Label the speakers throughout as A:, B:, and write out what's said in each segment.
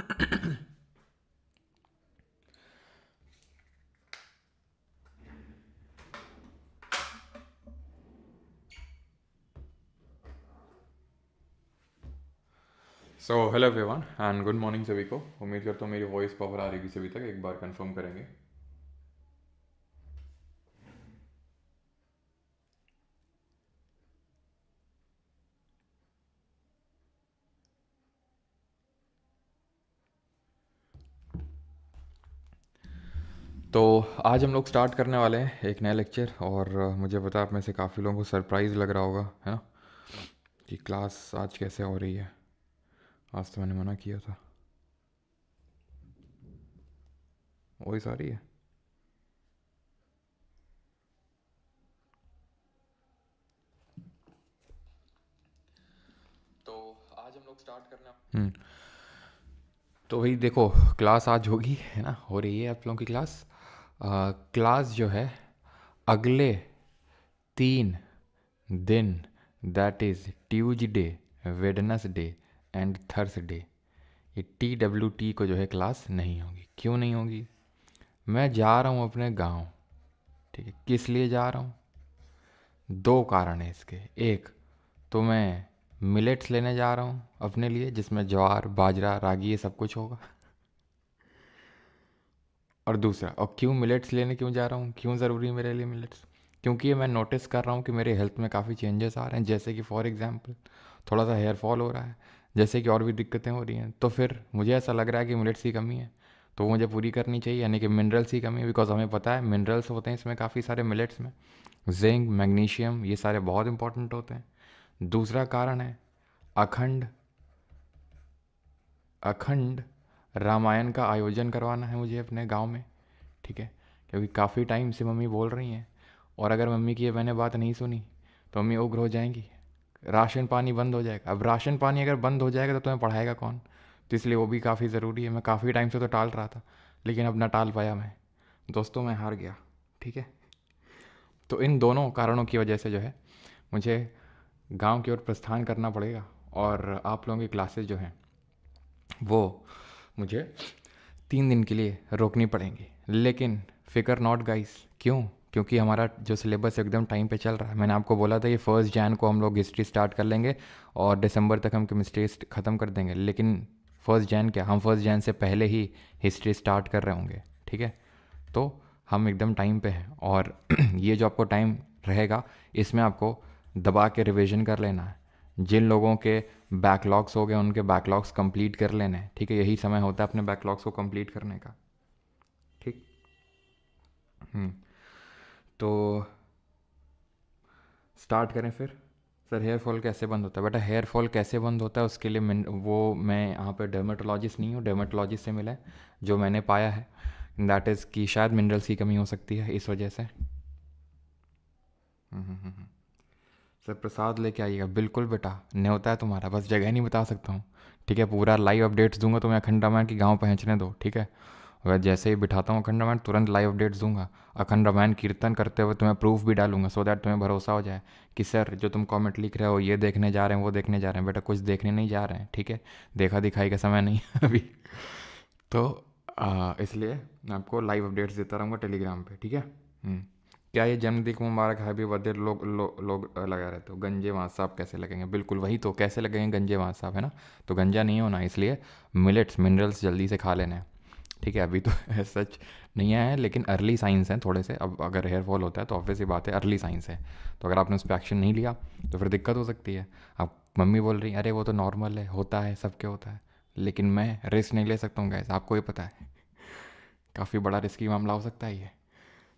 A: So hello everyone and good morning सभी को। उम्मीद करता हूँ मेरी वॉइस प्रॉपर आ रही सभी तक। एक बार कंफर्म करेंगे। तो आज हम लोग स्टार्ट करने वाले हैं एक नया लेक्चर। और मुझे पता है आप में से काफ़ी लोगों को सरप्राइज़ लग रहा होगा, है ना, कि क्लास आज कैसे हो रही है। आज तो मैंने मना किया था। वॉइस आ रही है? तो आज हम लोग स्टार्ट करने तो वही देखो, क्लास आज होगी, है ना, हो रही है आप लोगों की क्लास। क्लास जो है अगले 3 दिन, that is Tuesday, Wednesday and Thursday, ये TWT को जो है क्लास नहीं होगी। क्यों नहीं होगी? मैं जा रहा हूँ अपने गांव। ठीक है, किस लिए जा रहा हूँ? 2 कारण है इसके। एक तो मैं मिलेट्स लेने जा रहा हूँ अपने लिए, जिसमें ज्वार बाजरा रागी ये सब कुछ होगा। और दूसरा, और क्यों मिलेट्स लेने क्यों जा रहा हूँ, क्यों ज़रूरी है मेरे लिए मिलेट्स? क्योंकि ये मैं नोटिस कर रहा हूँ कि मेरे हेल्थ में काफ़ी चेंजेस आ रहे हैं। जैसे कि फॉर एग्जांपल थोड़ा सा हेयर फॉल हो रहा है, जैसे कि और भी दिक्कतें हो रही हैं। तो फिर मुझे ऐसा लग रहा है कि मिलेट्स की कमी है, तो वो मुझे पूरी करनी चाहिए, यानी कि मिनरल्स की कमी है। बिकॉज हमें पता है मिनरल्स होते हैं इसमें काफ़ी सारे मिलेट्स में, जिंक मैग्नीशियम ये सारे बहुत इंपॉर्टेंट होते हैं। दूसरा कारण है अखंड अखंड रामायण का आयोजन करवाना है मुझे अपने गांव में। ठीक है, क्योंकि काफ़ी टाइम से मम्मी बोल रही हैं, और अगर मम्मी की ये मैंने बात नहीं सुनी तो मम्मी उग्र हो जाएंगी, राशन पानी बंद हो जाएगा। अब राशन पानी अगर बंद हो जाएगा तो तुम्हें पढ़ाएगा कौन? तो इसलिए वो भी काफ़ी ज़रूरी है। मैं काफ़ी टाइम से तो टाल रहा था, लेकिन अब ना टाल पाया मैं। दोस्तों मैं हार गया। ठीक है, तो इन दोनों कारणों की वजह से जो है मुझे गांव की ओर प्रस्थान करना पड़ेगा, और आप लोगों की क्लासेस जो हैं वो मुझे 3 दिन के लिए रोकनी पड़ेंगी। लेकिन फ़िकर नॉट गाइस, क्यों? क्योंकि हमारा जो सिलेबस एकदम टाइम पे चल रहा है। मैंने आपको बोला था कि 1 जैन को हम लोग हिस्ट्री स्टार्ट कर लेंगे और दिसंबर तक हम केमिस्ट्री ख़त्म कर देंगे। लेकिन 1 जैन क्या, हम 1 जैन से पहले ही हिस्ट्री स्टार्ट कर रहे होंगे। ठीक है, तो हम एकदम टाइम पे हैं। और ये जो आपको टाइम रहेगा, इसमें आपको दबा के रिवीजन कर लेना है। जिन लोगों के बैकलॉग्स हो गए उनके बैकलॉग्स कंप्लीट कर लेने हैं। ठीक है, यही समय होता है अपने बैकलॉग्स को कंप्लीट करने का। ठीक। हम्म तो स्टार्ट करें फिर। सर हेयर फॉल कैसे बंद होता है? बेटा हेयर फॉल कैसे बंद होता है उसके लिए मैं यहाँ पे डर्मेटोलॉजिस्ट नहीं हूँ, डर्मेटोलॉजिस्ट से मिला है। जो मैंने पाया है दैट इज़ कि शायद मिनरल्स की कमी हो सकती है इस वजह से। सर प्रसाद लेके आइएगा। बिल्कुल बेटा, न्योता है तुम्हारा, बस जगह नहीं बता सकता हूँ। ठीक है, पूरा लाइव अपडेट्स दूंगा तुम्हें अखंड रामायण की, गाँव पहुँचने दो। ठीक है, वह जैसे ही बिठाता हूँ अखंड रामायण तुरंत लाइव अपडेट्स दूंगा। अखंड रामायण कीर्तन करते हुए तुम्हें प्रूफ भी डालूंगा, सो दैट तुम्हें भरोसा हो जाए कि सर जो तुम कमेंट लिख रहे हो ये देखने जा रहे हैं वो देखने जा रहे हैं। बेटा कुछ देखने नहीं जा रहे हैं। ठीक है, देखा दिखाई का समय नहीं है अभी। तो इसलिए मैं आपको लाइव अपडेट्स देता रहूँगा टेलीग्राम पे। ठीक है। क्या ये जन्मदिन को मुबारक हैप्पी बर्थडे लोग लगा रहते हो? गंजे वहाँ साहब कैसे लगेंगे? बिल्कुल वही तो, कैसे लगेंगे गंजे वहाँ साहब, है ना। तो गंजा नहीं होना, इसलिए मिलेट्स मिनरल्स जल्दी से खा लेने हैं। ठीक है, अभी तो सच नहीं आया है, लेकिन अर्ली साइंस हैं थोड़े से। अब अगर हेयर फॉल होता है तो ऑब्वियस ही बात है अर्ली साइंस है। तो अगर आपने उस पर एक्शन नहीं लिया तो फिर दिक्कत हो सकती है। अब मम्मी बोल रही अरे वो तो नॉर्मल है, होता है, सबके होता है, लेकिन मैं रिस्क नहीं ले सकता हूँ गैस, आपको ये पता है। काफ़ी बड़ा रिस्की मामला हो सकता है ये।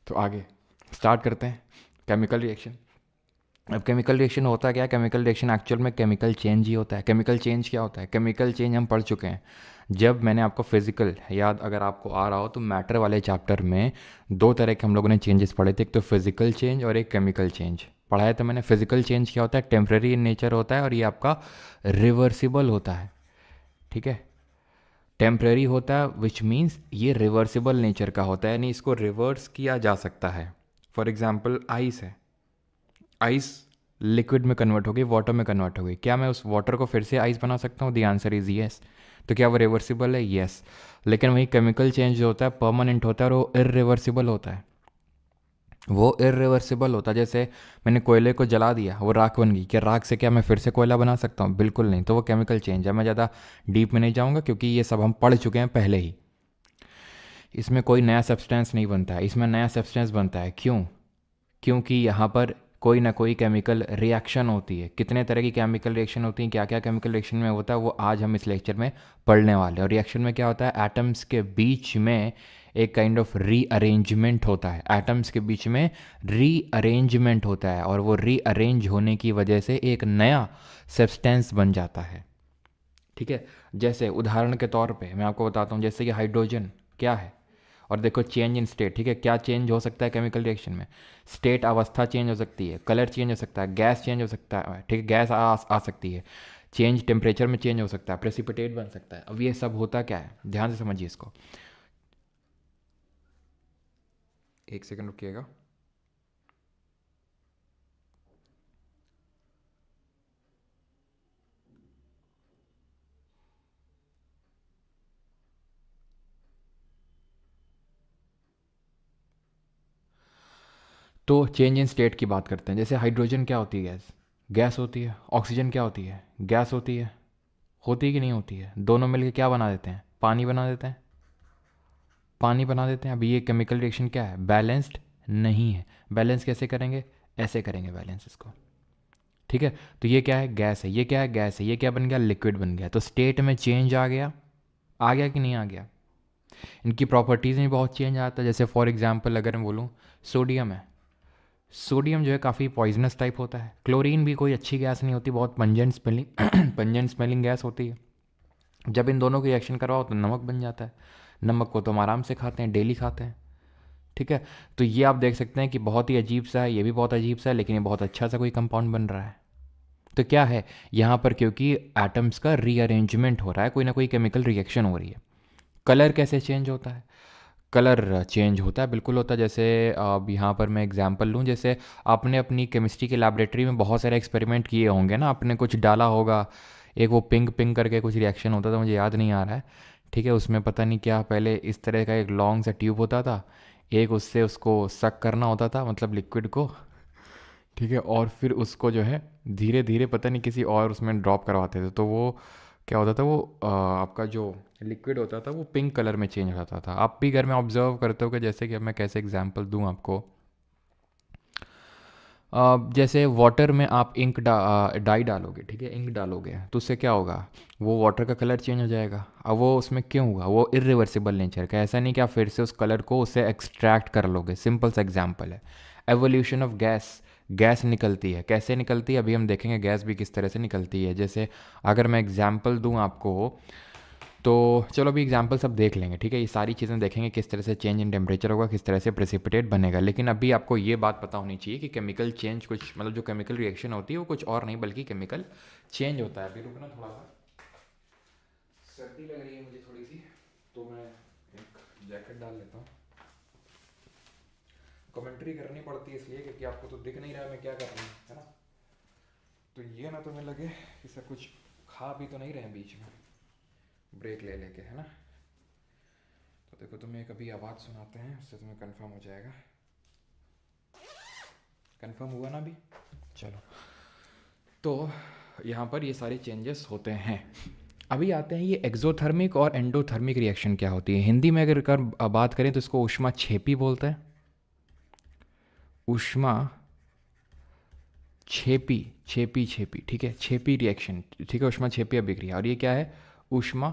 A: तो आगे स्टार्ट करते हैं। Chemical reaction. अब केमिकल रिएक्शन होता क्या है? केमिकल रिएक्शन एक्चुअल में केमिकल चेंज ही होता है। केमिकल चेंज क्या होता है? केमिकल चेंज हम पढ़ चुके हैं जब मैंने आपको फिजिकल याद अगर आपको आ रहा हो तो मैटर वाले चैप्टर में 2 तरह के हम लोगों ने चेंजेस पढ़े थे, एक तो फिजिकल चेंज और एक केमिकल चेंज पढ़ाया था मैंने। फिजिकल चेंज क्या होता है? टेम्प्रेरी इन नेचर होता है और ये आपका रिवर्सिबल होता है। ठीक है, टेम्प्रेरी होता है विच मीन्स ये रिवर्सिबल नेचर का होता है, यानी इसको रिवर्स किया जा सकता है। फॉर एग्जाम्पल आइस है, आइस लिक्विड में कन्वर्ट हो गई, वाटर में कन्वर्ट हो गई। क्या मैं उस वाटर को फिर से आइस बना सकता हूँ? The answer is yes. तो क्या वो रिवर्सिबल है? येस। लेकिन वही केमिकल चेंज जो होता है परमानेंट होता है और वो इरिवर्सिबल होता है। वो इरिवर्सिबल होता है। जैसे मैंने कोयले को जला दिया, वो राख बन गई, क्या राख से क्या मैं फिर से कोयला बना सकता हूँ? बिल्कुल नहीं। तो वो केमिकल चेंज है। मैं ज़्यादा डीप में नहीं जाऊँगा क्योंकि ये सब हम पढ़ चुके हैं पहले ही। इसमें कोई नया सब्सटेंस नहीं बनता है, इसमें नया सब्सटेंस बनता है। क्यों? क्योंकि यहाँ पर कोई ना कोई केमिकल रिएक्शन होती है। कितने तरह की केमिकल रिएक्शन होती हैं, क्या क्या केमिकल रिएक्शन में होता है, वो आज हम इस लेक्चर में पढ़ने वाले हैं। और रिएक्शन में क्या होता है, एटम्स के बीच में एक काइंड ऑफ रीअरेंजमेंट होता है। एटम्स के बीच में रीअरेंजमेंट होता है और वो रीअरेंज होने की वजह से एक नया सब्सटेंस बन जाता है। ठीक है, जैसे उदाहरण के तौर पे मैं आपको बताता हूँ, जैसे कि हाइड्रोजन क्या है, और देखो चेंज इन स्टेट। ठीक है, क्या चेंज हो सकता है केमिकल रिएक्शन में? स्टेट, अवस्था चेंज हो सकती है, कलर चेंज हो सकता है, गैस चेंज हो सकता है। ठीक है, गैस आ सकती है, चेंज टेम्परेचर में चेंज हो सकता है, प्रेसिपिटेट बन सकता है। अब ये सब होता क्या है, ध्यान से समझिए इसको। एक सेकंड रुकिएगा। तो चेंज इन स्टेट की बात करते हैं। जैसे हाइड्रोजन क्या होती है? गैस। गैस होती है। ऑक्सीजन क्या होती है? गैस होती है। होती है कि नहीं होती है? दोनों मिलकर क्या बना देते हैं? पानी बना देते हैं। पानी बना देते हैं। अभी ये केमिकल रिएक्शन क्या है? बैलेंस्ड नहीं है। बैलेंस कैसे करेंगे? ऐसे करेंगे बैलेंस इसको। ठीक है, तो ये क्या है? गैस है। ये क्या है? गैस है। ये क्या बन गया? लिक्विड बन गया। तो स्टेट में चेंज आ गया। आ गया कि नहीं आ गया? इनकी प्रॉपर्टीज़ में बहुत चेंज आता है। जैसे फॉर एग्जांपल अगर मैं बोलूँ, सोडियम है। सोडियम जो है काफ़ी पॉइजनस टाइप होता है। क्लोरीन भी कोई अच्छी गैस नहीं होती, बहुत pungent smelling pungent smelling gas होती है। जब इन दोनों को रिएक्शन करवाओ तो नमक बन जाता है। नमक को तो हम आराम से खाते हैं, डेली खाते हैं। ठीक है, तो ये आप देख सकते हैं कि बहुत ही अजीब सा है, ये भी बहुत अजीब सा है, लेकिन ये बहुत अच्छा सा कोई कंपाउंड बन रहा है। तो क्या है यहाँ पर? क्योंकि एटम्स का रीअरेंजमेंट हो रहा है, कोई ना कोई केमिकल रिएक्शन हो रही है। कलर कैसे चेंज होता है? कलर चेंज होता है, बिल्कुल होता है। जैसे अब यहाँ पर मैं एग्जांपल लूँ, जैसे आपने अपनी केमिस्ट्री की लैबोरेटरी में बहुत सारे एक्सपेरिमेंट किए होंगे ना, आपने कुछ डाला होगा, एक वो पिंक पिंक करके कुछ रिएक्शन होता था, मुझे याद नहीं आ रहा है। ठीक है, उसमें पता नहीं क्या, पहले इस तरह का एक लॉन्ग सा ट्यूब होता था, एक उससे उसको सक करना होता था, मतलब लिक्विड को। ठीक है, और फिर उसको जो है धीरे धीरे पता नहीं किसी और उसमें ड्रॉप करवाते थे, तो वो क्या होता था, वो आपका जो लिक्विड होता था वो पिंक कलर में चेंज हो जाता था। आप भी घर में ऑब्जर्व करते हो कि जैसे कि अब मैं कैसे एग्जांपल दूं आपको। जैसे वाटर में आप डाई डालोगे, ठीक है, इंक डालोगे, तो उससे क्या होगा? वो वाटर का कलर चेंज हो जाएगा। अब वो उसमें क्यों हुआ? वो इरिवर्सिबल नेचर का, ऐसा नहीं कि आप फिर से उस कलर को उससे एक्सट्रैक्ट कर लोगे। सिंपल सा एग्जांपल है, एवोल्यूशन ऑफ गैस। गैस निकलती है, कैसे निकलती है अभी हम देखेंगे, गैस भी किस तरह से निकलती है। जैसे अगर मैं एग्जांपल दूं आपको, तो चलो अभी एग्जांपल सब देख लेंगे। ठीक है, ये सारी चीज़ें देखेंगे किस तरह से चेंज इन टेम्परेचर होगा, किस तरह से प्रेसिपिटेट बनेगा। लेकिन अभी आपको ये बात पता होनी चाहिए कि केमिकल चेंज कुछ, मतलब जो केमिकल रिएक्शन होती है वो कुछ और नहीं बल्कि केमिकल चेंज होता है। अभी रुकना, थोड़ा सा सर्दी लग रही है मुझे थोड़ी सी, तो मैं एक जैकेट डाल लेता हूँ। कमेंट्री करनी पड़ती है इसलिए क्योंकि आपको तो दिख नहीं रहा है मैं क्या कर रहा हूँ, है ना। तो ये ना तुम्हें लगे कि सब कुछ खा भी तो नहीं रहे हैं बीच में ब्रेक ले लेके, है ना। तो देखो तुम्हें कभी आवाज़ सुनाते हैं, उससे तुम्हें कंफर्म हो जाएगा। कंफर्म हुआ ना अभी? चलो, तो यहाँ पर ये सारे चेंजेस होते हैं। अभी आते हैं ये एक्सोथर्मिक और एंडोथर्मिक रिएक्शन क्या होती है। हिंदी में अगर बात करें तो इसको ऊष्मा छेपी बोलते हैं। ऊष्मा छेपी, छेपी छेपी, ठीक है, छेपी रिएक्शन, ठीक है, ऊष्मा छेपी अभिक्रिया। और ये क्या है? ऊष्मा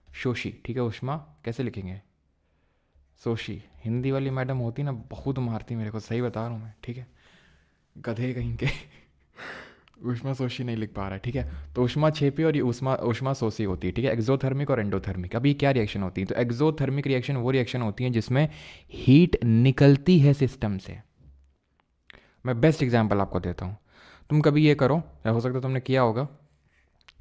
A: शोषी, ठीक है। ऊष्मा कैसे लिखेंगे? शोषी। हिंदी वाली मैडम होती ना, बहुत मारती मेरे को, सही बता रहा हूँ मैं, ठीक है, गधे कहीं के। ऊष्मा शोषी नहीं लिख पा रहा है, ठीक है। तो ऊष्मा छेपी और ये ऊष्मा ऊष्मा शोषी होती है, ठीक है, एक्सोथर्मिक और एंडोथर्मिक। अभी क्या रिएक्शन होती है? तो एक्सोथर्मिक रिएक्शन वो रिएक्शन होती है जिसमें हीट निकलती है सिस्टम से। मैं बेस्ट एग्जांपल आपको देता हूँ। तुम कभी ये करो, या हो सकता है तुमने किया होगा,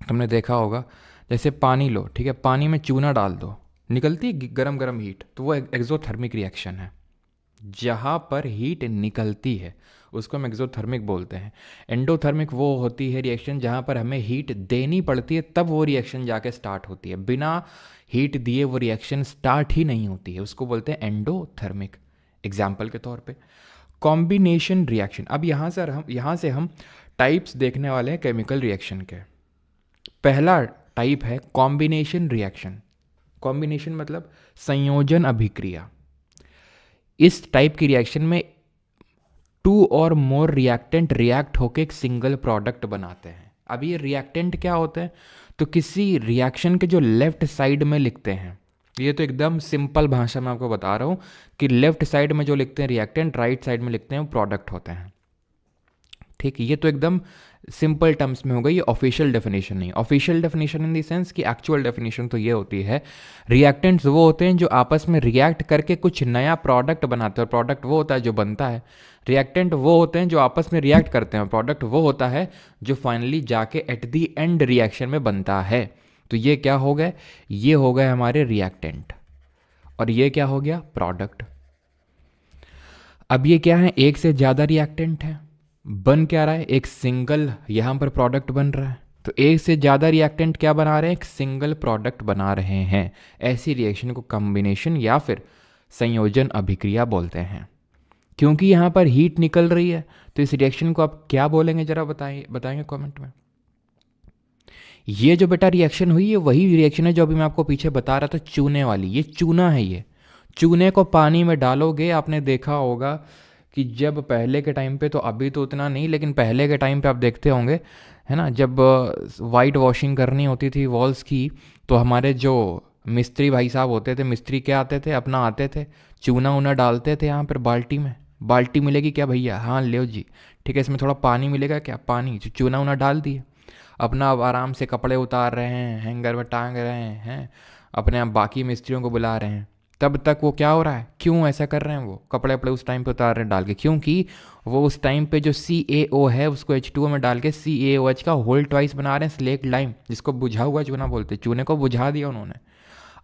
A: तुमने देखा होगा, जैसे पानी लो, ठीक है, पानी में चूना डाल दो, निकलती है गरम गरम हीट, तो वो एक्सोथर्मिक रिएक्शन है। जहाँ पर हीट निकलती है उसको हम एक्सोथर्मिक बोलते हैं। एंडोथर्मिक वो होती है रिएक्शन जहाँ पर हमें हीट देनी पड़ती है तब वो रिएक्शन जाके स्टार्ट होती है, बिना हीट दिए वो रिएक्शन स्टार्ट ही नहीं होती है, उसको बोलते हैं एंडोथर्मिक। एग्जाम्पल के तौर पे कॉम्बिनेशन रिएक्शन। अब यहाँ से हम टाइप्स देखने वाले हैं केमिकल रिएक्शन के। पहला टाइप है कॉम्बिनेशन रिएक्शन। कॉम्बिनेशन मतलब संयोजन अभिक्रिया। इस टाइप की रिएक्शन में 2 और मोर रिएक्टेंट रिएक्ट होकर एक सिंगल प्रोडक्ट बनाते हैं। अब ये रिएक्टेंट क्या होते हैं, तो किसी रिएक्शन के जो लेफ्ट साइड में लिखते हैं, ये तो एकदम सिंपल भाषा में आपको बता रहा हूँ कि लेफ्ट साइड में जो लिखते हैं रिएक्टेंट, राइट साइड में लिखते हैं वो प्रोडक्ट होते हैं। ठीक, ये तो एकदम सिंपल टर्म्स में हो गई, ये ऑफिशियल डेफिनेशन नहीं। Official definition in the sense कि एक्चुअल डेफिनेशन तो ये होती है, रिएक्टेंट्स वो होते हैं जो आपस में रिएक्ट करके कुछ नया प्रोडक्ट बनाते हैं, और प्रोडक्ट वो होता है जो बनता है। रिएक्टेंट वो होते हैं जो आपस में रिएक्ट करते हैं, प्रोडक्ट वो होता है जो फाइनली जाके एट द एंड रिएक्शन में बनता है। तो ये क्या हो गए, ये हो गए हमारे रिएक्टेंट, और ये क्या हो गया, प्रोडक्ट। अब ये क्या है, एक से ज़्यादा रिएक्टेंट है, बन क्या रहा है, एक सिंगल यहाँ पर प्रोडक्ट बन रहा है। तो एक से ज़्यादा रिएक्टेंट क्या बना रहे हैं, एक सिंगल प्रोडक्ट बना रहे हैं। ऐसी रिएक्शन को कॉम्बिनेशन या फिर संयोजन अभिक्रिया बोलते हैं। क्योंकि यहाँ पर हीट निकल रही है तो इस रिएक्शन को आप क्या बोलेंगे, जरा बताएंगे कमेंट में। ये जो बेटा रिएक्शन हुई है वही रिएक्शन है जो अभी मैं आपको पीछे बता रहा था, चूने वाली। ये चूना है, ये चूने को पानी में डालोगे, आपने देखा होगा कि जब पहले के टाइम पे, तो अभी तो उतना नहीं, लेकिन पहले के टाइम पे आप देखते होंगे, है ना, जब वाइट वॉशिंग करनी होती थी वॉल्स की, तो हमारे जो मिस्त्री भाई साहब होते थे, मिस्त्री क्या आते थे, अपना आते थे, चूना उना डालते थे यहाँ पर बाल्टी में। बाल्टी मिलेगी क्या भैया, हाँ ले जी, ठीक है, इसमें थोड़ा पानी मिलेगा क्या, पानी, चूना उना डाल दिए, अपना अब आराम से कपड़े उतार रहे हैं, हैंगर में टांग रहे हैं, अपने आप बाकी मिस्त्रियों को बुला रहे हैं। तब तक वो क्या हो रहा है, क्यों ऐसा कर रहे हैं, वो कपड़े वपड़े उस टाइम पे उतार रहे हैं डाल के, क्योंकि वो उस टाइम पे जो CaO है उसको H2O में डाल के CaOH का होल ट्वाइस बना रहे हैं, स्लेक्ट लाइम, जिसको बुझा हुआ चूना बोलते हैं। चूने को बुझा दिया उन्होंने।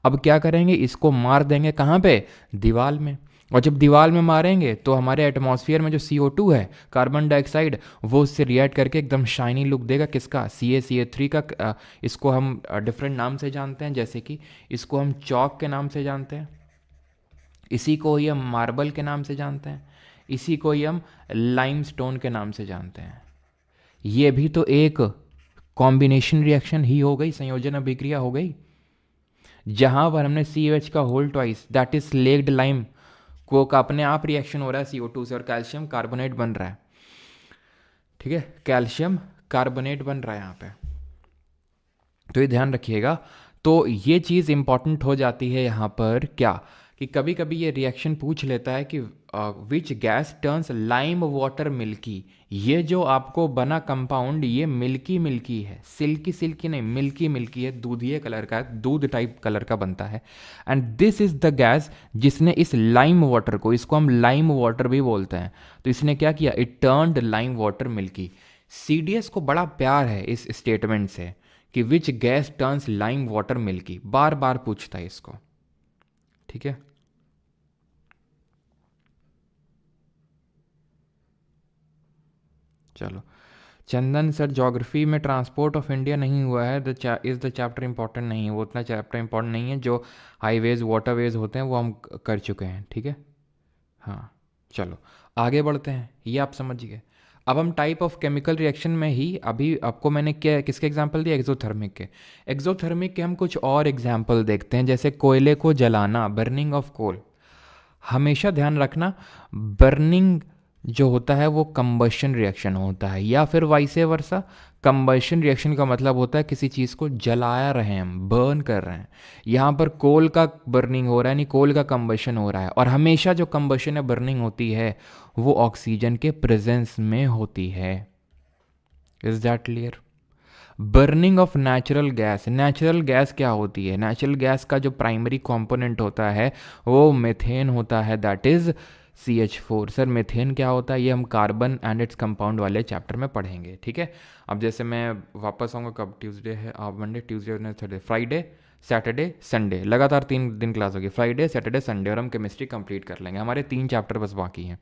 A: अब क्या करेंगे, इसको मार देंगे कहाँ पे, दीवार में। और जब दीवार में मारेंगे तो हमारे एटमॉस्फेयर में जो CO2 है, कार्बन डाइऑक्साइड, वो उससे रिएक्ट करके एकदम शाइनी लुक देगा, किसका, CaCO3 का। इसको हम डिफरेंट नाम से जानते हैं, जैसे कि इसको हम चौक के नाम से जानते हैं, इसी को ही हम मार्बल के नाम से जानते हैं, इसी को ही हम लाइमस्टोन के नाम से जानते हैं। ये भी तो एक कॉम्बिनेशन रिएक्शन ही हो गई, संयोजन अभिक्रिया हो गई, जहां पर हमने COH का whole twice, that is slaked lime, को का अपने आप रिएक्शन हो रहा है CO2 से, और कैल्शियम कार्बोनेट बन रहा है। ठीक है, कैल्शियम कार्बोनेट बन रहा है यहाँ पे, तो ये ध्यान रखिएगा। तो ये चीज़ इंपॉर्टेंट हो जाती है यहाँ पर, क्या कि कभी कभी ये रिएक्शन पूछ लेता है कि which gas turns lime water milky. ये जो आपको बना कंपाउंड, ये मिल्की मिल्की है, सिल्की सिल्की नहीं, मिल्की मिल्की है, दूधिये कलर का है, दूध टाइप कलर का बनता है। And this is the gas जिसने इस लाइम वाटर को, इसको हम लाइम वाटर भी बोलते हैं, तो इसने क्या किया, it turned lime water milky. CDS को बड़ा प्यार है इस स्टेटमेंट से कि which gas turns lime water milky, बार बार पूछता है इसको। ठीक है, चलो। चंदन सर, ज्योग्राफी में ट्रांसपोर्ट ऑफ इंडिया नहीं हुआ है, इज़ द चैप्टर इंपॉर्टेंट नहीं है, वो उतना चैप्टर इंपॉर्टेंट नहीं है, जो हाईवेज वाटरवेज होते हैं वो हम कर चुके हैं। ठीक है, हाँ चलो आगे बढ़ते हैं, ये आप समझ गए। अब हम टाइप ऑफ केमिकल रिएक्शन में ही, अभी आपको मैंने क्या किसके एग्जांपल दिया, एक्सोथर्मिक के। एक्सोथर्मिक के हम कुछ और एग्जांपल देखते हैं, जैसे कोयले को जलाना, बर्निंग ऑफ कोल। हमेशा ध्यान रखना, बर्निंग जो होता है वो कंबशन रिएक्शन होता है, या फिर वाइसे वर्सा। कंबशन रिएक्शन का मतलब होता है किसी चीज़ को जलाया रहे हैं, हम बर्न कर रहे हैं। यहाँ पर कोल का बर्निंग हो रहा है, नहीं कोल का कंबशन हो रहा है। और हमेशा जो कंबशन या बर्निंग होती है वो ऑक्सीजन के प्रेजेंस में होती है। Is that clear? Burning of natural gas, natural gas क्या होती है, नेचुरल गैस का जो प्राइमरी कंपोनेंट होता है वो मेथेन होता है, that is CH4। Sir methane क्या होता है, ये हम कार्बन एंड इट्स कंपाउंड वाले चैप्टर में पढ़ेंगे। ठीक है, अब जैसे मैं वापस आऊँगा, कब, ट्यूसडे है, आप Monday, Tuesday, Wednesday, Friday, Saturday, Sunday, लगातार 3 दिन क्लास होगी, फ्राइडे सैटरडे संडे, और हम केमिस्ट्री कंप्लीट कर लेंगे। हमारे 3 चैप्टर बस बाकी हैं।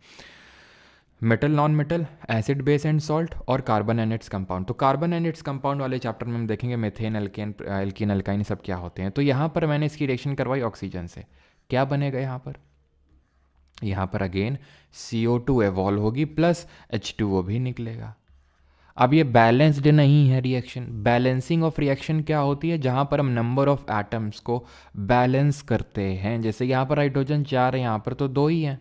A: Metal non metal, acid base and salt, और कार्बन एंड इट्स कंपाउंड। तो कार्बन एंड इट्स कंपाउंड वाले चैप्टर में हम देखेंगे मेथेन, एल्केन, एल्कीन, अल्काइन सब क्या होते हैं। तो यहाँ पर मैंने इसकी रिएक्शन करवाई ऑक्सीजन से, क्या बनेगा यहाँ पर? यहाँ पर अगेन CO2 एवॉल्व होगी प्लस H2O भी निकलेगा। अब ये बैलेंस्ड नहीं है रिएक्शन। बैलेंसिंग ऑफ रिएक्शन क्या होती है? जहाँ पर हम नंबर ऑफ एटम्स को बैलेंस करते हैं। जैसे यहाँ पर हाइड्रोजन 4 है, यहाँ पर तो 2 ही हैं,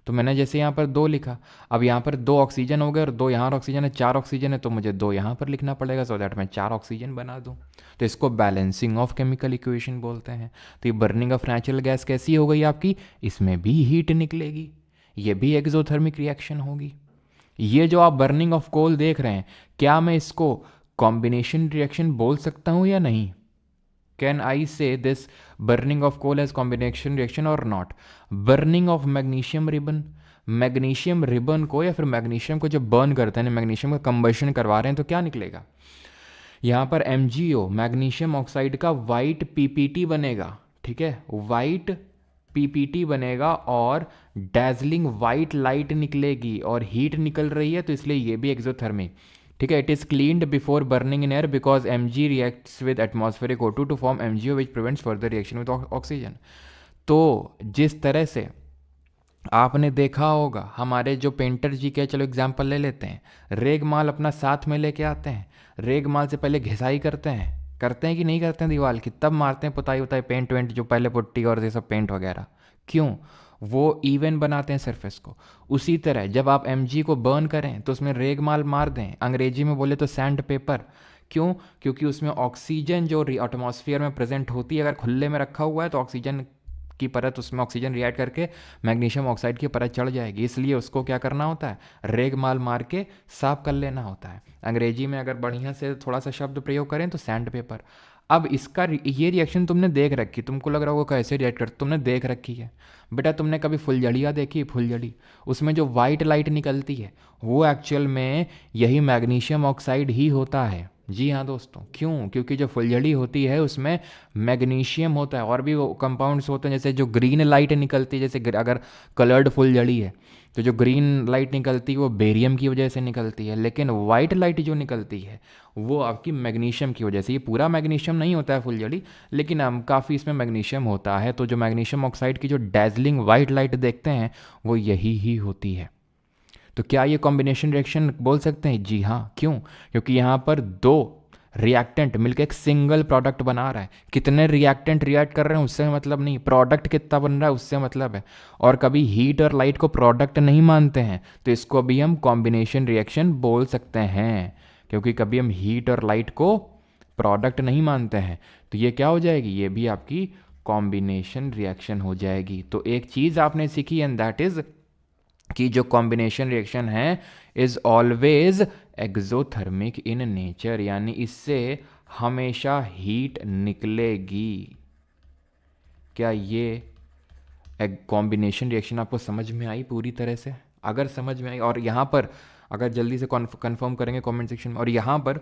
A: तो मैंने जैसे यहाँ पर 2 लिखा। अब यहाँ पर 2 ऑक्सीजन हो गए और 2 यहाँ ऑक्सीजन है, 4 ऑक्सीजन है, तो मुझे 2 यहाँ पर लिखना पड़ेगा सो दैट मैं 4 ऑक्सीजन बना दूँ। तो इसको बैलेंसिंग ऑफ केमिकल इक्वेशन बोलते हैं। तो ये बर्निंग ऑफ नेचुरल गैस कैसी हो गई आपकी? इसमें भी हीट निकलेगी, ये भी एक्सोथर्मिक रिएक्शन होगी। ये जो आप बर्निंग ऑफ कोल देख रहे हैं, क्या मैं इसको कॉम्बिनेशन रिएक्शन बोल सकता हूँ या नहीं? Can I say this burning of coal as combination reaction or not? Burning of magnesium ribbon, magnesium ribbon को या फिर मैग्नीशियम को जब बर्न करते हैं, मैग्नीशियम का कंबशन करवा रहे हैं, तो क्या निकलेगा? यहाँ पर MgO मैग्नीशियम ऑक्साइड का वाइट PPT बनेगा, ठीक है, वाइट PPT बनेगा और डैजलिंग वाइट लाइट निकलेगी और हीट निकल रही है, तो इसलिए ये भी एक्सोथर्मिक, ठीक है। It is cleaned before burning in air because Mg reacts with atmospheric O2 to form MgO which prevents further reaction with oxygen. तो जिस तरह से आपने देखा होगा हमारे जो पेंटर जी के, चलो एग्जाम्पल ले लेते हैं, रेगमाल अपना साथ में लेके आते हैं, रेगमाल से पहले घिसाई करते हैं कि नहीं करते हैं दीवार की, तब मारते हैं पुताई उताई पेंट वेंट, जो पहले पुट्टी और ये सब पेंट वगैरह, क्यों? वो इवन बनाते हैं सरफेस को। उसी तरह जब आप Mg को बर्न करें तो उसमें रेगमाल मार दें, अंग्रेजी में बोले तो सैंड पेपर, क्यों? क्योंकि उसमें ऑक्सीजन जो एटमॉस्फेयर में प्रेजेंट होती है, अगर खुले में रखा हुआ है तो ऑक्सीजन की परत, उसमें ऑक्सीजन रिएक्ट करके मैग्नीशियम ऑक्साइड की परत चढ़ जाएगी, इसलिए उसको क्या करना होता है? रेगमाल मार के साफ कर लेना होता है। अंग्रेजी में अगर बढ़िया से थोड़ा सा शब्द प्रयोग करें तो सैंड पेपर। अब इसका ये रिएक्शन तुमने देख रखी, तुमको लग रहा होगा कैसे रिएक्ट करते, तुमने देख रखी है बेटा। तुमने कभी फुलझड़ियाँ देखी? फुलझड़ी, उसमें जो वाइट लाइट निकलती है वो एक्चुअल में यही मैग्नीशियम ऑक्साइड ही होता है। जी हाँ दोस्तों, क्यों? क्योंकि जो फुलझड़ी होती है उसमें मैग्नीशियम होता है और भी वो कंपाउंड्स होते हैं। जैसे जो ग्रीन लाइट निकलती है, जैसे अगर कलर्ड फुलझड़ी है तो जो ग्रीन लाइट निकलती है वो बेरियम की वजह से निकलती है, लेकिन वाइट लाइट जो निकलती है वो आपकी मैग्नीशियम की वजह से। ये पूरा मैग्नीशियम नहीं होता है फुलझड़ी, लेकिन हम काफ़ी इसमें मैग्नीशियम होता है। तो जो मैग्नीशियम ऑक्साइड की जो डैजलिंग वाइट लाइट देखते हैं वो यही ही होती है। तो क्या ये कॉम्बिनेशन रिएक्शन बोल सकते हैं? जी हाँ, क्यों? क्योंकि यहाँ पर 2 रिएक्टेंट मिलकर एक सिंगल प्रोडक्ट बना रहा है। कितने रिएक्टेंट रिएक्ट कर रहे हैं उससे मतलब नहीं, प्रोडक्ट कितना बन रहा है उससे मतलब है। और कभी हीट और लाइट को प्रोडक्ट नहीं मानते हैं, तो इसको भी हम कॉम्बिनेशन रिएक्शन बोल सकते हैं, क्योंकि कभी हम हीट और लाइट को प्रोडक्ट नहीं मानते हैं। तो ये क्या हो जाएगी? ये भी आपकी कॉम्बिनेशन रिएक्शन हो जाएगी। तो एक चीज़ आपने सीखी एंड दैट इज कि जो कॉम्बिनेशन रिएक्शन है is always exothermic in nature, यानी इससे हमेशा हीट निकलेगी। क्या ये कॉम्बिनेशन रिएक्शन आपको समझ में आई पूरी तरह से? अगर समझ में आई, और यहाँ पर अगर जल्दी से कन्फर्म करेंगे कमेंट सेक्शन में। और यहाँ पर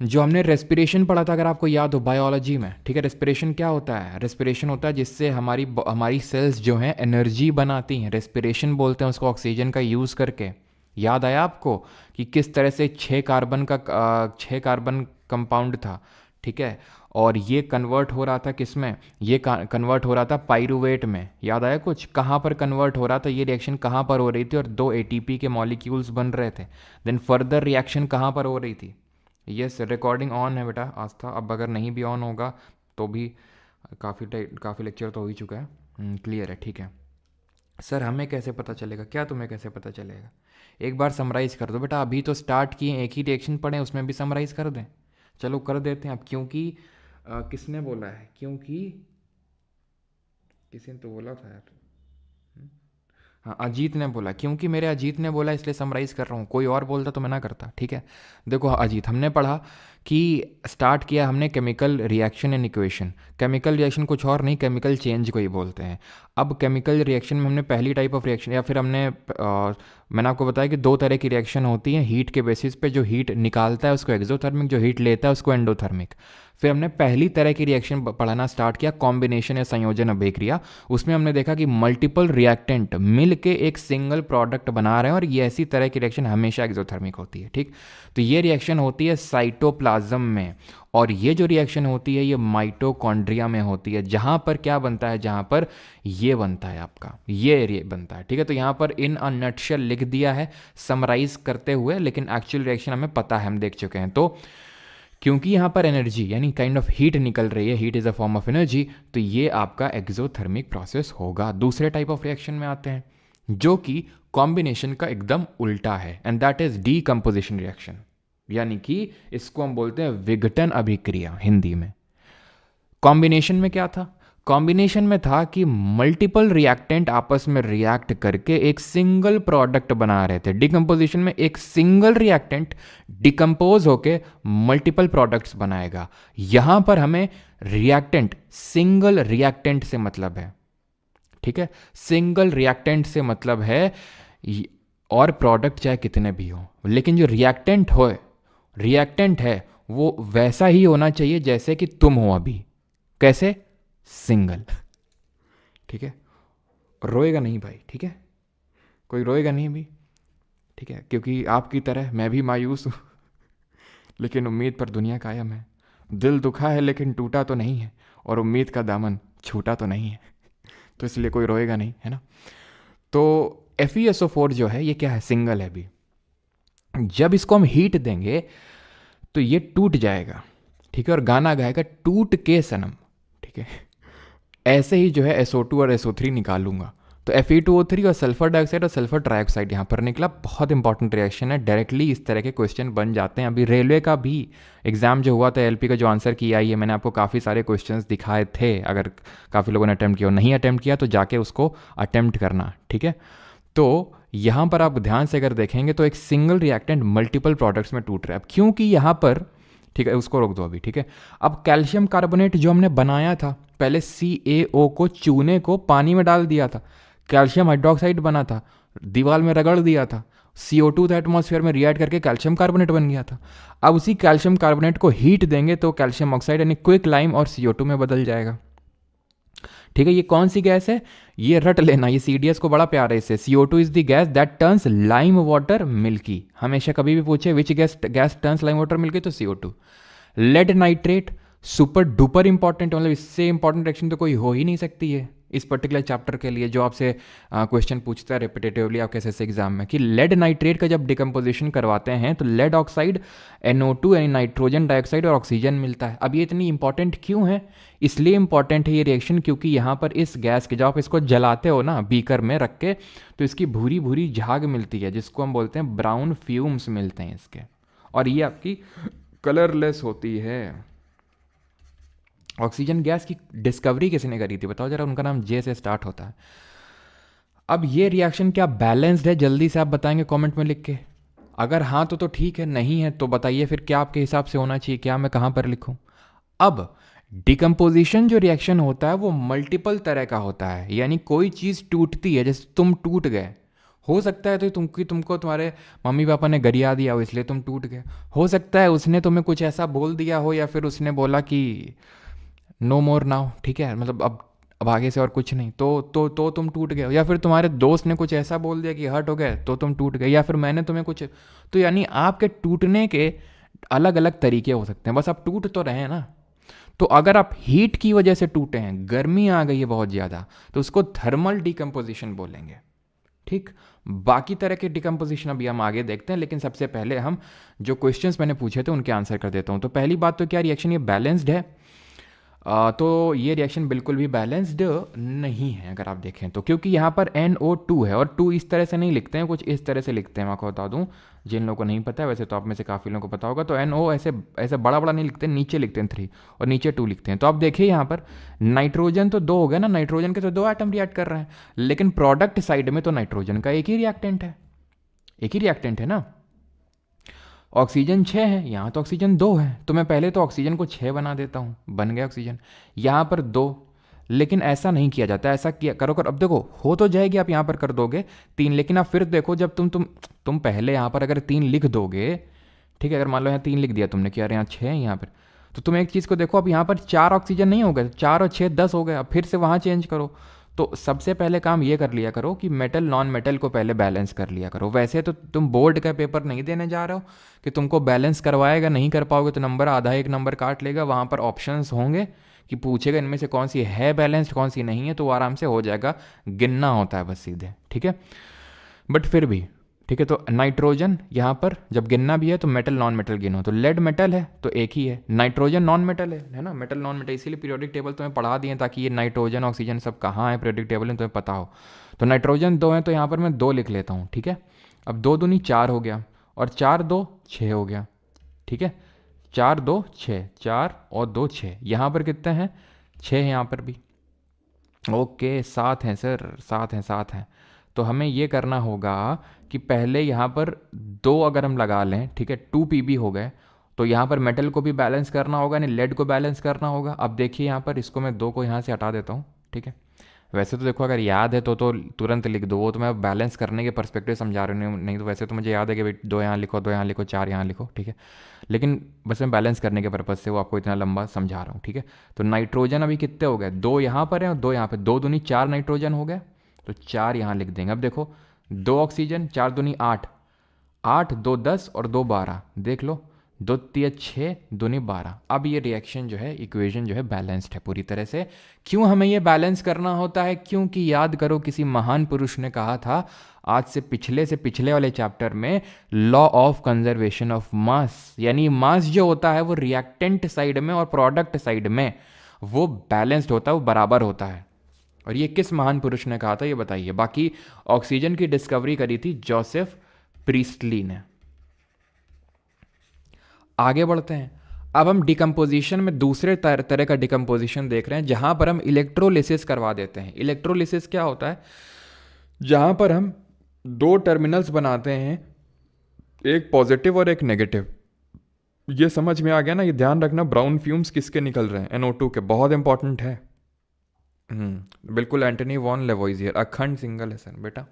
A: जो हमने रेस्पिरेशन पढ़ा था, अगर आपको याद हो बायोलॉजी में, ठीक है, रेस्पिरेशन क्या होता है? रेस्पिरेशन होता है जिससे हमारी सेल्स जो हैं एनर्जी बनाती हैं, रेस्पिरेशन बोलते हैं उसको, ऑक्सीजन का यूज़ करके। याद आया आपको कि किस तरह से 6 कार्बन कंपाउंड था, ठीक है, और ये कन्वर्ट हो रहा था किस में? ये कन्वर्ट हो रहा था पाइरूवेट में। याद आया कुछ? कहाँ पर कन्वर्ट हो रहा था? ये रिएक्शन कहाँ पर हो रही थी? और 2 ATP के मॉलिक्यूल्स बन रहे थे। देन फर्दर रिएक्शन कहाँ पर हो रही थी? यस, रिकॉर्डिंग ऑन है बेटा आस्था। अब अगर नहीं भी ऑन होगा तो भी काफ़ी लेक्चर तो हो ही चुका है। क्लियर है, ठीक है सर। हमें कैसे पता चलेगा? क्या तुम्हें कैसे पता चलेगा? एक बार समराइज़ कर दो बेटा। अभी तो स्टार्ट किए, एक ही रिएक्शन पढ़े, उसमें भी समराइज़ कर दें। चलो कर देते हैं अब, क्योंकि किसने बोला है? क्योंकि किसी ने तो बोला था यार। हाँ, अजीत ने बोला, क्योंकि मेरे अजीत ने बोला इसलिए समराइज कर रहा हूँ। कोई और बोलता तो मैं ना करता, ठीक है। देखो अजीत, हमने पढ़ा कि स्टार्ट किया हमने chemical reaction and equation. Chemical reaction कुछ और नहीं, केमिकल चेंज को ही बोलते हैं। अब केमिकल रिएक्शन में हमने पहली टाइप ऑफ रिएक्शन, या फिर मैंने आपको बताया कि 2 तरह की रिएक्शन होती हैं हीट के बेसिस पे। जो हीट निकालता है उसको एक्सोथर्मिक, जो हीट लेता है उसको एंडोथर्मिक। फिर हमने पहली तरह की रिएक्शन पढ़ाना स्टार्ट किया, कॉम्बिनेशन या संयोजन अभिक्रिया। उसमें हमने देखा कि मल्टीपल रिएक्टेंट मिल के एक सिंगल प्रोडक्ट बना रहे हैं, और ये ऐसी तरह की रिएक्शन हमेशा एक्सोथर्मिक होती है। ठीक, तो ये रिएक्शन होती है साइटोप्लाज्म में, और ये जो रिएक्शन होती है ये माइटोकॉन्ड्रिया में होती है, जहाँ पर क्या बनता है, जहाँ पर ये बनता है आपका, ये बनता है। ठीक है, तो यहाँ पर इन अ नटशेल लिख दिया है समराइज करते हुए, लेकिन एक्चुअल रिएक्शन हमें पता है, हम देख चुके हैं। तो क्योंकि यहाँ पर एनर्जी यानी काइंड ऑफ हीट निकल रही है, heat is a form of energy, तो ये आपका एक्सोथर्मिक प्रोसेस होगा। दूसरे टाइप ऑफ रिएक्शन में आते हैं जो कि कॉम्बिनेशन का एकदम उल्टा है, and that is decomposition reaction, यानी कि इसको हम बोलते हैं विघटन अभिक्रिया हिंदी में। कॉम्बिनेशन में क्या था? कॉम्बिनेशन में था कि मल्टीपल रिएक्टेंट आपस में रिएक्ट करके एक सिंगल प्रोडक्ट बना रहे थे। डिकम्पोजिशन में एक सिंगल रिएक्टेंट डिकम्पोज होके मल्टीपल प्रोडक्ट्स बनाएगा। यहां पर हमें रिएक्टेंट, सिंगल रिएक्टेंट से मतलब है। ठीक है, सिंगल रिएक्टेंट से मतलब है, और प्रोडक्ट चाहे कितने भी हो, लेकिन जो रिएक्टेंट है वो वैसा ही होना चाहिए जैसे कि तुम हो अभी। कैसे? सिंगल। ठीक है, रोएगा नहीं भाई, ठीक है, कोई रोएगा नहीं अभी, ठीक है, क्योंकि आपकी तरह मैं भी मायूस हूं लेकिन उम्मीद पर दुनिया कायम है। दिल दुखा है लेकिन टूटा तो नहीं है, और उम्मीद का दामन छूटा तो नहीं है तो इसलिए कोई रोएगा नहीं, है ना। तो FeSO4 जो है ये क्या है? सिंगल है। अभी जब इसको हम हीट देंगे तो ये टूट जाएगा। ठीक है, और गाना गाएगा टूट के सनम। ठीक है, ऐसे ही जो है SO2 और SO3 निकालूंगा, तो Fe2O3 और सल्फर डाइऑक्साइड और सल्फर ट्राइऑक्साइड यहाँ पर निकला। बहुत इंपॉर्टेंट रिएक्शन है, डायरेक्टली इस तरह के क्वेश्चन बन जाते हैं। अभी रेलवे का भी एग्जाम जो हुआ था LP का, जो आंसर किया है, मैंने आपको काफ़ी सारे क्वेश्चंस दिखाए थे। अगर काफ़ी लोगों ने अटैम्प्ट किया और नहीं अटैम्प्ट किया तो जाके उसको अटैम्प्ट करना। ठीक है, तो यहाँ पर आप ध्यान से अगर देखेंगे तो एक सिंगल रिएक्टेंट मल्टीपल प्रोडक्ट्स में टूट रहा है, क्योंकि यहाँ पर, ठीक है, उसको रोक दो अभी। ठीक है, अब कैल्शियम कार्बोनेट जो हमने बनाया था, पहले CaO को, चूने को पानी में डाल दिया था, कैल्शियम हाइड्रोक्साइड बना था, दीवार में रगड़ दिया था, CO2 था एटमॉस्फेयर में, रिएक्ट करके कैल्शियम कार्बोनेट बन गया था। अब उसी कैल्शियम कार्बोनेट को हीट देंगे तो कैल्शियम ऑक्साइड यानी क्विक लाइम और CO2 में बदल जाएगा। ठीक है, ये कौन सी गैस है? ये रट लेना, ये CDS को बड़ा प्यार है इससे। CO2 is the gas that turns lime water milky. हमेशा कभी भी पूछे which gas turns lime water milky, तो CO2। Lead nitrate super duper important, मतलब इससे इंपॉर्टेंट रिएक्शन तो कोई हो ही नहीं सकती है इस पर्टिकुलर चैप्टर के लिए, जो आपसे क्वेश्चन पूछता है रिपीटेटिवली आपके SSC एग्जाम में, कि लेड नाइट्रेट का जब डिकम्पोजिशन करवाते हैं तो लेड ऑक्साइड, NO2 यानी नाइट्रोजन डाइऑक्साइड और ऑक्सीजन मिलता है। अब ये इतनी इंपॉर्टेंट क्यों है? इसलिए इंपॉर्टेंट है ये रिएक्शन क्योंकि यहाँ पर इस गैस के, जब आप इसको जलाते हो ना बीकर में रख के, तो इसकी भूरी भूरी झाग मिलती है, जिसको हम बोलते हैं ब्राउन फ्यूम्स मिलते हैं इसके, और ये आपकी कलरलेस होती है। ऑक्सीजन गैस की डिस्कवरी किसने करी थी बताओ जरा? उनका नाम J से स्टार्ट होता है। अब ये रिएक्शन क्या बैलेंस्ड है? जल्दी से आप बताएंगे कमेंट में लिख के। अगर हाँ तो ठीक है, नहीं है तो बताइए फिर क्या आपके हिसाब से होना चाहिए, क्या मैं कहाँ पर लिखूँ। अब डिकम्पोजिशन जो रिएक्शन होता है वो मल्टीपल तरह का होता है, यानी कोई चीज़ टूटती है, जैसे तुम टूट गए, हो सकता है तो तुमको तुम्हारे मम्मी पापा ने गरिया दिया हो इसलिए तुम टूट गए, हो सकता है उसने तुम्हें कुछ ऐसा बोल दिया हो, या फिर उसने बोला कि नो मोर नाउ, ठीक है, मतलब अब आगे से और कुछ नहीं, तो तुम टूट गए, या फिर तुम्हारे दोस्त ने कुछ ऐसा बोल दिया कि हर्ट हो गए तो तुम टूट गए, या फिर मैंने तुम्हें कुछ, तो यानी आपके टूटने के अलग अलग तरीके हो सकते हैं, बस आप टूट तो रहे हैं ना। तो अगर आप हीट की वजह से टूटे हैं, गर्मी आ गई है बहुत ज़्यादा, तो उसको थर्मल डिकम्पोजिशन बोलेंगे। ठीक, बाकी तरह के डिकम्पोजिशन अभी हम आगे देखते हैं, लेकिन सबसे पहले हम जो क्वेश्चंस मैंने पूछे थे उनके आंसर कर देता हूँ। तो पहली बात तो क्या रिएक्शन ये बैलेंस्ड है? तो ये रिएक्शन बिल्कुल भी बैलेंस्ड नहीं है अगर आप देखें तो, क्योंकि यहाँ पर NO2 है, और 2 इस तरह से नहीं लिखते हैं, कुछ इस तरह से लिखते हैं। मैं आपको बता दूँ, जिन लोगों को नहीं पता है, वैसे तो आप में से काफ़ी लोगों को पता होगा, तो NO ऐसे ऐसे बड़ा बड़ा नहीं लिखते, नीचे लिखते हैं 3 और नीचे 2 लिखते हैं। तो आप देखिए यहाँ पर नाइट्रोजन तो 2 हो गया ना, नाइट्रोजन के तो 2 एटम रिएक्ट कर रहे हैं, लेकिन प्रोडक्ट साइड में तो नाइट्रोजन का एक ही रिएक्टेंट है ना। ऑक्सीजन 6 है, यहाँ तो ऑक्सीजन 2 है, तो मैं पहले तो ऑक्सीजन को 6 बना देता हूँ, बन गया ऑक्सीजन। यहाँ पर 2, लेकिन ऐसा नहीं किया जाता, ऐसा किया करो अब देखो हो तो जाएगी, आप यहाँ पर कर दोगे 3, लेकिन आप फिर देखो जब तुम पहले यहाँ पर अगर 3 लिख दोगे, ठीक है, अगर मान लो यहाँ 3 लिख दिया तुमने कि यार यहाँ 6 है यहाँ पर, तो तुम एक चीज़ को देखो, अब यहाँ पर 4 ऑक्सीजन नहीं हो गए, 4 और 6 10 हो गए, अब फिर से वहाँ चेंज करो। तो सबसे पहले काम ये कर लिया करो कि मेटल नॉन मेटल को पहले बैलेंस कर लिया करो। वैसे तो तुम बोर्ड का पेपर नहीं देने जा रहे हो कि तुमको बैलेंस करवाएगा, नहीं कर पाओगे तो नंबर आधा एक नंबर काट लेगा। वहाँ पर ऑप्शंस होंगे कि पूछेगा इनमें से कौन सी है बैलेंस्ड कौन सी नहीं है, तो आराम से हो जाएगा, गिनना होता है बस सीधे, ठीक है। बट फिर भी ठीक है। तो नाइट्रोजन यहाँ पर जब गिनना भी है तो मेटल नॉन मेटल गिनो, तो लेड मेटल है तो एक ही है, नाइट्रोजन नॉन मेटल है ना, मेटल नॉन मेटल, इसीलिए पीरियोडिक टेबल तुम्हें पढ़ा दिए ताकि ये नाइट्रोजन ऑक्सीजन सब कहाँ है पीरियोडिक टेबल में तुम्हें पता हो। तो नाइट्रोजन 2 है तो यहाँ पर मैं 2 लिख लेता हूँ, ठीक है। अब 2 दूनी 4 हो गया, और 4 2 6 हो गया, ठीक है। 4 2 6, 4 और 2 6, यहाँ पर कितने हैं 6 है यहाँ पर भी, ओके 7 हैं सर, 7 हैं 7 हैं। तो हमें ये करना होगा कि पहले यहाँ पर 2 अगर हम लगा लें, ठीक है, 2 पीबी हो गए, तो यहाँ पर मेटल को भी बैलेंस करना होगा, नहीं लेड को बैलेंस करना होगा। अब देखिए यहाँ पर इसको मैं 2 को यहाँ से हटा देता हूँ, ठीक है। वैसे तो देखो अगर याद है तो तुरंत लिख दो, वो तो मैं बैलेंस करने के पर्सपेक्टिव समझा रही हूँ, नहीं तो वैसे तो मुझे याद है कि भाई 2 यहाँ लिखो, 2 यहाँ लिखो, 4 यहाँ लिखो, ठीक है। लेकिन बस मैं बैलेंस करने के पर्पज़ से वो आपको इतना लंबा समझा रहा हूँ, ठीक है। तो नाइट्रोजन अभी कितने हो गए, 2 यहाँ पर है और 2 यहाँ पर, 2 दूनी 4 नाइट्रोजन हो गए, तो 4 यहाँ लिख देंगे। अब देखो 2 ऑक्सीजन, 4 दूनी 8, 8 2 10 और 2 12, देख लो 2 3 6 दूनी 12। अब ये रिएक्शन जो है, इक्वेशन जो है बैलेंस्ड है पूरी तरह से। क्यों हमें ये बैलेंस करना होता है, क्योंकि याद करो किसी महान पुरुष ने कहा था आज से पिछले वाले चैप्टर में, law of conservation of mass, यानी मास जो होता है वो रिएक्टेंट साइड में और प्रोडक्ट साइड में वो बैलेंस्ड होता है, वो बराबर होता है। और ये किस महान पुरुष ने कहा था ये बताइए। बाकी ऑक्सीजन की डिस्कवरी करी थी जोसेफ प्रीस्टली ने। आगे बढ़ते हैं। अब हम डिकम्पोजिशन में दूसरे तरह का डिकम्पोजिशन देख रहे हैं, जहां पर हम इलेक्ट्रोलिसिस करवा देते हैं। इलेक्ट्रोलिसिस क्या होता है, जहां पर हम 2 टर्मिनल्स बनाते हैं, एक पॉजिटिव और एक नेगेटिव। ये समझ में आ गया ना, ये ध्यान रखना ब्राउन फ्यूम्स किसके निकल रहे हैं, NO2 के, बहुत इंपॉर्टेंट है। बिल्कुल एंटनी वॉन लेवोइजियर, अखंड सिंगल है सर बेटा,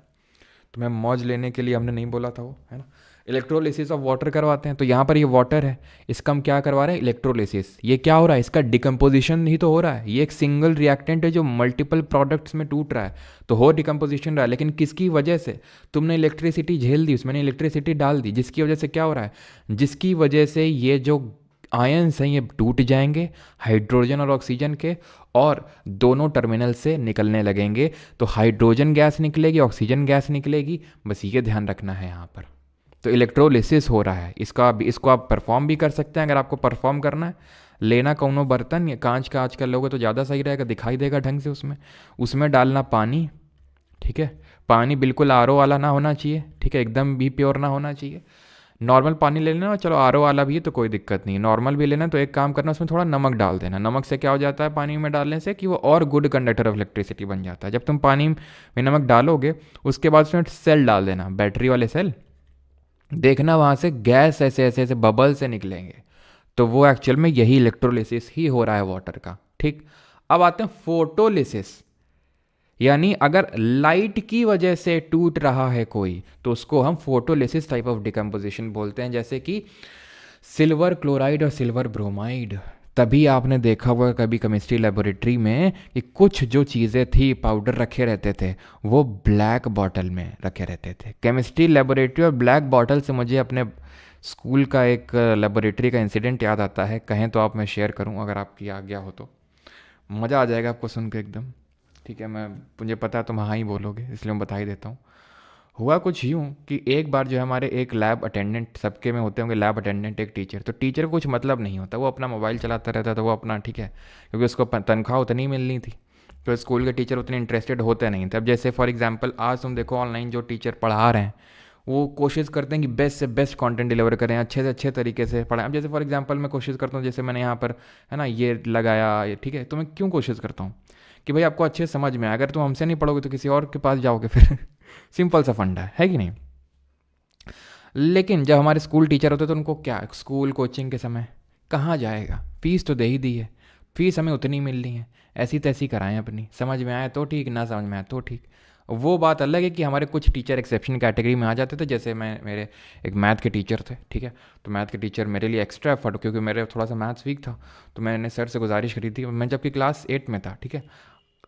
A: तुम्हें मौज लेने के लिए हमने नहीं बोला था वो, है ना। इलेक्ट्रोलिसिस ऑफ वाटर करवाते हैं, तो यहाँ पर ये वाटर है, इसका हम क्या करवा रहे हैं इलेक्ट्रोलिसिस। ये क्या हो रहा है, इसका डिकम्पोजिशन ही तो हो रहा है, ये एक सिंगल रिएक्टेंट है जो मल्टीपल प्रोडक्ट्स में टूट रहा है, तो हो डिकम्पोजिशन रहा है, लेकिन किसकी वजह से, तुमने इलेक्ट्रिसिटी झेल दी, उसमें इलेक्ट्रिसिटी डाल दी, जिसकी वजह से क्या हो रहा है, जिसकी वजह से ये जो आयन्स हैं ये टूट जाएंगे हाइड्रोजन और ऑक्सीजन के, और दोनों टर्मिनल से निकलने लगेंगे। तो हाइड्रोजन गैस निकलेगी, ऑक्सीजन गैस निकलेगी, बस ये ध्यान रखना है यहाँ पर। तो इलेक्ट्रोलिसिस हो रहा है, इसको आप परफॉर्म भी कर सकते हैं। अगर आपको परफॉर्म करना है, लेना कौनो बर्तन या कांच का आजकल लोगे तो ज़्यादा सही रहेगा, दिखाई देगा ढंग से। उसमें डालना पानी, ठीक है। पानी बिल्कुल RO वाला ना होना चाहिए, ठीक है, एकदम भी प्योर ना होना चाहिए। नॉर्मल पानी ले लेना, चलो RO वाला भी है तो कोई दिक्कत नहीं, नॉर्मल भी लेना। तो एक काम करना, उसमें थोड़ा नमक डाल देना। नमक से क्या हो जाता है पानी में डालने से, कि वो और गुड कंडक्टर ऑफ इलेक्ट्रिसिटी बन जाता है। जब तुम पानी में नमक डालोगे उसके बाद उसमें सेल डाल देना, बैटरी वाले सेल, देखना वहाँ से गैस ऐसे ऐसे ऐसे बबल से निकलेंगे, तो वो एक्चुअल में यही इलेक्ट्रोलिसिस ही हो रहा है वाटर का, ठीक। अब आते हैं फोटोलिसिस, यानी अगर लाइट की वजह से टूट रहा है कोई तो उसको हम फोटोलिसिस टाइप ऑफ डिकम्पोजिशन बोलते हैं, जैसे कि सिल्वर क्लोराइड और सिल्वर ब्रोमाइड। तभी आपने देखा होगा कभी केमिस्ट्री लेबोरेटरी में कि कुछ जो चीज़ें थी, पाउडर रखे रहते थे, वो ब्लैक बॉटल में रखे रहते थे। केमिस्ट्री लेबोरेटरी और ब्लैक बॉटल से मुझे अपने स्कूल का एक लेबोरेटरी का इंसिडेंट याद आता है, कहें तो आप मैं शेयर करूं, अगर आपकी आज्ञा हो तो। मज़ा आ जाएगा आपको सुन के एकदम, ठीक है। मुझे पता है तुम हाँ ही बोलोगे, इसलिए मैं बता ही देता हूँ। हुआ कुछ यूँ कि एक बार जो है हमारे एक लैब अटेंडेंट, सबके में होते होंगे लैब अटेंडेंट, एक टीचर, तो टीचर को कुछ मतलब नहीं होता, वो अपना मोबाइल चलाता रहता था, वो अपना, ठीक है, क्योंकि उसको तनख्वाह उतनी मिलनी थी, तो स्कूल के टीचर उतने इंटरेस्टेड होते नहीं थे। अब जैसे फॉर एग्जांपल आज तुम देखो ऑनलाइन जो टीचर पढ़ा रहे हैं वो कोशिश करते हैं कि बेस्ट से बेस्ट कंटेंट डिलीवर करें, अच्छे से अच्छे तरीके से पढ़ाएं। अब जैसे फॉर एग्जांपल मैं कोशिश करता हूँ, जैसे मैंने यहाँ पर है ना ये लगाया, ये ठीक है, तो मैं क्यों कोशिश करता हूँ कि भाई आपको अच्छे समझ में आए। अगर तुम हमसे नहीं पढ़ोगे तो किसी और के पास जाओगे फिर सिंपल सा फंडा है कि नहीं। लेकिन जब हमारे स्कूल टीचर होते तो उनको क्या, स्कूल कोचिंग के समय कहाँ जाएगा, फीस तो दे ही दी है, फीस हमें उतनी मिलनी है, ऐसी तैसी कराएं अपनी, समझ में आए तो ठीक, ना समझ में आए तो ठीक। वो बात अलग है कि हमारे कुछ टीचर एक्सेप्शन कैटेगरी में आ जाते थे, जैसे मैं मेरे एक मैथ के टीचर थे, ठीक है। तो मैथ के टीचर मेरे लिए एक्स्ट्रा एफर्ट, क्योंकि मेरे थोड़ा सा मैथ्स वीक था, तो मैंने सर से गुजारिश करी थी, मैं जबकि क्लास 8 में था, ठीक है।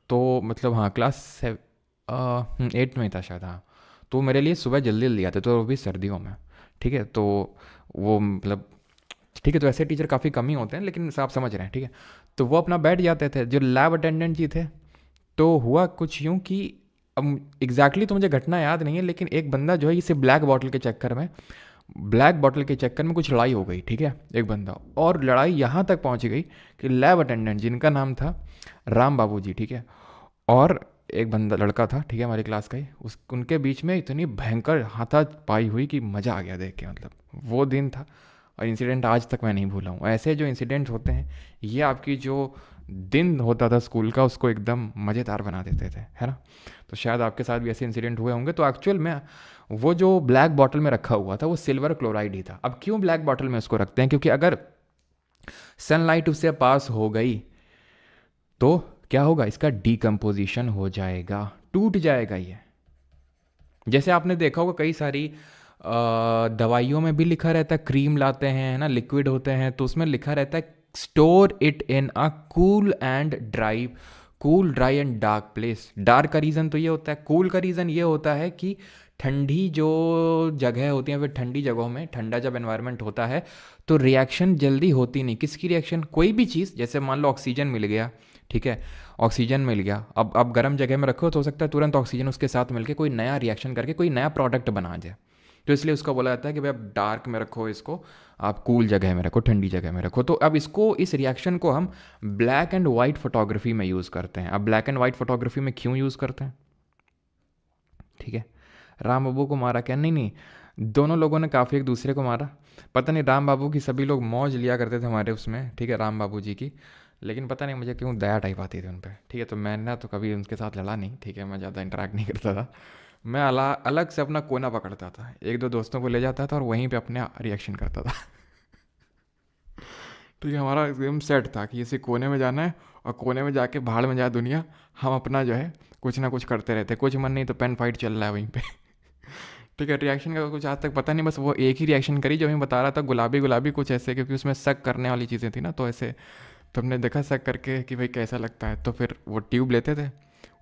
A: तो मतलब हाँ क्लास 8 में था शायद, हाँ। तो मेरे लिए सुबह जल्दी जल्दी आते, तो वो भी सर्दियों में, ठीक है। तो वो मतलब ठीक है, तो ऐसे टीचर काफ़ी कम ही होते हैं, लेकिन आप समझ रहे हैं, ठीक है। तो वो अपना बैठ जाते थे, जो लैब अटेंडेंट जी थे। तो हुआ कुछ यूँ कि अब एग्जैक्टली तो मुझे घटना याद नहीं है, लेकिन एक बंदा जो है इसे ब्लैक बॉटल के चक्कर में कुछ लड़ाई हो गई, ठीक है, एक बंदा। और लड़ाई यहाँ तक पहुँच गई कि लैब अटेंडेंट जिनका नाम था राम बाबू जी, ठीक है, और एक बंदा लड़का था, ठीक है, हमारी क्लास का ही, उस उनके बीच में इतनी भयंकर हाथापाई हुई कि मज़ा आ गया देख के, मतलब वो दिन था। और इंसिडेंट आज तक मैं नहीं भूला हूँ। ऐसे जो इंसिडेंट होते हैं, ये आपकी जो दिन होता था स्कूल का उसको एकदम मज़ेदार बना देते थे, है ना। तो शायद आपके साथ भी ऐसे इंसिडेंट हुए होंगे। तो एक्चुअल में वो जो ब्लैक बॉटल में रखा हुआ था वो सिल्वर क्लोराइड ही था। अब क्यों ब्लैक बॉटल में उसको रखते हैं? क्योंकि अगर सनलाइट उससे पास हो गई तो क्या होगा, इसका डिकम्पोजिशन हो जाएगा, टूट जाएगा ये। जैसे आपने देखा होगा कई सारी दवाइयों में भी लिखा रहता है, क्रीम लाते हैं, है ना, लिक्विड होते हैं, तो उसमें लिखा रहता है store it in a cool dry and dark place. Dark का रीज़न तो ये होता है, कूल का रीज़न ये होता है कि ठंडी जो जगह होती हैं, फिर ठंडी जगहों में, ठंडा जब एनवायरनमेंट होता है तो रिएक्शन जल्दी होती नहीं। किसकी रिएक्शन? कोई भी चीज़, जैसे मान लो ऑक्सीजन मिल गया, ठीक है, ऑक्सीजन मिल गया, अब आप गर्म जगह में रखो तो हो सकता है तुरंत ऑक्सीजन उसके साथ मिलके कोई नया रिएक्शन करके कोई नया प्रोडक्ट बना जाए। तो इसलिए उसको बोला जाता है कि भाई आप डार्क में रखो इसको, आप कूल जगह में रखो, ठंडी जगह में रखो। तो अब इसको, इस रिएक्शन को हम ब्लैक एंड वाइट फोटोग्राफी में यूज़ करते हैं। अब ब्लैक एंड वाइट फोटोग्राफी में क्यों यूज़ करते हैं? ठीक है, राम बाबू को मारा क्या? नहीं नहीं, दोनों लोगों ने काफ़ी एक दूसरे को मारा। पता नहीं, राम बाबू की सभी लोग मौज लिया करते थे हमारे उसमें, ठीक है, राम बाबू जी की। लेकिन पता नहीं मुझे क्यों दया टाइप आती थी उन पर, ठीक है। तो मैंने तो कभी उनके साथ लड़ा नहीं, ठीक है, मैं ज़्यादा इंटरेक्ट नहीं करता था। मैं अलग से अपना कोना पकड़ता था, एक दो दोस्तों को ले जाता था और वहीं पे अपने रिएक्शन करता था। ठीक है, हमारा एकदम सेट था कि इसी कोने में जाना है और कोने में जाके भाड़ में जाए दुनिया, हम अपना जो है कुछ ना कुछ करते रहते, कुछ मन नहीं तो पेन फाइट चल रहा है वहीं पे। ठीक है, रिएक्शन का कुछ आज तक पता नहीं, बस वो एक ही रिएक्शन करी जो हमें बता रहा था, गुलाबी गुलाबी कुछ ऐसे, क्योंकि उसमें शक करने वाली चीज़ें थी ना, तो ऐसे। तो हमने देखा शक करके कि भाई कैसा लगता है, तो फिर वो ट्यूब लेते थे,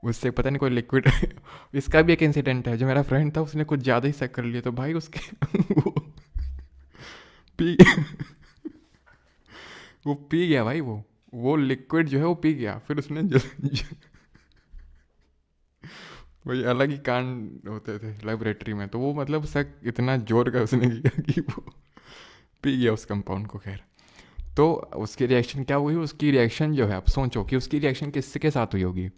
A: उससे पता नहीं कोई लिक्विड। इसका भी एक इंसिडेंट है, जो मेरा फ्रेंड था उसने कुछ ज़्यादा ही शक कर लिया, तो भाई उसके वो पी वो पी गया भाई, वो लिक्विड जो है वो पी गया, फिर उसने वही अलग ही कांड होते थे लेबोरेटरी में। तो वो मतलब शक इतना जोर का उसने किया कि वो पी गया उस कंपाउंड को। खैर, तो उसकी रिएक्शन क्या हुई? उसकी रिएक्शन जो है, आप सोचो कि उसकी रिएक्शन किसके साथ हुई होगी।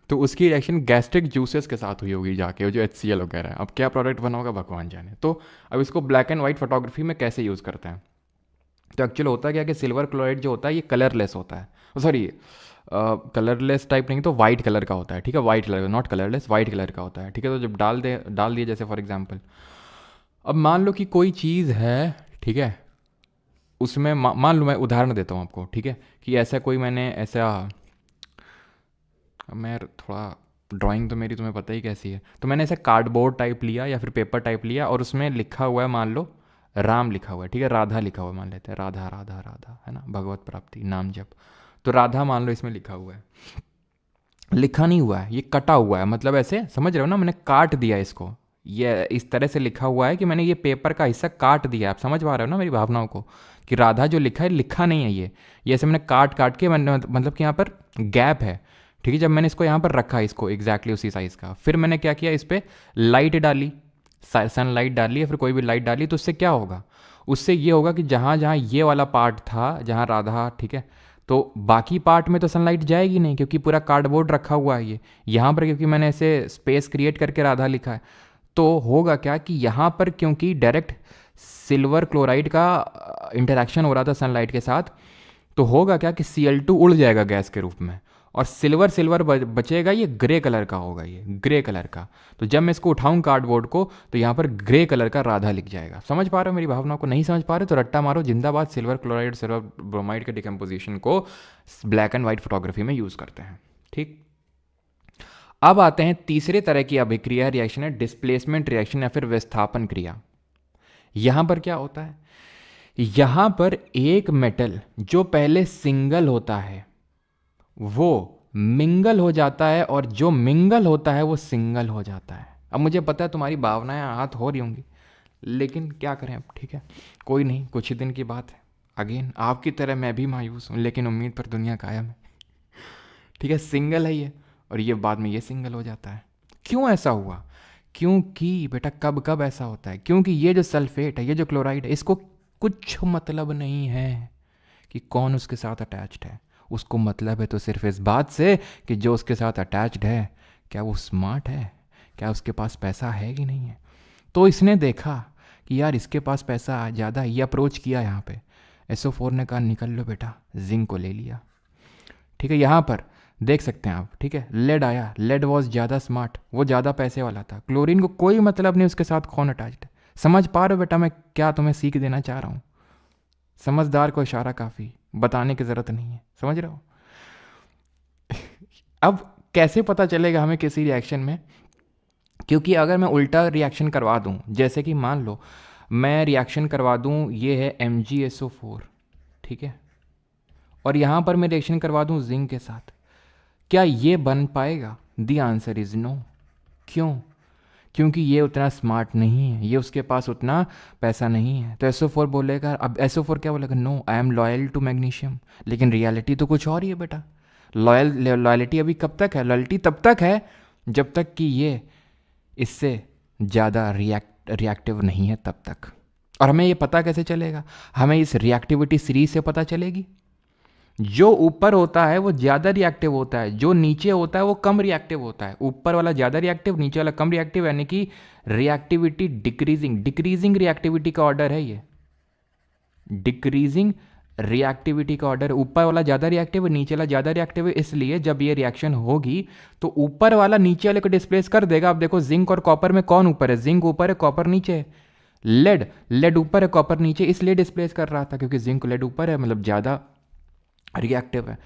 A: तो उसकी रिएक्शन गैस्ट्रिक जूसेस के साथ हुई होगी जाके, जो HCl वगैरह है। अब क्या प्रोडक्ट बना होगा भगवान जाने। तो अब इसको ब्लैक एंड वाइट फोटोग्राफी में कैसे यूज़ करते हैं? तो एक्चुअल होता क्या कि सिल्वर क्लोराइड जो होता है ये कलरलेस होता है, सॉरी कलरलेस टाइप नहीं, तो वाइट कलर का होता है, ठीक है, white colour, not colourless, white colour का होता है, ठीक है। तो जब डाल दिए, जैसे फॉर एग्जांपल, अब मान लो कि कोई चीज़ है, ठीक है, उसमें मान लो, मैं उदाहरण देता हूँ आपको, ठीक है, कि ऐसा कोई मैंने ऐसा, मैं थोड़ा, ड्राइंग तो मेरी तुम्हें पता ही कैसी है, तो मैंने ऐसा कार्डबोर्ड टाइप लिया या फिर पेपर टाइप लिया और उसमें लिखा हुआ है, मान लो राम लिखा हुआ है, ठीक है, राधा लिखा हुआ है, मान लेते हैं राधा राधा राधा, है ना, भगवत प्राप्ति नाम जप। तो राधा मान लो इसमें लिखा हुआ है, लिखा नहीं हुआ है, ये कटा हुआ है, मतलब ऐसे समझ रहे हो ना, मैंने काट दिया इसको, ये इस तरह से लिखा हुआ है कि मैंने ये पेपर का हिस्सा काट दिया। आप समझ पा रहे हो ना मेरी भावनाओं को, कि राधा जो लिखा है, लिखा नहीं है ये ऐसे मैंने काट काट के, मैंने मतलब कि यहाँ पर गैप है, ठीक है। जब मैंने इसको यहाँ पर रखा, इसको एग्जैक्टली उसी साइज़ का, फिर मैंने क्या किया, इस पर लाइट डाली, सनलाइट डाली या फिर कोई भी लाइट डाली, तो उससे क्या होगा? उससे ये होगा कि जहाँ जहाँ ये वाला पार्ट था, जहाँ राधा, ठीक है, तो बाकी पार्ट में तो सनलाइट जाएगी नहीं, क्योंकि पूरा कार्डबोर्ड रखा हुआ है ये। यहाँ पर क्योंकि मैंने ऐसे स्पेस क्रिएट करके राधा लिखा है, तो होगा क्या कि यहाँ पर क्योंकि डायरेक्ट सिल्वर क्लोराइड का इंटरेक्शन हो रहा था सनलाइट के साथ, तो होगा क्या कि Cl2 उड़ जाएगा गैस के रूप में, और सिल्वर सिल्वर बचेगा, ये ग्रे कलर का होगा, ये ग्रे कलर का। तो जब मैं इसको उठाऊं कार्डबोर्ड को, तो यहाँ पर ग्रे कलर का राधा लिख जाएगा। समझ पा रहे हो मेरी भावनाओं को? नहीं समझ पा रहे तो रट्टा मारो, जिंदाबाद सिल्वर क्लोराइड, सिल्वर ब्रोमाइड के डिकम्पोजिशन को ब्लैक एंड वाइट फोटोग्राफी में यूज़ करते हैं, ठीक। अब आते हैं तीसरे तरह की अभिक्रिया रिएक्शन है डिस्प्लेसमेंट रिएक्शन या फिर विस्थापन क्रिया। यहां पर क्या होता है, यहां पर एक मेटल जो पहले सिंगल होता है वो मिंगल हो जाता है और जो मिंगल होता है वो सिंगल हो जाता है। अब मुझे पता है तुम्हारी भावनाएं आहत हो रही होंगी, लेकिन क्या करें अब, ठीक है कोई नहीं, कुछ ही दिन की बात है। अगेन आपकी तरह मैं भी मायूस हूं, लेकिन उम्मीद पर दुनिया कायम है। ठीक है, सिंगल है ये, और ये बाद में ये सिंगल हो जाता है। क्यों ऐसा हुआ? क्योंकि बेटा कब कब ऐसा होता है, क्योंकि ये जो सल्फेट है, ये जो क्लोराइड है, इसको कुछ मतलब नहीं है कि कौन उसके साथ अटैच्ड है। उसको मतलब है तो सिर्फ इस बात से कि जो उसके साथ अटैच्ड है क्या वो स्मार्ट है, क्या उसके पास पैसा है कि नहीं है। तो इसने देखा कि यार इसके पास पैसा ज़्यादा, ये अप्रोच किया यहाँ पे। SO4 ने कहा निकल लो बेटा, जिंक को ले लिया। ठीक है, यहाँ पर देख सकते हैं आप, ठीक है लेड आया, लेड वॉज ज़्यादा स्मार्ट, वो ज़्यादा पैसे वाला था। क्लोरीन को कोई मतलब नहीं उसके साथ कौन अटैच्ड है। समझ पा रहे हो बेटा मैं क्या तुम्हें सीख देना चाह रहा हूँ? समझदार को इशारा काफ़ी, बताने की ज़रूरत नहीं है, समझ रहे हो? अब कैसे पता चलेगा हमें किसी रिएक्शन में? क्योंकि अगर मैं उल्टा रिएक्शन करवा दूं, जैसे कि मान लो मैं रिएक्शन करवा दूं, ये है MgSO4, ठीक है, और यहाँ पर मैं रिएक्शन करवा दूं जिंक के साथ, क्या ये बन पाएगा? The answer is no. क्यों? क्योंकि ये उतना स्मार्ट नहीं है, ये उसके पास उतना पैसा नहीं है। तो SO4 बोलेगा, अब SO4 क्या बोलेगा? No I am loyal to magnesium. लेकिन रियलिटी तो कुछ और ही है बेटा। लॉयल्टी अभी कब तक है? लॉयल्टी तब तक है जब तक कि ये इससे ज़्यादा रिएक्टिव नहीं है, तब तक। और हमें ये पता कैसे चलेगा? हमें इस रिएक्टिविटी सीरीज से पता चलेगी। जो ऊपर होता है वो ज़्यादा रिएक्टिव होता है, जो नीचे होता है वो कम रिएक्टिव होता है। ऊपर वाला ज़्यादा रिएक्टिव, नीचे वाला कम रिएक्टिव, यानी कि रिएक्टिविटी डिक्रीजिंग रिएक्टिविटी का ऑर्डर है ये। डिक्रीजिंग रिएक्टिविटी का ऑर्डर, ऊपर वाला ज़्यादा रिएक्टिव है, नीचे वाला ज़्यादा रिएक्टिव है। इसलिए जब ये रिएक्शन होगी तो ऊपर वाला नीचे वाले को डिस्प्लेस कर देगा। अब देखो जिंक और कॉपर में कौन ऊपर है? जिंक ऊपर है, कॉपर नीचे है। लेड ऊपर है, कॉपर नीचे, इसलिए डिस्प्लेस कर रहा था क्योंकि जिंक लेड ऊपर है, मतलब ज़्यादा रिएक्टिव है।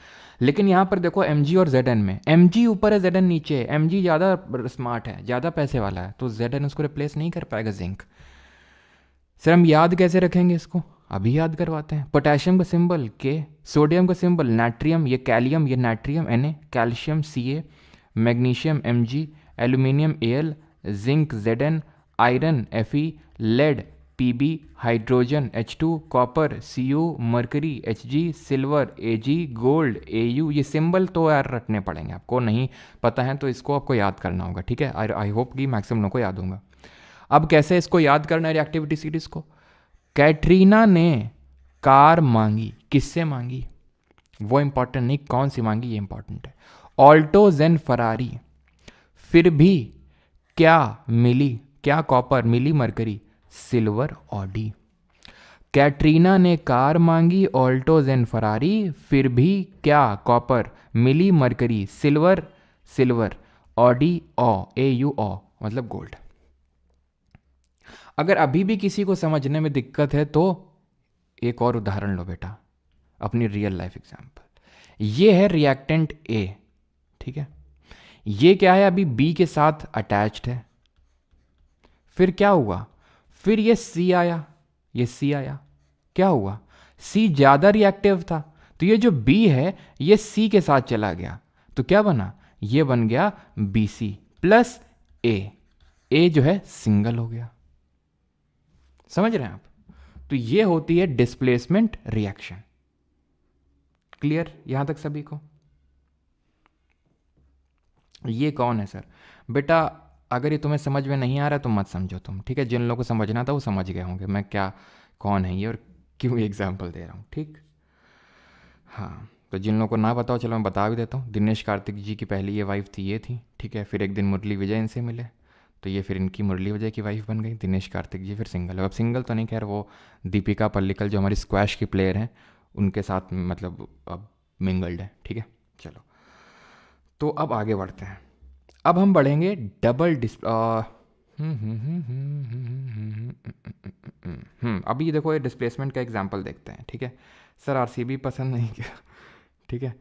A: लेकिन यहाँ पर देखो Mg और Zn में, Mg ऊपर है, Zn नीचे है। Mg ज़्यादा स्मार्ट है, ज़्यादा पैसे वाला है, तो Zn उसको रिप्लेस नहीं कर पाएगा जिंक। सर हम याद कैसे रखेंगे इसको? अभी याद करवाते हैं। पोटेशियम का सिंबल के, सोडियम का सिंबल नाट्रियम, ये कैलियम, ये natrium Na, calcium Ca, magnesium Mg, aluminium Al, zinc Zn, iron Fe, lead Pb, hydrogen H2, copper Cu, mercury Hg, silver Ag, gold Au। ये सिंबल तो यार रटने पड़ेंगे, आपको नहीं पता है तो इसको आपको याद करना होगा, ठीक है। आई होप कि मैक्सिमम लोगों को याद होगा। अब कैसे इसको याद करना है रिएक्टिविटी सीरीज को? कैटरीना ने कार मांगी, किससे मांगी वो इंपॉर्टेंट नहीं, कौन सी मांगी ये इंपॉर्टेंट है। ऑल्टो जेन फरारी, फिर भी क्या मिली? क्या कॉपर मिली, मरकरी, सिल्वर ऑडी। कैटरीना ने कार मांगी, ऑल्टो जेन फरारी, फिर भी क्या? कॉपर मिली, मरकरी, सिल्वर ऑडी, AU मतलब गोल्ड। अगर अभी भी किसी को समझने में दिक्कत है तो एक और उदाहरण लो बेटा, अपनी रियल लाइफ एग्जांपल। ये है रिएक्टेंट A, ठीक है, ये क्या है? अभी B के साथ अटैच्ड है। फिर क्या हुआ? फिर ये C आया, ये C आया, क्या हुआ? C ज़्यादा रिएक्टिव था, तो ये जो B है ये C के साथ चला गया, तो क्या बना? ये बन गया BC प्लस A जो है सिंगल हो गया। समझ रहे हैं आप? तो ये होती है डिस्प्लेसमेंट रिएक्शन। क्लियर यहां तक सभी को? ये कौन है सर? बेटा अगर ये तुम्हें समझ में नहीं आ रहा तो मत समझो तुम, ठीक है। जिन लोगों को समझना था वो समझ गए होंगे मैं क्या, कौन है ये और क्यों एग्जाम्पल दे रहा हूँ, ठीक। हाँ, तो जिन लोगों को ना बताओ चलो मैं बता भी देता हूँ। दिनेश कार्तिक जी की पहली ये वाइफ थी, ये थी, ठीक है। फिर एक दिन मुरली विजय इनसे मिले, तो ये फिर इनकी मुरली विजय की वाइफ बन गई। दिनेश कार्तिक जी फिर सिंगल, अब सिंगल तो नहीं, खैर वो दीपिका पल्लिकल जो हमारी स्क्वैश की प्लेयर हैं उनके साथ मतलब अब मिंगल्ड है, ठीक है। चलो तो अब आगे बढ़ते हैं। अब हम बढ़ेंगे डबल अभी देखो ये डिस्प्लेसमेंट का एग्जांपल देखते हैं, ठीक है। सर आरसीबी पसंद नहीं क्या? ठीक है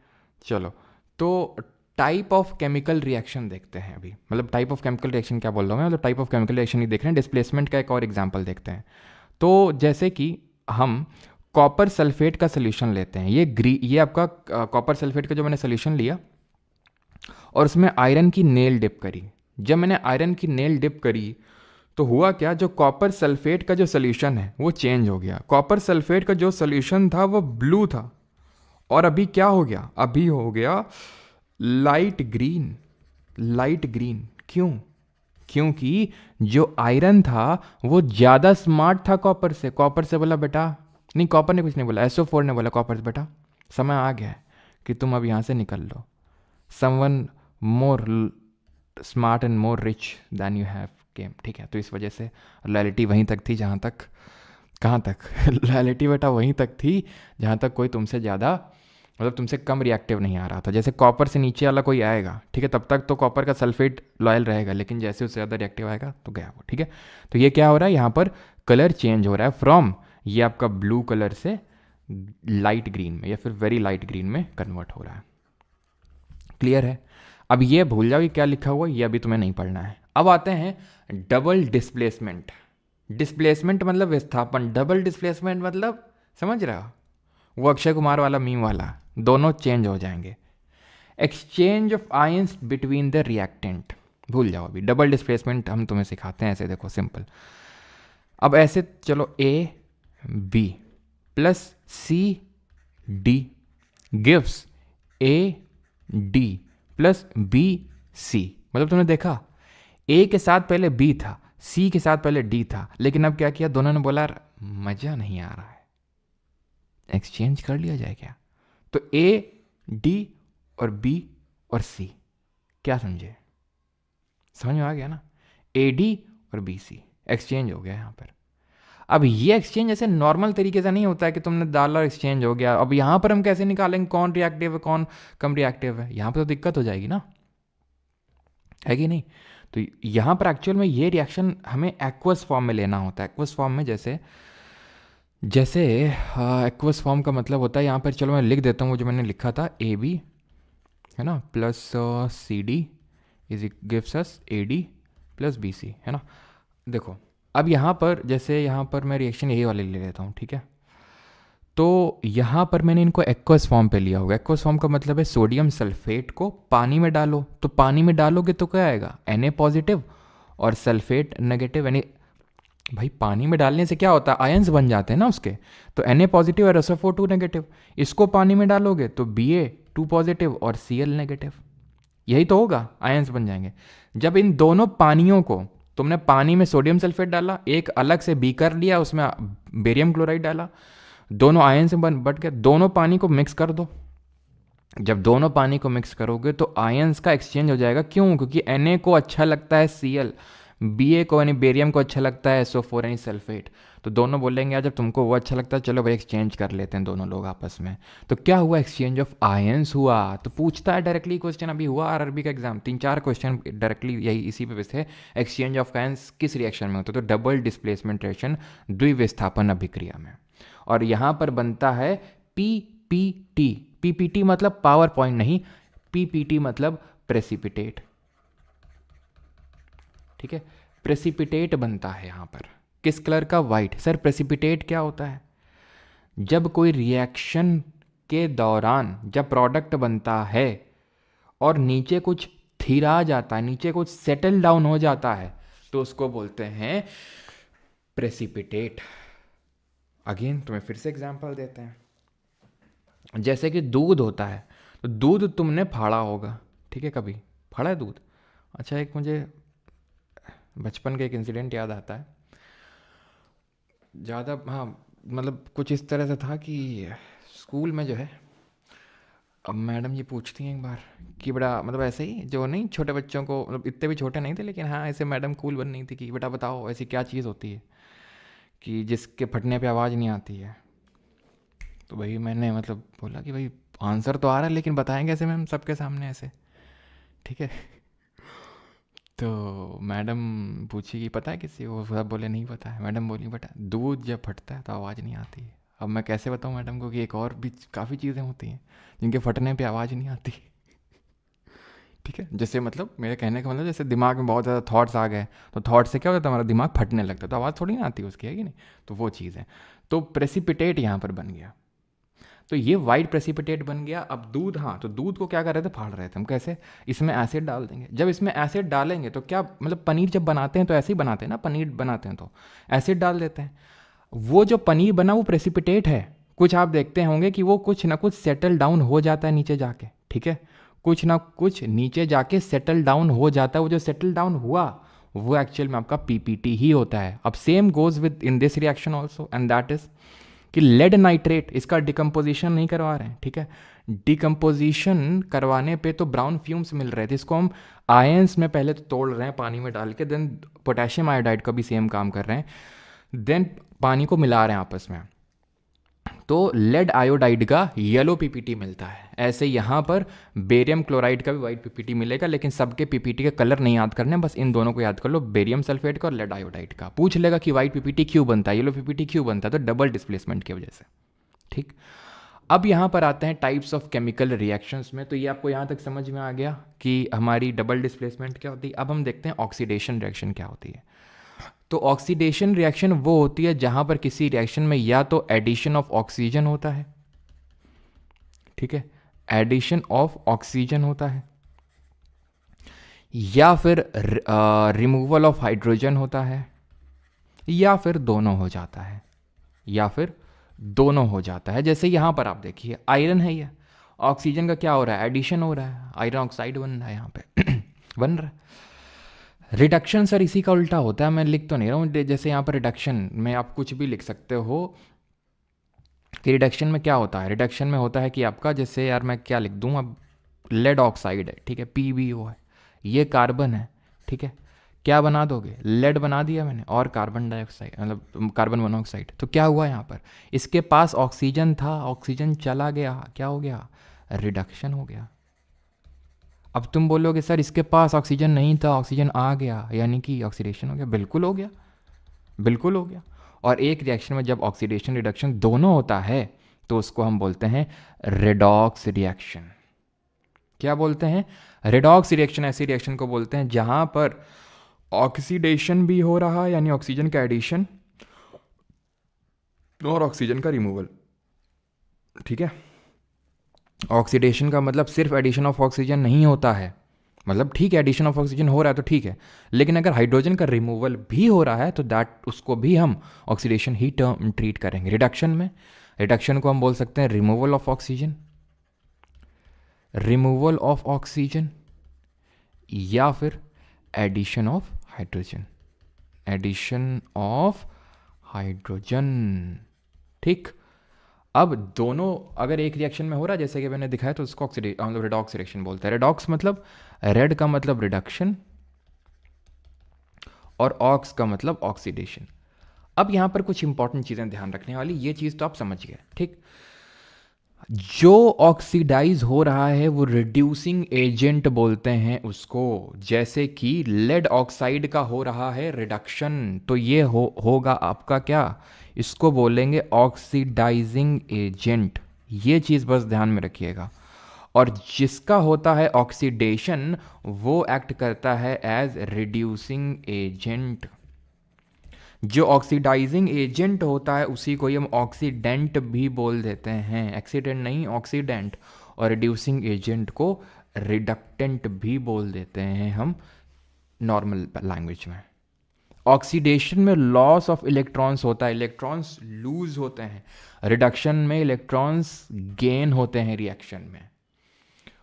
A: चलो, तो टाइप ऑफ केमिकल रिएक्शन देखते हैं अभी। मतलब टाइप ऑफ केमिकल रिएक्शन क्या बोल रहा हूँ मैं, मतलब टाइप ऑफ केमिकल रिएक्शन ही देख रहे हैं। डिस्प्लेसमेंट का एक और एग्जांपल देखते हैं। तो जैसे कि हम कॉपर सल्फेट का सोल्यूशन लेते हैं, ये आपका कॉपर सल्फेट का जो मैंने सोल्यूशन लिया और उसमें आयरन की नेल डिप करी। जब मैंने आयरन की नेल डिप करी तो हुआ क्या, जो कॉपर सल्फेट का जो सोल्यूशन है वो चेंज हो गया। कॉपर सल्फेट का जो सोल्यूशन था वो ब्लू था और अभी क्या हो गया, अभी हो गया लाइट ग्रीन। लाइट ग्रीन क्यों? क्योंकि जो आयरन था वो ज़्यादा स्मार्ट था कॉपर से। कॉपर से बोला बेटा, नहीं कॉपर ने कुछ नहीं बोला, SO4 ने बोला कॉपर से बेटा समय आ गया है कि तुम अब यहाँ से निकल लो। Someone more smart and more rich than you have came. ठीक है, तो इस वजह से लॉयल्टी वहीं तक थी जहाँ तक, कहाँ तक लॉयल्टी बेटा वहीं तक थी जहाँ तक कोई तुमसे ज़्यादा, मतलब तुमसे कम रिएक्टिव नहीं आ रहा था। जैसे कॉपर से नीचे वाला कोई आएगा, ठीक है, तब तक तो कॉपर का सल्फेट लॉयल रहेगा, लेकिन जैसे उससे ज़्यादा रिएक्टिव आएगा तो गया वो। ठीक है, तो ये क्या हो रहा है, यहाँ पर कलर चेंज हो रहा है फ्रॉम ये आपका ब्लू कलर से लाइट ग्रीन में या फिर वेरी लाइट ग्रीन में कन्वर्ट हो रहा है। क्लियर है? अब ये भूल जाओ कि क्या लिखा हुआ, ये अभी तुम्हें नहीं पढ़ना है। अब आते हैं डबल डिस्प्लेसमेंट। डिस्प्लेसमेंट मतलब विस्थापन, डबल डिस्प्लेसमेंट मतलब समझ रहे हो, वो अक्षय कुमार वाला मीम वाला, दोनों चेंज हो जाएंगे। Exchange of ions between the reactant, भूल जाओ अभी। डबल डिस्प्लेसमेंट हम तुम्हें सिखाते हैं, ऐसे देखो सिंपल। अब ऐसे चलो AB plus CD gives AD plus BC। मतलब तुमने देखा A के साथ पहले B था, C के साथ पहले D था, लेकिन अब क्या किया, दोनों ने बोला मजा नहीं आ रहा है, एक्सचेंज कर लिया जाए क्या। तो AD और B और C, क्या समझे, समझ में आ गया ना। AD और BC एक्सचेंज हो गया यहाँ पर। अब ये एक्सचेंज ऐसे नॉर्मल तरीके से नहीं होता है कि तुमने डाला और एक्सचेंज हो गया। अब यहाँ पर हम कैसे निकालेंगे कौन रिएक्टिव है कौन कम रिएक्टिव है, यहाँ पर तो दिक्कत हो जाएगी ना, है कि नहीं। तो यहाँ पर एक्चुअल में ये रिएक्शन हमें एक्वस फॉर्म में लेना होता है। एक्वस फॉर्म में जैसे एक्वस फॉर्म का मतलब होता है, यहाँ पर चलो मैं लिख देता हूँ वो जो मैंने लिखा था, AB है ना plus CD is gives us AD plus BC, है ना। देखो अब यहाँ पर जैसे यहाँ पर मैं रिएक्शन यही वाले ले लेता हूँ, ठीक है। तो यहाँ पर मैंने इनको एक्वस फॉर्म पे लिया होगा। एक्वस फॉर्म का मतलब है सोडियम सल्फेट को पानी में डालो, तो पानी में डालोगे तो क्या आएगा, Na पॉजिटिव और सल्फेट नेगेटिव। यानी भाई पानी में डालने से क्या होता है, आयंस बन जाते हैं ना उसके, तो Na पॉजिटिव और SO4 नेगेटिव। इसको पानी में डालोगे तो Ba2 पॉजिटिव और Cl नेगेटिव, यही तो होगा, आयंस बन जाएंगे। जब इन दोनों पानियों को तुमने पानी में सोडियम सल्फेट डाला, एक अलग से बीकर लिया उसमें बेरियम क्लोराइड डाला, दोनों आयन से बट गए, दोनों पानी को मिक्स कर दो। जब दोनों पानी को मिक्स करोगे तो आयंस का एक्सचेंज हो जाएगा। क्यों? क्योंकि Na को अच्छा लगता है Cl, Ba को यानी बेरियम को अच्छा लगता है SO4 यानी सल्फेट। तो दोनों बोलेंगे यार जब तुमको वो अच्छा लगता है चलो भाई एक्सचेंज कर लेते हैं दोनों लोग आपस में। तो क्या हुआ, एक्सचेंज ऑफ आयंस हुआ। तो पूछता है डायरेक्टली क्वेश्चन, अभी हुआ आरआरबी का एग्जाम, 3-4 क्वेश्चन डायरेक्टली यही इसी पे बेस है, एक्सचेंज ऑफ आयंस किस रिएक्शन में होता है, तो डबल डिस्प्लेसमेंट रिएक्शन, द्विविस्थापन अभिक्रिया में। और यहाँ पर बनता है PPT। PPT मतलब पावर पॉइंट नहीं, PPT मतलब प्रेसिपिटेट, ठीक है। प्रेसिपिटेट बनता है यहाँ पर, किस कलर का, वाइट। सर प्रेसिपिटेट क्या होता है, जब कोई रिएक्शन के दौरान जब प्रोडक्ट बनता है और नीचे कुछ थिरा जाता है, नीचे कुछ सेटल डाउन हो जाता है, तो उसको बोलते हैं प्रेसिपिटेट। अगेन तुम्हें फिर से एग्जांपल देते हैं। जैसे कि दूध होता है, तो दूध तुमने फाड़ा होगा, ठीक है, कभी फाड़ा है दूध। अच्छा, एक मुझे बचपन का एक इंसिडेंट याद आता है, ज़्यादा हाँ मतलब कुछ इस तरह से था कि स्कूल में जो है, अब मैडम ये पूछती हैं एक बार कि बेटा, मतलब ऐसे ही जो नहीं छोटे बच्चों को, मतलब इतने भी छोटे नहीं थे लेकिन हाँ ऐसे मैडम कूल बन नहीं थी कि बेटा बताओ ऐसी क्या चीज़ होती है कि जिसके फटने पे आवाज़ नहीं आती है। तो भाई मैंने मतलब बोला कि भाई आंसर तो आ रहा है लेकिन बताएंगे ऐसे मैम सबके सामने ऐसे, ठीक है। तो मैडम पूछी कि पता है किसी को, सब बोले नहीं पता है। मैडम बोली बेटा दूध जब फटता है तो आवाज़ नहीं आती है। अब मैं कैसे बताऊँ मैडम को कि एक और भी काफ़ी चीज़ें होती हैं जिनके फटने पे आवाज़ नहीं आती। ठीक है, जैसे मतलब मेरे कहने का मतलब जैसे दिमाग में बहुत ज़्यादा थॉट्स आ गए, तो थॉट से क्या होता है, हमारा दिमाग फटने लगता है, तो आवाज़ थोड़ी ना आती है उसकी, है कि नहीं। तो वो चीज़ है। तो प्रेसिपिटेट यहाँ पर बन गया, तो ये वाइट प्रेसिपिटेट बन गया। अब दूध, हाँ, तो दूध को क्या कर रहे थे, फाड़ रहे थे हम। कैसे, इसमें एसिड डाल देंगे। जब इसमें एसिड डालेंगे तो क्या मतलब, पनीर जब बनाते हैं तो ऐसे ही बनाते हैं ना, पनीर बनाते हैं तो एसिड डाल देते हैं। वो जो पनीर बना वो प्रेसिपिटेट है। कुछ आप देखते होंगे कि वो कुछ ना कुछ सेटल डाउन हो जाता है नीचे जाके, ठीक है, कुछ ना कुछ नीचे जाके सेटल डाउन हो जाता है। वो जो सेटल डाउन हुआ वो एक्चुअल में आपका पीपीटी ही होता है। अब same goes with in this reaction also, and that is कि लेड नाइट्रेट, इसका डिकम्पोजिशन नहीं करवा रहे हैं, ठीक है। डिकम्पोजिशन करवाने पे तो ब्राउन फ्यूम्स मिल रहे थे, इसको हम आयंस में पहले तो तोड़ रहे हैं पानी में डाल के, देन पोटेशियम आयोडाइड का भी सेम काम कर रहे हैं, देन पानी को मिला रहे हैं आपस में, तो लेड आयोडाइड का येलो पीपीटी मिलता है। ऐसे यहाँ पर बेरियम क्लोराइड का भी वाइट पीपीटी मिलेगा, लेकिन सबके पीपीटी के कलर नहीं याद करने, बस इन दोनों को याद कर लो, बेरियम सल्फेट का और लेड आयोडाइड का। पूछ लेगा कि वाइट पीपीटी क्यों बनता है, येलो पीपीटी क्यों बनता है, तो डबल डिस्प्लेसमेंट की वजह से, ठीक। अब यहाँ पर आते हैं टाइप्स ऑफ केमिकल रिएक्शंस में। तो ये आपको यहाँ तक समझ में आ गया कि हमारी डबल डिस्प्लेसमेंट क्या होती है। अब हम देखते हैं ऑक्सीडेशन रिएक्शन क्या होती है। तो ऑक्सीडेशन रिएक्शन वो होती है जहां पर किसी रिएक्शन में या तो एडिशन ऑफ ऑक्सीजन होता है, ठीक है, एडिशन ऑफ ऑक्सीजन होता है, या फिर रिमूवल ऑफ हाइड्रोजन होता है, या फिर दोनों हो जाता है, या फिर दोनों हो जाता है। जैसे यहां पर आप देखिए आयरन है, ये ऑक्सीजन का क्या हो रहा है, एडिशन हो रहा है, आयरन ऑक्साइड बन रहा है यहाँ पे बन रहा है। रिडक्शन सर इसी का उल्टा होता है, मैं लिख तो नहीं रहा हूँ, जैसे यहाँ पर रिडक्शन में आप कुछ भी लिख सकते हो कि रिडक्शन में क्या होता है। रिडक्शन में होता है कि आपका, जैसे यार मैं क्या लिख दूँ अब, लेड ऑक्साइड है, ठीक है, PbO है, ये कार्बन है, ठीक है, क्या बना दोगे, लेड बना दिया मैंने, और कार्बन डाइऑक्साइड मतलब कार्बन मोनोऑक्साइड। तो क्या हुआ यहाँ पर, इसके पास ऑक्सीजन था, ऑक्सीजन चला गया, क्या हो गया, रिडक्शन हो गया। अब तुम बोलोगे सर इसके पास ऑक्सीजन नहीं था, ऑक्सीजन आ गया, यानी कि ऑक्सीडेशन हो गया। बिल्कुल हो गया, बिल्कुल हो गया। और एक रिएक्शन में जब ऑक्सीडेशन रिडक्शन दोनों होता है तो उसको हम बोलते हैं रेडॉक्स रिएक्शन। क्या बोलते हैं, रेडॉक्स रिएक्शन। ऐसी रिएक्शन को बोलते हैं जहां पर ऑक्सीडेशन भी हो रहा है, यानी ऑक्सीजन का एडिशन और ऑक्सीजन का रिमूवल, ठीक है। ऑक्सीडेशन का मतलब सिर्फ एडिशन ऑफ ऑक्सीजन नहीं होता है, मतलब ठीक है एडिशन ऑफ ऑक्सीजन हो रहा है तो ठीक है, लेकिन अगर हाइड्रोजन का रिमूवल भी हो रहा है तो दैट उसको भी हम ऑक्सीडेशन ही टर्म ट्रीट करेंगे। रिडक्शन में, रिडक्शन को हम बोल सकते हैं removal of oxygen, removal of oxygen, या फिर addition of hydrogen, addition of hydrogen, ठीक। अब दोनों अगर एक रिएक्शन में हो रहा है जैसे कि मैंने दिखाया तो उसको मतलब रेडॉक्स रिएक्शन बोलते हैं। रेडॉक्स मतलब रेड का मतलब रिडक्शन और ऑक्स का मतलब ऑक्सीडेशन। अब यहां पर कुछ इंपॉर्टेंट चीजें ध्यान रखने वाली, ये चीज तो आप समझ गए, ठीक। जो ऑक्सीडाइज हो रहा है वो रिड्यूसिंग एजेंट बोलते हैं उसको। जैसे कि लेड ऑक्साइड का हो रहा है रिडक्शन, तो ये होगा आपका क्या, इसको बोलेंगे ऑक्सीडाइजिंग एजेंट। ये चीज़ बस ध्यान में रखिएगा। और जिसका होता है ऑक्सीडेशन वो एक्ट करता है एज रिड्यूसिंग एजेंट। जो ऑक्सीडाइजिंग एजेंट होता है उसी को ही हम ऑक्सीडेंट भी बोल देते हैं, एक्सीडेंट नहीं, ऑक्सीडेंट। और रिड्यूसिंग एजेंट को रिडक्टेंट भी बोल देते हैं हम नॉर्मल लैंग्वेज में। ऑक्सीडेशन में लॉस ऑफ इलेक्ट्रॉन्स होता है, इलेक्ट्रॉन्स लूज होते हैं। रिडक्शन में इलेक्ट्रॉन्स गेन होते हैं रिएक्शन में।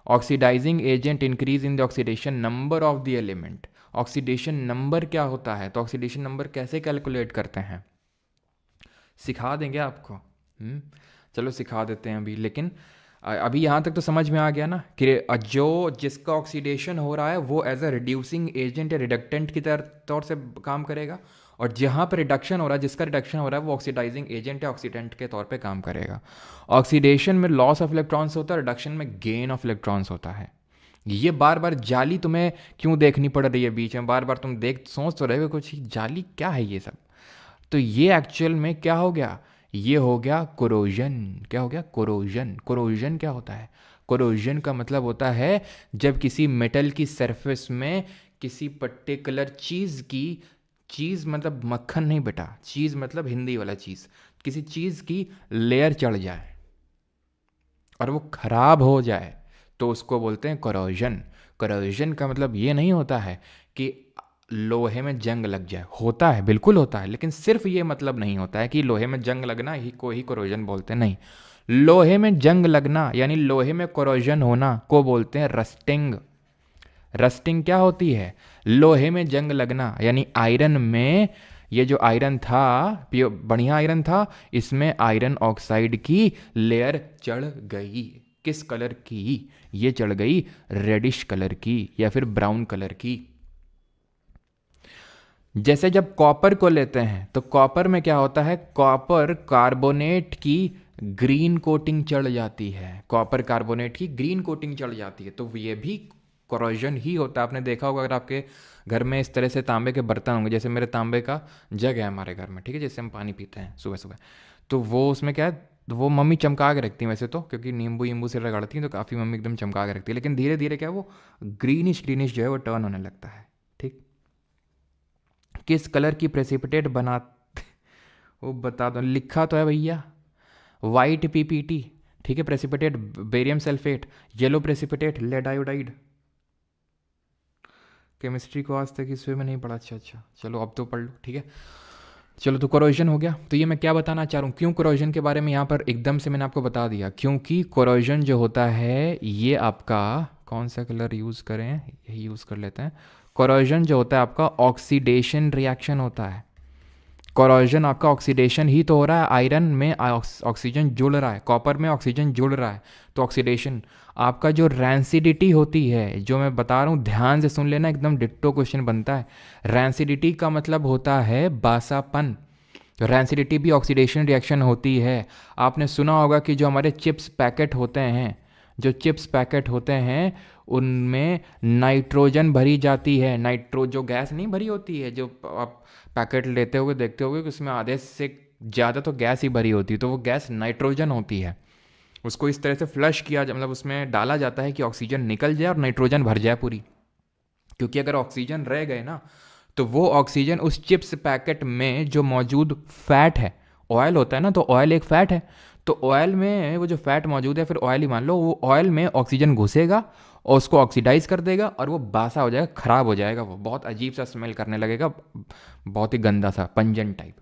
A: Oxidising agent increase in the oxidation number of the element. Oxidation number क्या होता है, तो ऑक्सीडेशन नंबर कैसे कैलकुलेट करते हैं, सिखा देंगे आपको। चलो सिखा देते हैं अभी, लेकिन अभी यहाँ तक तो समझ में आ गया ना कि जो जिसका ऑक्सीडेशन हो रहा है वो एज अ रिड्यूसिंग एजेंट या रिडक्टेंट की तौर से काम करेगा, और जहाँ पर रिडक्शन हो रहा है, जिसका रिडक्शन हो रहा है वो ऑक्सीडाइजिंग एजेंट या ऑक्सीडेंट के तौर पे काम करेगा। ऑक्सीडेशन में लॉस ऑफ इलेक्ट्रॉन्स होता है, रिडक्शन में गेन ऑफ इलेक्ट्रॉन्स होता है। ये बार बार जाली तुम्हें क्यों देखनी पड़ रही है बीच में, बार बार तुम सोच तो रहे हो कुछ जाली क्या है ये सब, तो ये एक्चुअल में क्या हो गया, ये हो गया कोरोजन। क्या हो गया, कोरोजन। कोरोजन क्या होता है, कोरोजन का मतलब होता है जब किसी मेटल की सरफेस में किसी पर्टिकुलर चीज़ मतलब मक्खन नहीं बेटा, चीज़ मतलब हिंदी वाला चीज़, किसी चीज़ की लेयर चढ़ जाए और वो खराब हो जाए तो उसको बोलते हैं कोरोजन। कोरोजन का मतलब ये नहीं होता है कि लोहे में जंग लग जाए, होता है, बिल्कुल होता है, लेकिन सिर्फ ये मतलब नहीं होता है कि लोहे में जंग लगना ही को ही कोरोजन बोलते हैं, नहीं। लोहे में जंग लगना यानी लोहे में कोरोजन होना को बोलते हैं रस्टिंग। रस्टिंग क्या होती है? लोहे में जंग लगना, यानी आयरन में, ये जो आयरन था बढ़िया आयरन था, इसमें आयरन ऑक्साइड की लेयर चढ़ गई। किस कलर की? ये चढ़ गई रेडिश कलर की या फिर ब्राउन कलर की। जैसे जब कॉपर को लेते हैं तो कॉपर में क्या होता है, कॉपर कार्बोनेट की ग्रीन कोटिंग चढ़ जाती है, कॉपर कार्बोनेट की ग्रीन कोटिंग चढ़ जाती है, तो ये भी कोरोजन ही होता है। आपने देखा होगा अगर आपके घर में इस तरह से तांबे के बर्तन होंगे, जैसे मेरे तांबे का जग है हमारे घर में, ठीक है, जिससे हम पानी पीते हैं सुबह सुबह, तो वो उसमें क्या है, तो वो मम्मी चमका के रखती है वैसे तो, क्योंकि नींबू वींबू से रगड़ती हैं तो काफ़ी मम्मी एकदम चमका के रखती है, लेकिन धीरे धीरे क्या है वो ग्रीनिश ग्रीनिश जो है वो टर्न होने लगता है। ठीक, किस कलर की प्रेसिपिटेट बना वो बता दो, लिखा तो है भैया, वाइट पीपीटी, ठीक है, precipitate barium sulphate, yellow precipitate lead iodide. Chemistry को आज तक इसमें में नहीं पढ़ा, अच्छा अच्छा, चलो अब तो पढ़ लो, ठीक है। चलो तो कोरोजन हो गया। तो ये मैं क्या बताना चाह रहा हूँ, क्यों कोरोजन के बारे में यहाँ पर एकदम से मैंने आपको बता दिया, क्योंकि कोरोजन जो होता है ये आपका, कौन सा कलर यूज़ करें, यही यूज़ कर लेते हैं। कोरोजन जो होता है आपका ऑक्सीडेशन रिएक्शन होता है। कोरोजन आपका ऑक्सीडेशन ही तो हो रहा है, आयरन में ऑक्सीजन जुड़ रहा है, कॉपर में ऑक्सीजन जुड़ रहा है, तो ऑक्सीडेशन। आपका जो रैंसिडिटी होती है, जो मैं बता रहा हूँ ध्यान से सुन लेना, एकदम डिट्टो क्वेश्चन बनता है। रैंसिडिटी का मतलब होता है बासापन, तो रैंसिडिटी भी ऑक्सीडेशन रिएक्शन होती है। आपने सुना होगा कि जो हमारे चिप्स पैकेट होते हैं, जो चिप्स पैकेट होते हैं उनमें नाइट्रोजन भरी जाती है, जो गैस नहीं भरी होती है, जो आप पैकेट लेते हुए देखते होगे कि उसमें आधे से ज़्यादा तो गैस ही भरी होती है, तो वो गैस नाइट्रोजन होती है। उसको इस तरह से फ्लश किया, मतलब उसमें डाला जाता है कि ऑक्सीजन निकल जाए और नाइट्रोजन भर जाए पूरी, क्योंकि अगर ऑक्सीजन रह गए ना तो वो ऑक्सीजन उस चिप्स पैकेट में जो मौजूद फैट है, ऑयल होता है ना, तो ऑयल एक फैट है, तो ऑयल में वो जो फैट मौजूद है, फिर ऑयल ही मान लो, वो ऑयल में ऑक्सीजन घुसेगा और उसको ऑक्सीडाइज कर देगा और वो बासा हो जाएगा, ख़राब हो जाएगा, वो बहुत अजीब सा स्मेल करने लगेगा, बहुत ही गंदा सा पंजन टाइप।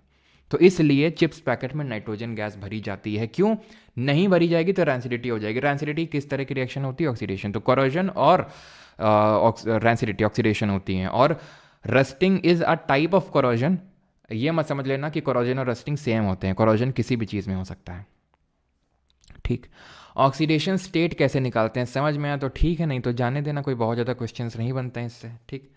A: तो इसलिए चिप्स पैकेट में नाइट्रोजन गैस भरी जाती है। क्यों नहीं भरी जाएगी? तो रैंसिडिटी हो जाएगी। रैंसिडिटी किस तरह की रिएक्शन होती है? ऑक्सीडेशन। तो कोरोजन और रैंसिडिटी ऑक्सीडेशन होती हैं। और rusting is a type of corrosion. ये मत समझ लेना कि कोरोजन और रस्टिंग सेम होते हैं, कोरोजन किसी भी चीज़ में हो सकता है। ठीक, ऑक्सीडेशन स्टेट कैसे निकालते हैं, समझ में आया तो ठीक है, नहीं तो जाने देना, कोई बहुत ज़्यादा क्वेश्चंस नहीं बनते हैं इससे। ठीक,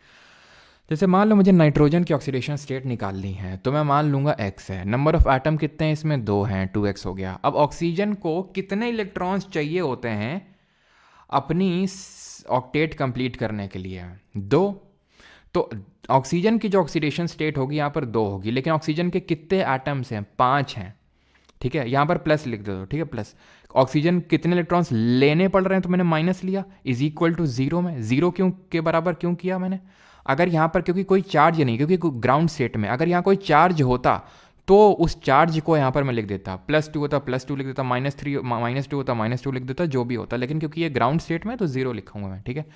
A: जैसे मान लो मुझे नाइट्रोजन की ऑक्सीडेशन स्टेट निकालनी है, तो मैं मान लूँगा x है, नंबर ऑफ एटम कितने हैं इसमें, 2 हैं, 2x हो गया। अब ऑक्सीजन को कितने इलेक्ट्रॉन्स चाहिए होते हैं अपनी ऑक्टेट कंप्लीट करने के लिए? 2। तो ऑक्सीजन की जो ऑक्सीडेशन स्टेट होगी यहाँ पर 2 होगी, लेकिन ऑक्सीजन के कितने एटम्स हैं? 5 हैं। ठीक है, यहाँ पर प्लस लिख दो, ठीक है, प्लस। ऑक्सीजन कितने इलेक्ट्रॉन्स लेने पड़ रहे हैं, तो मैंने माइनस लिया, इज इक्वल टू 0 में। 0 क्यों के बराबर क्यों किया मैंने? अगर यहाँ पर क्योंकि कोई चार्ज नहीं, क्योंकि ग्राउंड स्टेट में अगर यहाँ कोई चार्ज होता तो उस चार्ज को यहाँ पर मैं लिख देता, +2 होता +2 लिख देता, -2 होता -2 लिख देता, जो भी होता, लेकिन क्योंकि ये ग्राउंड स्टेट में तो 0 लिखूंगा मैं। ठीक है,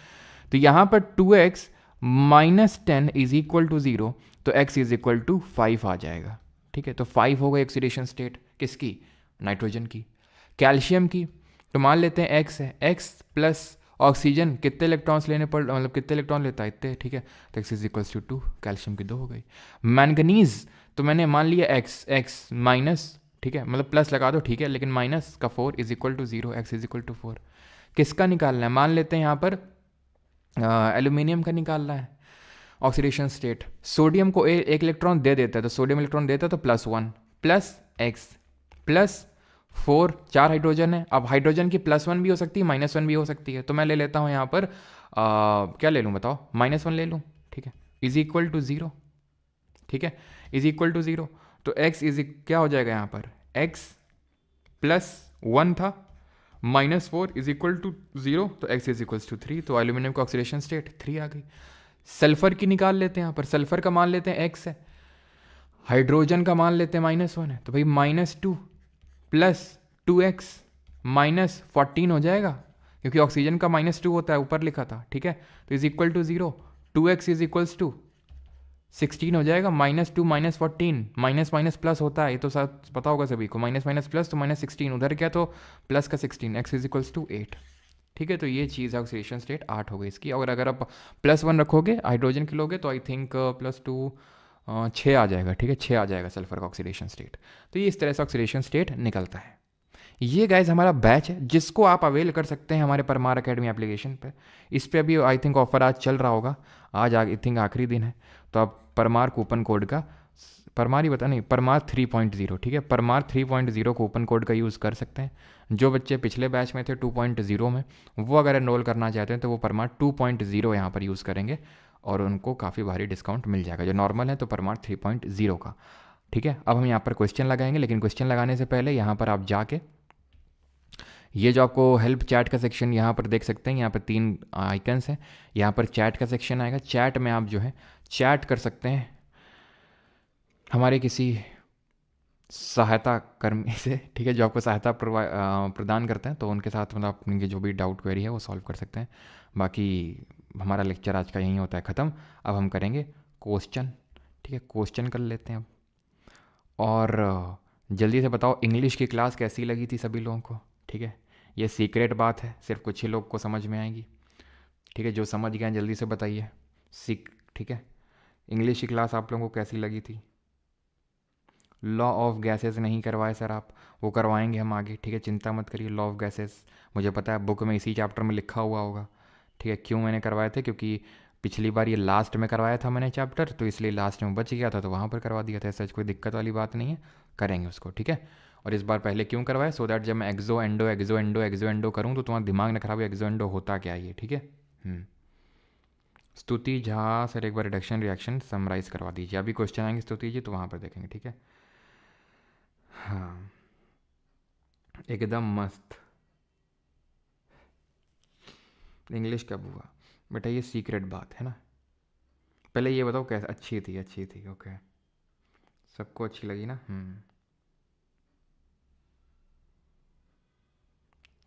A: तो यहाँ पर 2x - 10 इज इक्वल टू 0, तो x इज इक्वल टू 5 आ जाएगा। ठीक है, तो 5 हो गई ऑक्सीडेशन स्टेट किसकी? नाइट्रोजन की। कैल्शियम की तो मान लेते हैं x है, x प्लस ऑक्सीजन कितने इलेक्ट्रॉन्स लेने पड़, मतलब कितने इलेक्ट्रॉन लेता है, इतने। ठीक है, तो x is equals to 2, calcium की 2 हो गई। मैंगनीज तो मैंने मान लिया x माइनस, ठीक है, मतलब प्लस लगा दो, ठीक है, लेकिन माइनस का 4 is equal to 0, x is equal to 4। किसका निकालना है? मान लेते हैं यहाँ पर एल्यूमिनियम का निकालना है ऑक्सीडेशन स्टेट। सोडियम को एक इलेक्ट्रॉन दे देता है, तो सोडियम इलेक्ट्रॉन देता है तो +1 प्लस x प्लस 4, 4 हाइड्रोजन है। अब हाइड्रोजन की +1 भी हो सकती है, -1 भी हो सकती है, तो मैं ले लेता हूँ यहाँ पर क्या ले लूँ बताओ, -1 ले लूँ। ठीक है, इज इक्वल टू 0। ठीक है, इज इक्वल टू 0, तो x इज क्या हो जाएगा यहाँ पर, x +1 था, -4 इज इक्वल टू 0, तो x इज इक्वल्स टू 3, तो एल्यूमिनियम का ऑक्सीडेशन स्टेट 3 आ गई। सल्फर की निकाल लेते हैं यहाँ पर, सल्फर का मान लेते हैं x है, हाइड्रोजन का मान लेते हैं -1 है, तो भाई -2 प्लस 2x -14 हो जाएगा, क्योंकि ऑक्सीजन का -2 होता है, ऊपर लिखा था, ठीक है। तो is equal to 0, 2x is equals to 16 हो जाएगा, -2 -14, माइनस माइनस प्लस होता है, ये तो सब पता होगा सभी को, माइनस माइनस प्लस तो -16, उधर क्या तो प्लस का 16, x इज इक्वल्स टू 8, ठीक है। तो ये चीज़ है, ऑक्सीडेशन स्टेट 8 हो गई इसकी। और अगर आप +1 रखोगे हाइड्रोजन की लोगे तो आई थिंक +2 6 आ जाएगा, ठीक है, 6 आ जाएगा सल्फर का ऑक्सीडेशन स्टेट। तो ये इस तरह से ऑक्सीडेशन स्टेट निकलता है। ये गाइज हमारा बैच है, जिसको आप अवेल कर सकते हैं हमारे परमार एकेडमी एप्लीकेशन पे। इस पे अभी आई थिंक ऑफर आज चल रहा होगा, आज आई थिंक आखिरी दिन है, तो आप परमार कूपन कोड का, परमार ही बता नहीं, परमार 3.0, ठीक है, परमार 3.0 कूपन कोड का यूज़ कर सकते हैं। जो बच्चे पिछले बैच में थे 2.0 में, वो अगर एनरोल करना चाहते हैं तो वो परमार 2.0 यहाँ पर यूज़ करेंगे और उनको काफ़ी भारी डिस्काउंट मिल जाएगा। जो नॉर्मल है तो परमार 3.0 का, ठीक है। अब हम यहाँ पर क्वेश्चन लगाएंगे, लेकिन क्वेश्चन लगाने से पहले यहाँ पर आप जाके ये जो आपको हेल्प चैट का सेक्शन यहाँ पर देख सकते हैं, यहाँ पर 3 आइकन्स हैं, यहाँ पर चैट का सेक्शन आएगा। चैट में आप जो है चैट कर सकते हैं हमारे किसी सहायता कर्मी से, ठीक है, जो आपको सहायता प्रदान करते हैं, तो उनके साथ मतलब अपनी जो भी डाउट क्वेरी है वो सॉल्व कर सकते हैं। बाकी हमारा लेक्चर आज का यहीं होता है ख़त्म। अब हम करेंगे क्वेश्चन, ठीक है, क्वेश्चन कर लेते हैं अब। और जल्दी से बताओ इंग्लिश की क्लास कैसी लगी थी सभी लोगों को, ठीक है। ये सीक्रेट बात है, सिर्फ कुछ ही लोग को समझ में आएगी, ठीक है। जो समझ गए हैं जल्दी से बताइए, ठीक है। इंग्लिश की क्लास आप लोगों को कैसी लगी थी? लॉ ऑफ गैसेस नहीं करवाए सर आप, वो करवाएंगे हम आगे, ठीक है, चिंता मत करिए। लॉ ऑफ गैसेस मुझे पता है बुक में इसी चैप्टर में लिखा हुआ होगा, ठीक है। क्यों मैंने करवाए थे? क्योंकि पिछली बार ये लास्ट में करवाया था मैंने चैप्टर, तो इसलिए लास्ट में बच गया था तो वहाँ पर करवा दिया था। ऐसा कोई दिक्कत वाली बात नहीं है, करेंगे उसको, ठीक है। और इस बार पहले क्यों करवाया? सो दैट जब मैं एक्सो एंडो एक्सो एंडो एक्सो एंडो करूँ तो तुम्हारा दिमाग न खराब हो, एक्सो एंडो होता क्या ये, ठीक है। स्तुति झा सर एक बार रिडक्शन रिएक्शन समराइज करवा दीजिए। अभी क्वेश्चन आएंगे स्तुति जी तो वहाँ पर देखेंगे, ठीक है। हाँ एकदम मस्त। इंग्लिश कब हुआ बेटा? ये सीक्रेट बात है ना। पहले ये बताओ कैसे? अच्छी थी, अच्छी थी, ओके, सबको अच्छी लगी ना?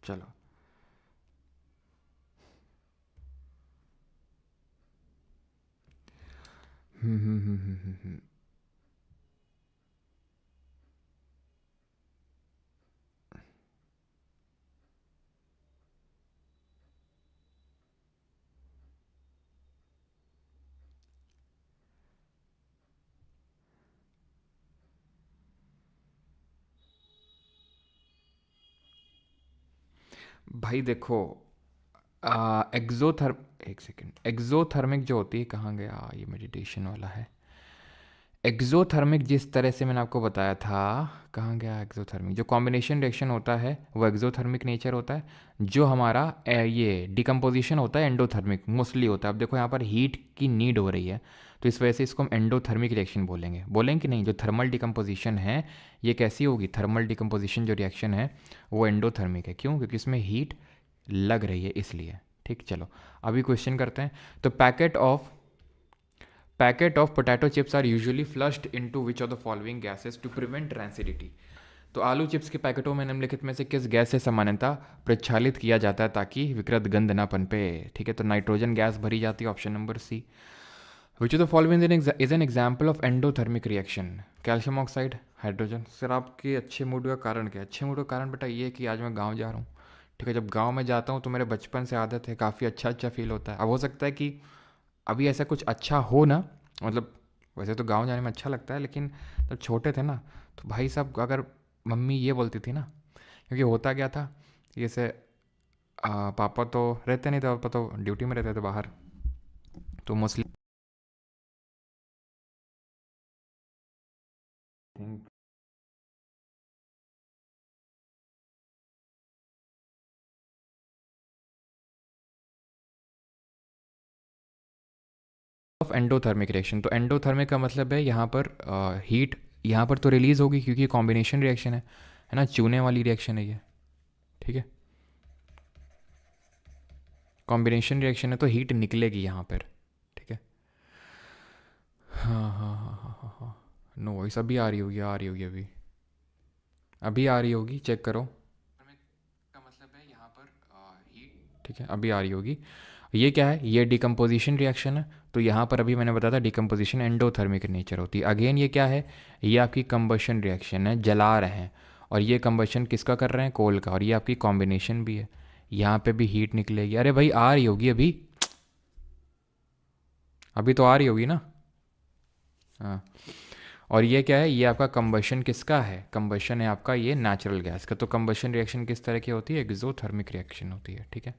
A: चलो भाई देखो, एक्सोथर्म, एक सेकेंड, एक्सोथर्मिक जो होती है, कहाँ गया ये मेडिटेशन वाला है। एक्सोथर्मिक जिस तरह से मैंने आपको बताया था, कहाँ गया एक्सोथर्मिक? जो कॉम्बिनेशन रिएक्शन होता है वो एक्सोथर्मिक नेचर होता है। जो हमारा ये डिकम्पोजिशन होता है एंडोथर्मिक मोस्टली होता है। अब देखो यहाँ पर हीट की नीड हो रही है, तो इस वजह से इसको हम एंडोथर्मिक रिएक्शन बोलेंगे। बोलेंगे कि नहीं? जो थर्मल डिकम्पोजिशन है ये कैसी होगी? थर्मल डिकम्पोजिशन जो रिएक्शन है वो एंडोथर्मिक है। क्यों? क्योंकि इसमें हीट लग रही है इसलिए, ठीक। चलो अभी क्वेश्चन करते हैं। तो packet of potato chips are usually flushed into which of the following gases to prevent rancidity. तो आलू चिप्स के पैकेटों में निम्नलिखित में से किस गैस से सामान्यतः प्रक्षालित किया जाता है ताकि विकृत गंध ना पनपे? ठीक है, तो नाइट्रोजन गैस भरी जाती है, option number C. Which of the following is an example of endothermic reaction? Calcium oxide, hydrogen. Sir आपके अच्छे मूड का कारण क्या है? अच्छे मूड का कारण बेटा ये है कि आज मैं गाँव जा रहा हूँ, ठीक है। जब गाँव में जाता हूँ तो मेरे बचपन से आदत है, काफ़ी अच्छा अच्छा फील होता है। अब हो सकता है कि अभी ऐसा कुछ अच्छा हो ना, मतलब वैसे तो गांव जाने में अच्छा लगता है, लेकिन जब छोटे थे ना तो भाई साहब अगर मम्मी ये बोलती थी ना, क्योंकि होता क्या था, जैसे पापा तो रहते नहीं थे, पापा तो ड्यूटी में रहते थे बाहर, तो मोस्टली ऑफ एंडोथर्मिक रिएक्शन। तो एंडोथर्मिक का मतलब है यहाँ पर हीट यहाँ पर तो रिलीज़ होगी क्योंकि कॉम्बिनेशन रिएक्शन है ना, चूने वाली रिएक्शन है ये, ठीक है। कॉम्बिनेशन रिएक्शन है तो हीट निकलेगी यहाँ पर, ठीक है। हाँ हाँ हाँ हाँ हाँ हाँ, नो वॉइस अभी आ रही होगी, आ रही होगी अभी, अभी आ रही होगी, चेक करो। का मतलब है यहाँ पर हीट, ठीक है, अभी आ रही होगी। ये क्या है, ये डिकम्पोजिशन रिएक्शन है, तो यहाँ पर अभी मैंने बताया था डिकम्पोजिशन एंडोथर्मिक नेचर होती है। अगेन ये क्या है, ये आपकी कंबशन रिएक्शन है, जला रहे हैं, और ये कंबशन किसका कर रहे हैं, कोल का, और ये आपकी कॉम्बिनेशन भी है, यहाँ पे भी हीट निकलेगी। अरे भाई आ रही होगी अभी, अभी तो आ रही होगी ना। हाँ, और ये क्या है, ये आपका कंबशन किसका है, कंबशन है आपका ये नेचुरल गैस का। तो कंबशन रिएक्शन किस तरह की होती है, एक्सोथर्मिक रिएक्शन होती है, ठीक है।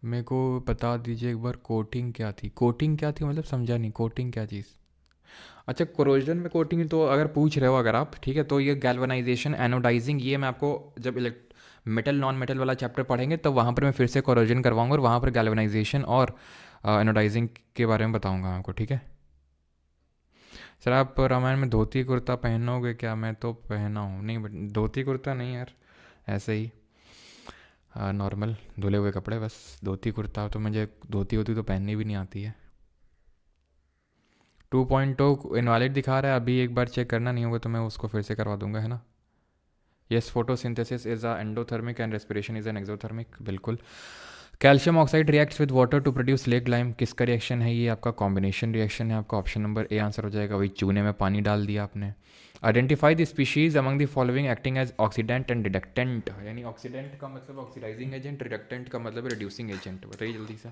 A: मेरे को बता दीजिए एक बार कोटिंग क्या थी, कोटिंग क्या थी, मतलब समझा नहीं, कोटिंग क्या चीज़। अच्छा, कोरोजन में कोटिंग तो अगर पूछ रहे हो अगर आप, ठीक है, तो ये गैल्वनाइजेशन एनोडाइजिंग, ये मैं आपको जब मेटल नॉन मेटल वाला चैप्टर पढ़ेंगे तब वहाँ पर मैं फिर से कोरोजन करवाऊंगा, और वहाँ पर गैल्वनाइजेशन और एनोडाइजिंग के बारे में बताऊंगा आपको, ठीक है। सर आप रामायण में धोती कुर्ता पहनोगे क्या, मैं तो पहना हूँ नहीं, बट धोती कुर्ता नहीं यार, ऐसे ही नॉर्मल धुले हुए कपड़े बस। धोती कुर्ता तो मुझे, धोती होती तो पहननी भी नहीं आती है। 2.2 इनवैलिड दिखा रहा है, अभी एक बार चेक करना, नहीं होगा तो मैं उसको फिर से करवा दूंगा, है ना। Yes, photosynthesis is a endothermic and respiration is an exothermic, बिल्कुल। Calcium oxide reacts with water to produce leg lime, किसका रिएक्शन है, ये आपका कॉम्बिनेशन रिएक्शन है, आपका ऑप्शन नंबर ए आंसर हो जाएगा। वही चूने में पानी डाल दिया आपने। Identify the species among the following acting as oxidant and reductant, यानी ऑक्सीडेंट का मतलब ऑक्सीडाइजिंग एजेंट, रिडक्टेंट का मतलब रिड्यूसिंग एजेंट, बताइए जल्दी से।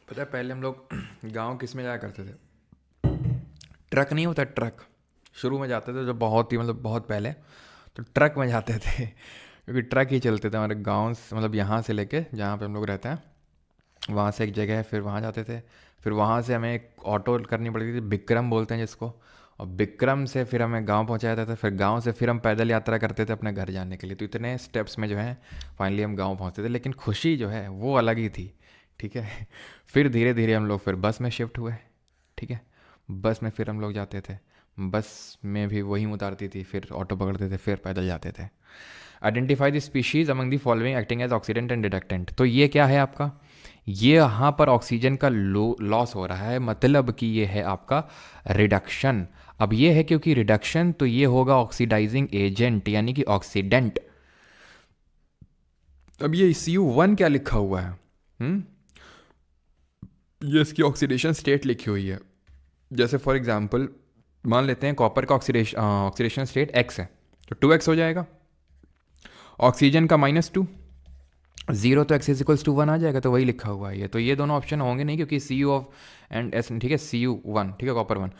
A: पता है पहले हम लोग गांव किस में जाया करते थे, ट्रक नहीं होता ट्रक, शुरू में जाते थे जब, बहुत ही मतलब बहुत पहले, तो ट्रक में जाते थे क्योंकि ट्रक ही चलते थे हमारे गांव से, मतलब यहाँ से लेके जहाँ पे हम लोग रहते हैं वहाँ से एक जगह है, फिर वहाँ जाते थे, फिर वहाँ से हमें एक ऑटो करनी पड़ती थी, बिक्रम बोलते हैं जिसको, और बिक्रम से फिर हमें गांव पहुँचाया जाता था, फिर गांव से फिर हम पैदल यात्रा करते थे अपने घर जाने के लिए। तो इतने स्टेप्स में जो है फाइनली हम गांव पहुँचते थे, लेकिन खुशी जो है वो अलग ही थी, ठीक है। फिर धीरे धीरे हम लोग फिर बस में शिफ्ट हुए, ठीक है। बस में फिर हम लोग जाते थे, बस में भी वही उतारती थी, फिर ऑटो पकड़ते थे, फिर पैदल जाते थे। Identify the species among the following acting as oxidant and reductant, तो ये क्या है आपका, ये यहाँ पर ऑक्सीजन का लॉस हो रहा है, मतलब कि ये है आपका रिडक्शन। अब ये है क्योंकि रिडक्शन, तो ये होगा ऑक्सीडाइजिंग एजेंट यानी कि ऑक्सीडेंट। अब ये Cu1 क्या लिखा हुआ है, ये इसकी ऑक्सीडेशन स्टेट लिखी हुई है। जैसे फॉर एग्जांपल मान लेते हैं कॉपर का ऑक्सीडेशन स्टेट x है, तो 2x हो जाएगा, ऑक्सीजन का -2, 0 तो x इज इक्वल्स टू 1 आ जाएगा, तो वही लिखा हुआ है ये। तो ये दोनों ऑप्शन होंगे नहीं, क्योंकि Cu ऑफ एंड S, ठीक है, Cu1, ठीक है, कॉपर 1।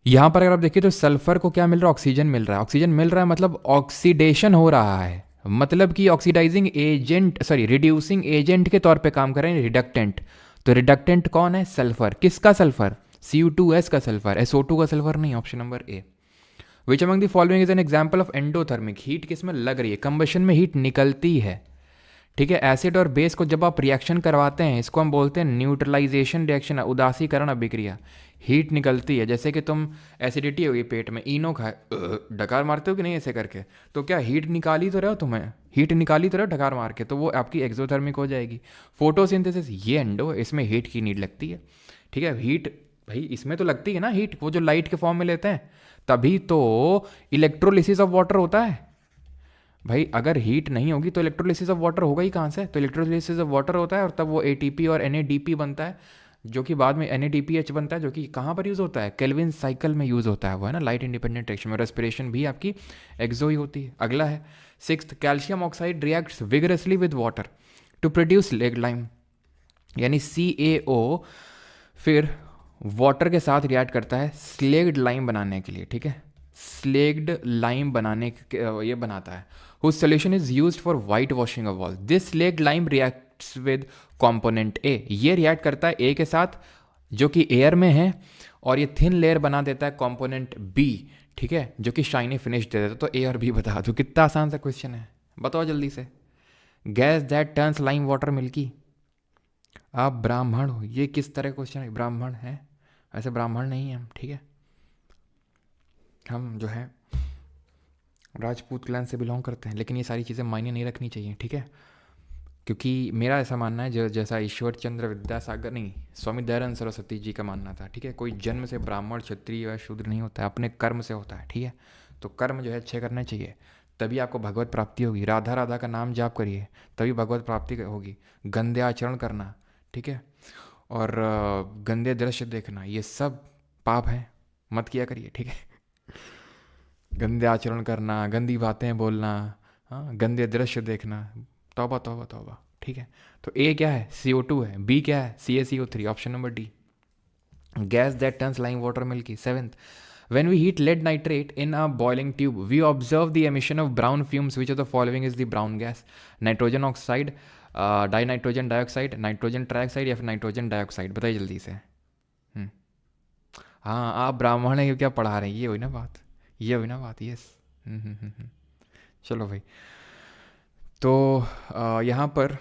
A: यहाँ पर अगर आप देखिए तो सल्फर को क्या मिल रहा है, ऑक्सीजन मिल रहा है, ऑक्सीजन मिल रहा है मतलब ऑक्सीडेशन हो रहा है, मतलब कि oxidizing agent, sorry reducing agent के तौर पे काम कर रहे हैं, रिडक्टेंट। तो रिडक्टेंट कौन है, सल्फर, किसका सल्फर, Cu2S का सल्फर, SO2 का सल्फर नहीं, option number A. Which among the following is an example of endothermic, heat किसमें लग रही है, कंबशन में हीट निकलती है, ठीक है। एसिड और बेस को जब आप रिएक्शन करवाते हैं, इसको हम बोलते हैं न्यूट्रलाइजेशन रिएक्शन, उदासीकरण अभिक्रिया, हीट निकलती है। जैसे कि तुम एसिडिटी होगी पेट में, इनो खाए, डकार मारते हो कि नहीं ऐसे करके, तो क्या हीट निकाली तो रहे हो, तुम्हें हीट निकाली तो रहे हो डकार मार के, तो वो आपकी एक्सोथर्मिक हो जाएगी। फोटोसिंथेसिस ये एंडो, इसमें हीट की नीड लगती है, ठीक है। हीट भाई इसमें तो लगती है ना हीट, वो जो लाइट के फॉर्म में लेते हैं, तभी तो इलेक्ट्रोलिसिस ऑफ वाटर होता है भाई। अगर हीट नहीं होगी तो इलेक्ट्रोलिसिस ऑफ वाटर होगा ही कहाँ से, तो इलेक्ट्रोलिसिस ऑफ वाटर होता है, और तब वो ATP और NADP बनता है, जो कि बाद में NADPH बनता है, जो कि कहाँ पर यूज़ होता है, केल्विन साइकिल में यूज़ होता है, वो है ना लाइट इंडिपेंडेंट रिएक्शन में। रेस्पिरेशन भी आपकी एक्सो ही होती है। अगला है 6th, calcium oxide reacts vigorously with water to produce leg lime, यानी CaO फिर वाटर के साथ रिएक्ट करता है स्लेग्ड लाइम बनाने के लिए, ठीक है, स्लेग्ड लाइम बनाने के ये बनाता है। Whose solution is used for white washing of wall. This slaked lime reacts with component A, ये रिएक्ट करता है ए के साथ जो कि एयर में है, और ये थिन लेयर बना देता है कंपोनेंट बी, ठीक है, जो कि शाइनी फिनिश दे देता है। तो ए और बी बता दो, कितना आसान सा क्वेश्चन है, बताओ जल्दी से। Gas that turns lime water milky. आप ब्राह्मण हो, ये किस तरह क्वेश्चन है, ब्राह्मण है, ऐसे ब्राह्मण नहीं है हम, ठीक है। हम जो है राजपूत क्लैन से बिलोंग करते हैं, लेकिन ये सारी चीज़ें मायने नहीं रखनी चाहिए, ठीक है। क्योंकि मेरा ऐसा मानना है, जो जैसा ईश्वर चंद्र विद्यासागर नहीं, स्वामी दयानंद सरस्वती जी का मानना था, ठीक है, कोई जन्म से ब्राह्मण क्षत्रिय या शूद्र नहीं होता है, अपने कर्म से होता है, ठीक है। तो कर्म जो है अच्छे करने चाहिए, तभी आपको भगवत प्राप्ति होगी। राधा राधा का नाम जाप करिए, तभी भगवत प्राप्ति होगी। गंदे आचरण करना, ठीक है, और गंदे दृश्य देखना, ये सब पाप हैं, मत किया करिए, ठीक है। गंदे आचरण करना, गंदी बातें बोलना, हाँ, गंदे दृश्य देखना, तौबा तौबा तौबा, ठीक है। तो ए क्या है, CO2 है। बी क्या है, CaCO3, option number D, gas that turns lime water milky. Seventh, when we heat lead nitrate in a boiling tube, we observe the emission of brown fumes. Which of the following is the brown gas? Nitrogen oxide, dinitrogen dioxide, nitrogen trioxide या फिर nitrogen dioxide? बताइए जल्दी से। हाँ, आप ब्राह्मण है क्या पढ़ा रहे हैं, ये हुई ना बात, ये हुई ना बात, यस। चलो भाई, तो यहाँ पर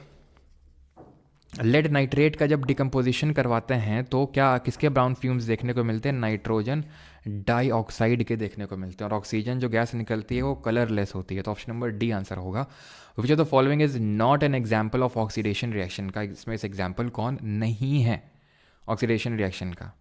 A: लेड नाइट्रेट का जब डिकम्पोजिशन करवाते हैं तो क्या किसके ब्राउन फ्यूम्स देखने को मिलते हैं? नाइट्रोजन डाइऑक्साइड के देखने को मिलते हैं। और ऑक्सीजन जो गैस निकलती है वो कलरलेस होती है। तो ऑप्शन नंबर डी आंसर होगा। Which of the following is not an example of oxidation reaction का? इसमें इस एग्जाम्पल कौन नहीं है ऑक्सीडेशन रिएक्शन का?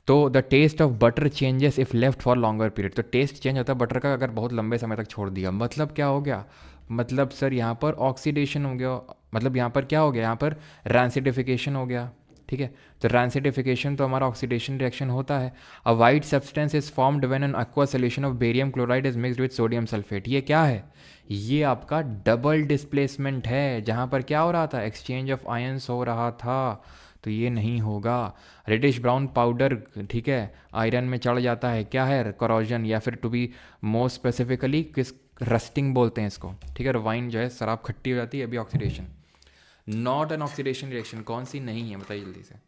A: तो the taste of butter changes if left for longer period. तो टेस्ट चेंज होता है बटर का अगर बहुत लंबे समय तक छोड़ दिया। मतलब क्या हो गया? मतलब सर यहाँ पर ऑक्सीडेशन हो गया। मतलब यहाँ पर क्या हो गया? यहाँ पर रैंसिडिफिकेशन हो गया, ठीक है। तो रैंसिडिफिकेशन तो हमारा ऑक्सीडेशन रिएक्शन होता है। अ white substance is formed when an aqua solution of barium chloride is mixed with sodium sulphate. ये क्या है? ये आपका डबल डिस्प्लेसमेंट है, जहाँ पर क्या हो रहा था? एक्सचेंज ऑफ आयंस हो रहा था। तो ये नहीं होगा। रेडिश ब्राउन पाउडर, ठीक है, आयरन में चढ़ जाता है, क्या है? करोजन, या फिर टू बी मोर स्पेसिफिकली किस, रस्टिंग बोलते हैं इसको, ठीक है। और वाइन जो है शराब खट्टी हो जाती है, अभी oxidation. Not an oxidation reaction, कौन सी नहीं है बताइए जल्दी से।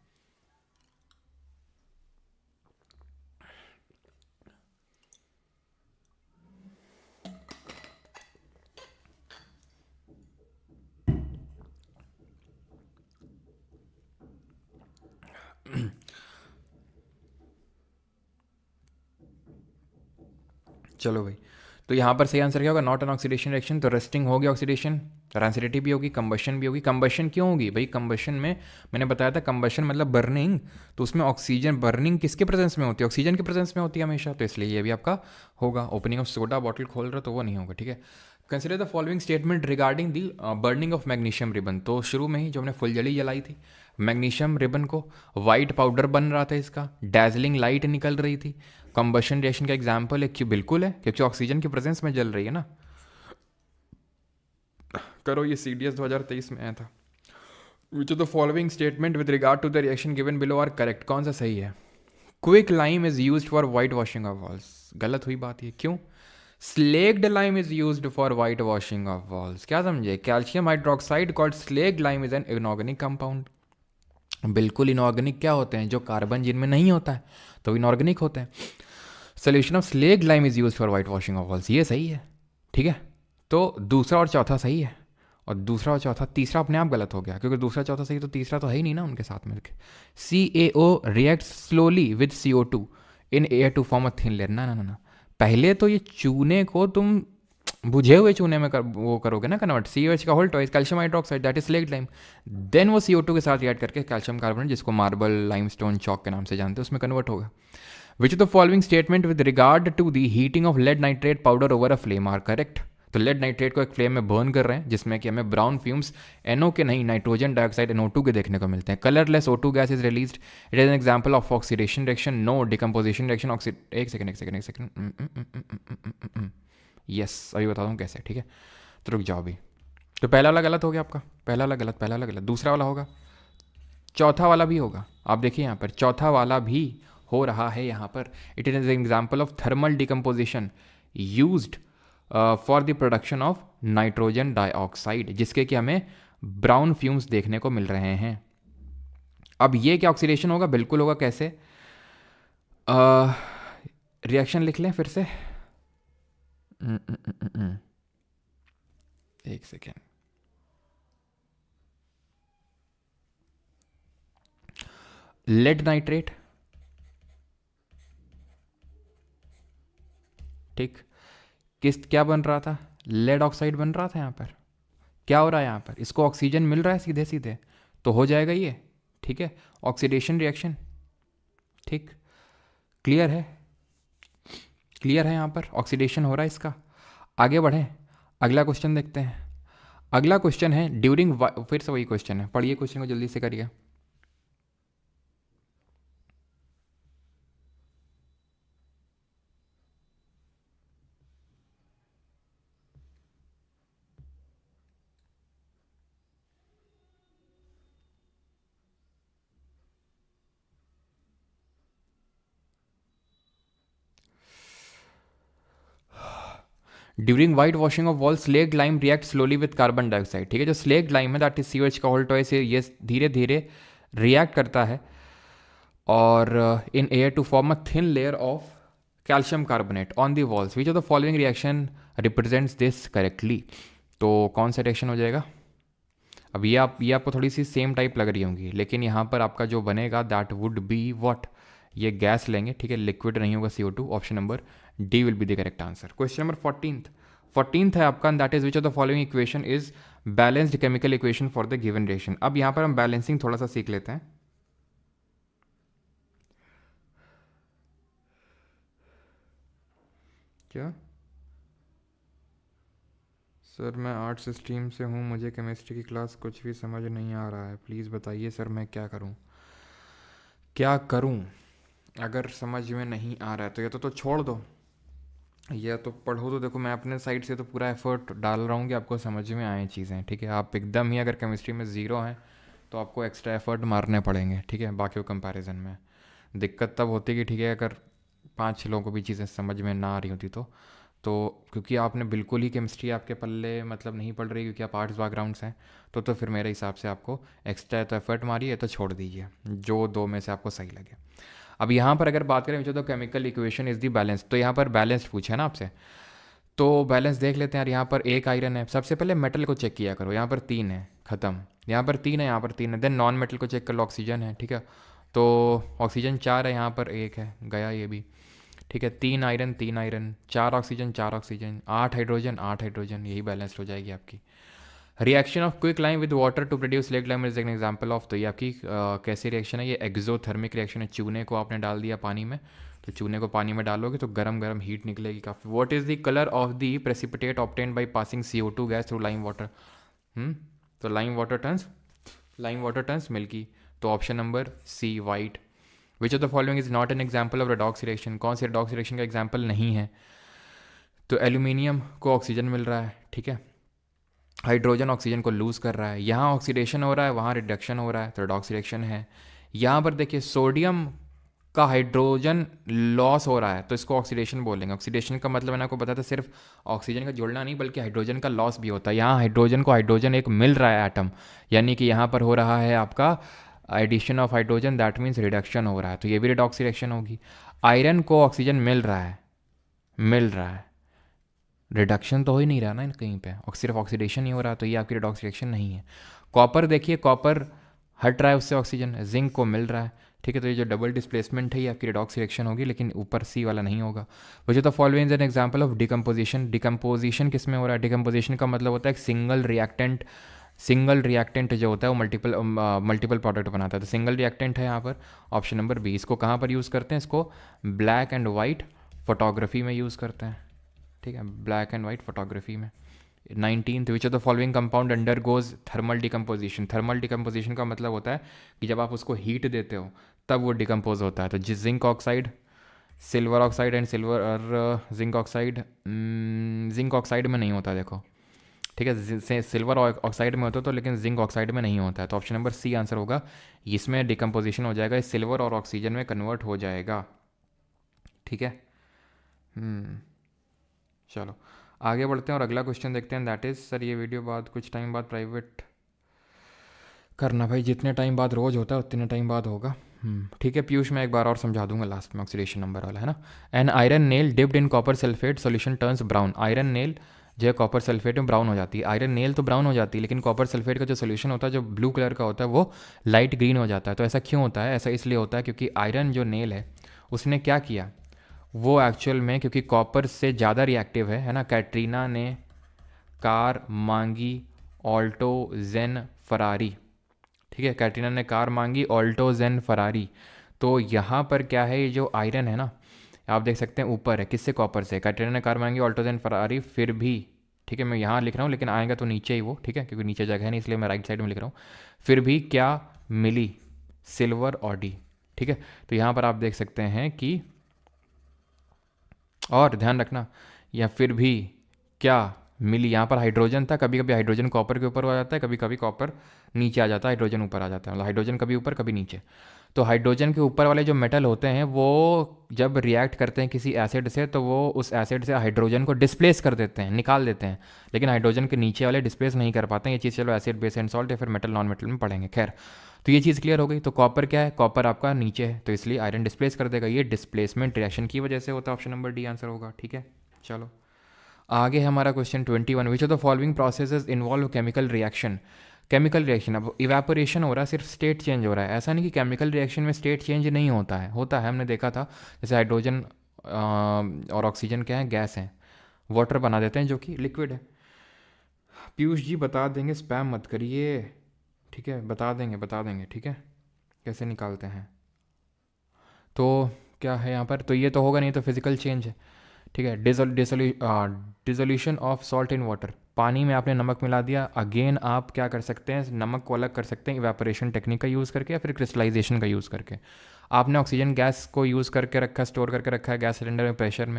A: चलो भाई, तो यहाँ पर सही आंसर क्या होगा? Not an oxidation reaction. तो रस्टिंग होगी ऑक्सीडेशन, रैंसिडिटी भी होगी, कंबशन भी होगी। कंबशन क्यों होगी भाई? कंबशन में मैंने बताया था, कंबशन मतलब बर्निंग। तो उसमें ऑक्सीजन, बर्निंग किसके प्रेजेंस में होती है? ऑक्सीजन के प्रेजेंस में होती है हमेशा। तो इसलिए ये भी आपका होगा। ओपनिंग ऑफ सोडा बॉटल खोल रहे हो तो वो नहीं होगा, ठीक है। Consider the following statement regarding the burning of magnesium ribbon. तो शुरू में ही जो हमने फुलझड़ी जलाई थी मैग्नीशियम रिबन को, वाइट पाउडर बन रहा था इसका, डैजलिंग लाइट निकल रही थी। कंबशन रिएक्शन का एग्जाम्पल है क्यों? बिल्कुल है, क्योंकि ऑक्सीजन की प्रेजेंस में जल रही है ना। करो, ये CDS 2023 में आया था। Which of the following statement with regard to the reaction given below are correct? कौन सा सही है? Quick lime is use for white washing of walls. गलत हुई बात ये, क्यों? Slaked lime is use for white washing of walls. क्या समझे? Calcium hydroxide called slaked lime is an inorganic compound. बिल्कुल इनऑर्गेनिक क्या होते हैं? जो कार्बन जिनमें नहीं होता है तो इनऑर्गेनिक होते हैं। Solution of slaked lime is use for white washing of walls, ये सही है, ठीक है। तो दूसरा और चौथा सही है, और दूसरा और चौथा, तीसरा अपने आप गलत हो गया, क्योंकि दूसरा चौथा सही तो तीसरा तो है ही नहीं ना उनके साथ मिलकर। CaO react slowly with CO2 in air to form a thin layer. ना ना ना ना, पहले तो ये चूने को तुम बुझे हुए चूने में वो करोगे ना कन्वर्ट। COH का होल टॉइस calcium hydroxide that is slaked lime, then वो CO2 के साथ रिएक्ट करके कैल्शियम कार्बोनेट, जिसको मार्बल लाइमस्टोन चौक के नाम से जानते हैं, उसमें कन्वर्ट होगा। Which of the following statement with regard to the heating of lead nitrate powder over a flame are correct? तो लेड नाइट्रेट को एक फ्लेम में बर्न कर रहे हैं, जिसमें कि हमें ब्राउन फ्यूम्स NO के नहीं, नाइट्रोजन डाइऑक्साइड NO2 के देखने को मिलते हैं। Colourless O2 gas is released, it is an example of oxidation reaction. No, decomposition reaction. एक सेकंड एक सेकंड एक सेकंड, यस, अभी बता दूँ कैसे, ठीक है। तो रुक जाओ अभी। तो पहला वाला गलत हो गया आपका, पहला वाला गलत, पहला वाला गलत। दूसरा वाला होगा, चौथा वाला भी होगा। आप देखिए यहाँ पर चौथा वाला भी हो रहा है यहाँ पर। It is an example of thermal decomposition used for the production of nitrogen dioxide, जिसके कि हमें ब्राउन फ्यूम्स देखने को मिल रहे हैं। अब ये क्या ऑक्सीडेशन होगा? बिल्कुल होगा। कैसे? रिएक्शन लिख लें फिर से, एक सेकेंड। लेड नाइट्रेट ठीक, किस क्या बन रहा था, लेड ऑक्साइड बन रहा था यहाँ पर। क्या हो रहा है यहाँ पर, इसको ऑक्सीजन मिल रहा है सीधे सीधे, तो हो जाएगा ये, ठीक है, ऑक्सीडेशन रिएक्शन। ठीक, क्लियर है, क्लियर है, यहाँ पर ऑक्सीडेशन हो रहा है इसका। आगे बढ़ें, अगला क्वेश्चन देखते हैं। अगला क्वेश्चन है ड्यूरिंग, फिर से वही क्वेश्चन है, पढ़िए क्वेश्चन को जल्दी से करिए। During white washing of wall slaked lime react slowly with carbon dioxide. ठीक है, जो स्लेक्ड लाइम है दैट इज सीवेज का होल्ट है, ये धीरे धीरे रिएक्ट करता है और in air to form a thin layer of calcium carbonate on the walls. Which of the following reaction represents this correctly. तो कौन सा रिएक्शन हो जाएगा। अब ये आपको थोड़ी सी सेम टाइप लग रही होंगी, लेकिन यहाँ पर आपका जो बनेगा दैट वुड बी व्हाट, ये गैस लेंगे, ठीक है, लिक्विड नहीं होगा CO2। Option number D will be the correct answer. Question number 14th है आपका, that is which of the following equation is balanced chemical equation for the given reaction. अब यहाँ पर हम बैलेंसिंग थोड़ा सा सीख लेते हैं। क्या सर, मैं आर्ट्स स्ट्रीम से हूँ, मुझे केमिस्ट्री की क्लास कुछ भी समझ नहीं आ रहा है, प्लीज़ बताइए सर मैं क्या करूँ, क्या करूँ। अगर समझ में नहीं आ रहा है तो या तो छोड़ दो, या तो पढ़ो। तो देखो मैं अपने साइड से तो पूरा एफर्ट डाल रहा हूँ कि आपको समझ में आए चीज़ें, ठीक है। आप एकदम ही अगर केमिस्ट्री में ज़ीरो हैं तो आपको एक्स्ट्रा एफर्ट मारने पड़ेंगे, ठीक है, बाकी कंपैरिजन में। दिक्कत तब होती है कि ठीक है, अगर 5-6 लोगों को भी चीज़ें समझ में ना आ रही होती तो क्योंकि आपने बिल्कुल ही केमिस्ट्री आपके पल्ले मतलब नहीं पढ़ रही, क्योंकि आप आर्ट्स बैकग्राउंड से हैं, तो फिर मेरे हिसाब से आपको एक्स्ट्रा तो एफर्ट मारिए, तो छोड़ दीजिए जो दो में से आपको सही लगे। अब यहाँ पर अगर बात करें तो chemical equation is the balance, तो यहाँ पर बैलेंस पूछे ना आपसे, तो बैलेंस देख लेते हैं यार। यहाँ पर एक आयरन है, सबसे पहले मेटल को चेक किया करो, यहाँ पर 3 है, ख़त्म। यहाँ पर 3 है, यहाँ पर 3 है, देन नॉन मेटल को चेक कर लो, ऑक्सीजन है, ठीक है, तो ऑक्सीजन 4 है, यहाँ पर 1 है, गया ये भी, ठीक है। 3 iron 3 iron, 4 oxygen 4 oxygen, 8 hydrogen 8 hydrogen, यही बैलेंस हो जाएगी आपकी। Reaction of quick lime with water to produce slaked lime is an example of, तो ये आपकी कैसी रिएक्शन है, ये एक्सोथर्मिक रिएक्शन है। चूने को आपने डाल दिया पानी में, तो चूने को पानी में डालोगे तो गरम गरम हीट निकलेगी काफ़ी। What is the colour of the precipitate obtained by passing CO2 gas through lime water. तो लाइम वाटर टर्न्स मिल्की, तो option number C white. Which of the following is not an example of redox reaction, कौन सी redox reaction का example नहीं है। तो aluminium को oxygen मिल रहा है, ठीक है, हाइड्रोजन ऑक्सीजन को लूज़ कर रहा है, यहाँ ऑक्सीडेशन हो रहा है, वहाँ रिडक्शन हो रहा है, तो रेडॉक्स रिएक्शन है। यहाँ पर देखिए सोडियम का हाइड्रोजन लॉस हो रहा है, तो इसको ऑक्सीडेशन बोलेंगे। ऑक्सीडेशन का मतलब मैंने आपको बताया था, सिर्फ ऑक्सीजन का जुड़ना नहीं बल्कि हाइड्रोजन का लॉस भी होता है। यहाँ हाइड्रोजन को हाइड्रोजन एक मिल रहा है एटम, यानी कि यहाँ पर हो रहा है आपका addition of hydrogen, that means reduction हो रहा है, तो ये भी रेडॉक्स रिएक्शन होगी। आयरन को ऑक्सीजन मिल रहा है, रिडक्शन तो हो ही नहीं रहा ना कहीं पे, और सिर्फ ऑक्सीडेशन ही हो रहा है, तो ये आपकी रिडॉक्स रिएक्शन नहीं है। कॉपर देखिए, कॉपर हट रहा है उससे ऑक्सीजन, जिंक को मिल रहा है, ठीक है, तो ये जो डबल डिस्प्लेसमेंट है ये आपकी रिडॉक्स रिएक्शन होगी, लेकिन ऊपर सी वाला नहीं होगा। वजह तो following N example of decomposition. Decomposition किस में हो रहा है, डिकम्पोजिशन का मतलब होता है सिंगल रिएक्टेंट जो होता है वो मल्टीपल प्रोडक्ट बनाता है, तो सिंगल रिएक्टेंट है यहाँ पर ऑप्शन नंबर बी। इसको कहाँ पर यूज़ करते हैं, इसको ब्लैक एंड वाइट फोटोग्राफी में यूज़ करते हैं, ठीक है, ब्लैक एंड वाइट फोटोग्राफी में। 19th, which of the following compound undergoes thermal decomposition. Thermal decomposition का मतलब होता है कि जब आप उसको हीट देते हो तब वो डिकम्पोज होता है, तो zinc oxide, silver oxide and silver और जिंक ऑक्साइड में नहीं होता, देखो, ठीक है, सिल्वर ऑक्साइड में होता है तो, लेकिन जिंक ऑक्साइड में नहीं होता है, तो ऑप्शन नंबर सी आंसर होगा। इसमें डिकम्पोजिशन हो जाएगा, सिल्वर और ऑक्सीजन में कन्वर्ट हो जाएगा, ठीक है। चलो आगे बढ़ते हैं और अगला क्वेश्चन देखते हैं, दैट इज़ सर ये वीडियो बाद कुछ टाइम बाद प्राइवेट करना, भाई जितने टाइम बाद रोज़ होता है उतने टाइम बाद होगा, ठीक है पीयूष, मैं एक बार और समझा दूंगा लास्ट में, ऑक्सीडेशन नंबर वाला है ना। An iron nail dipped in copper sulphate solution turns brown. Iron nail जो है कॉपर सल्फेट में ब्राउन हो जाती है, आयरन नेल तो ब्राउन हो जाती है, लेकिन कॉपर सल्फेट का जो सोल्यूशन होता है जो ब्लू कलर का होता है वो लाइट ग्रीन हो जाता है। तो ऐसा क्यों होता है, ऐसा इसलिए होता है क्योंकि आयरन जो नेल है उसने क्या किया, वो एक्चुअल में क्योंकि कॉपर से ज़्यादा रिएक्टिव है ना। कैटरीना ने कार मांगी ऑल्टो जेन फरारी, ठीक है, कैटरीना ने कार मांगी ऑल्टो जेन फरारी। तो यहाँ पर क्या है, ये जो आयरन है ना, आप देख सकते हैं ऊपर है, किससे, कॉपर से। कैटरीना ने कार मांगी ऑल्टो जेन फरारी, फिर भी, ठीक है, मैं यहाँ लिख रहा हूँ लेकिन आएगा तो नीचे ही वो, ठीक है, क्योंकि नीचे जगह है नहीं इसलिए मैं राइट साइड में लिख रहा हूँ। फिर भी क्या मिली, सिल्वर ऑडी, ठीक है। तो यहाँ पर आप देख सकते हैं कि, और ध्यान रखना, या फिर भी क्या मिली, यहाँ पर हाइड्रोजन था। कभी कभी हाइड्रोजन कॉपर के ऊपर आ जाता है, कभी कभी कॉपर नीचे आ जाता है, हाइड्रोजन ऊपर आ जाता है, मतलब हाइड्रोजन कभी ऊपर कभी नीचे। तो हाइड्रोजन के ऊपर वाले जो मेटल होते हैं वो जब रिएक्ट करते हैं किसी एसिड से तो वो उस एसिड से हाइड्रोजन को डिस्प्लेस कर देते हैं, निकाल देते हैं। लेकिन हाइड्रोजन के नीचे वाले डिस्प्लेस नहीं कर पाते हैं। ये चीज़ चलो एसिड बेस एंड सॉल्ट या फिर मेटल नॉन मेटल में पढ़ेंगे, खैर। तो ये चीज़ क्लियर हो गई। तो कॉपर क्या है, कॉपर आपका नीचे है तो इसलिए आयरन डिस्प्लेस कर देगा। ये डिस्प्लेसमेंट रिएक्शन की वजह से होता है, ऑप्शन नंबर डी आंसर होगा, ठीक है। चलो आगे है हमारा question 21, which of the following processes involve chemical reaction. Chemical reaction, अब इवेपोरेशन हो रहा है, सिर्फ स्टेट चेंज हो रहा है। ऐसा नहीं कि केमिकल रिएक्शन में स्टेट चेंज नहीं होता है, होता है, हमने देखा था। जैसे हाइड्रोजन और ऑक्सीजन क्या है, गैस हैं, वाटर बना देते हैं जो कि लिक्विड है। पीयूष जी बता देंगे, स्पैम मत करिए, ठीक है, बता देंगे बता देंगे, ठीक है, कैसे निकालते हैं। तो क्या है यहाँ पर, तो ये तो होगा नहीं, तो फिजिकल चेंज है, ठीक है। Dissolution of salt in water, पानी में आपने नमक मिला दिया, अगेन आप क्या कर सकते हैं, नमक को अलग कर सकते हैं इवेपोरेशन टेक्निक का यूज़ करके या फिर क्रिस्टलाइजेशन का यूज़ करके। आपने ऑक्सीजन गैस को यूज़ करके रखा, स्टोर करके रखा है गैस सिलेंडर में,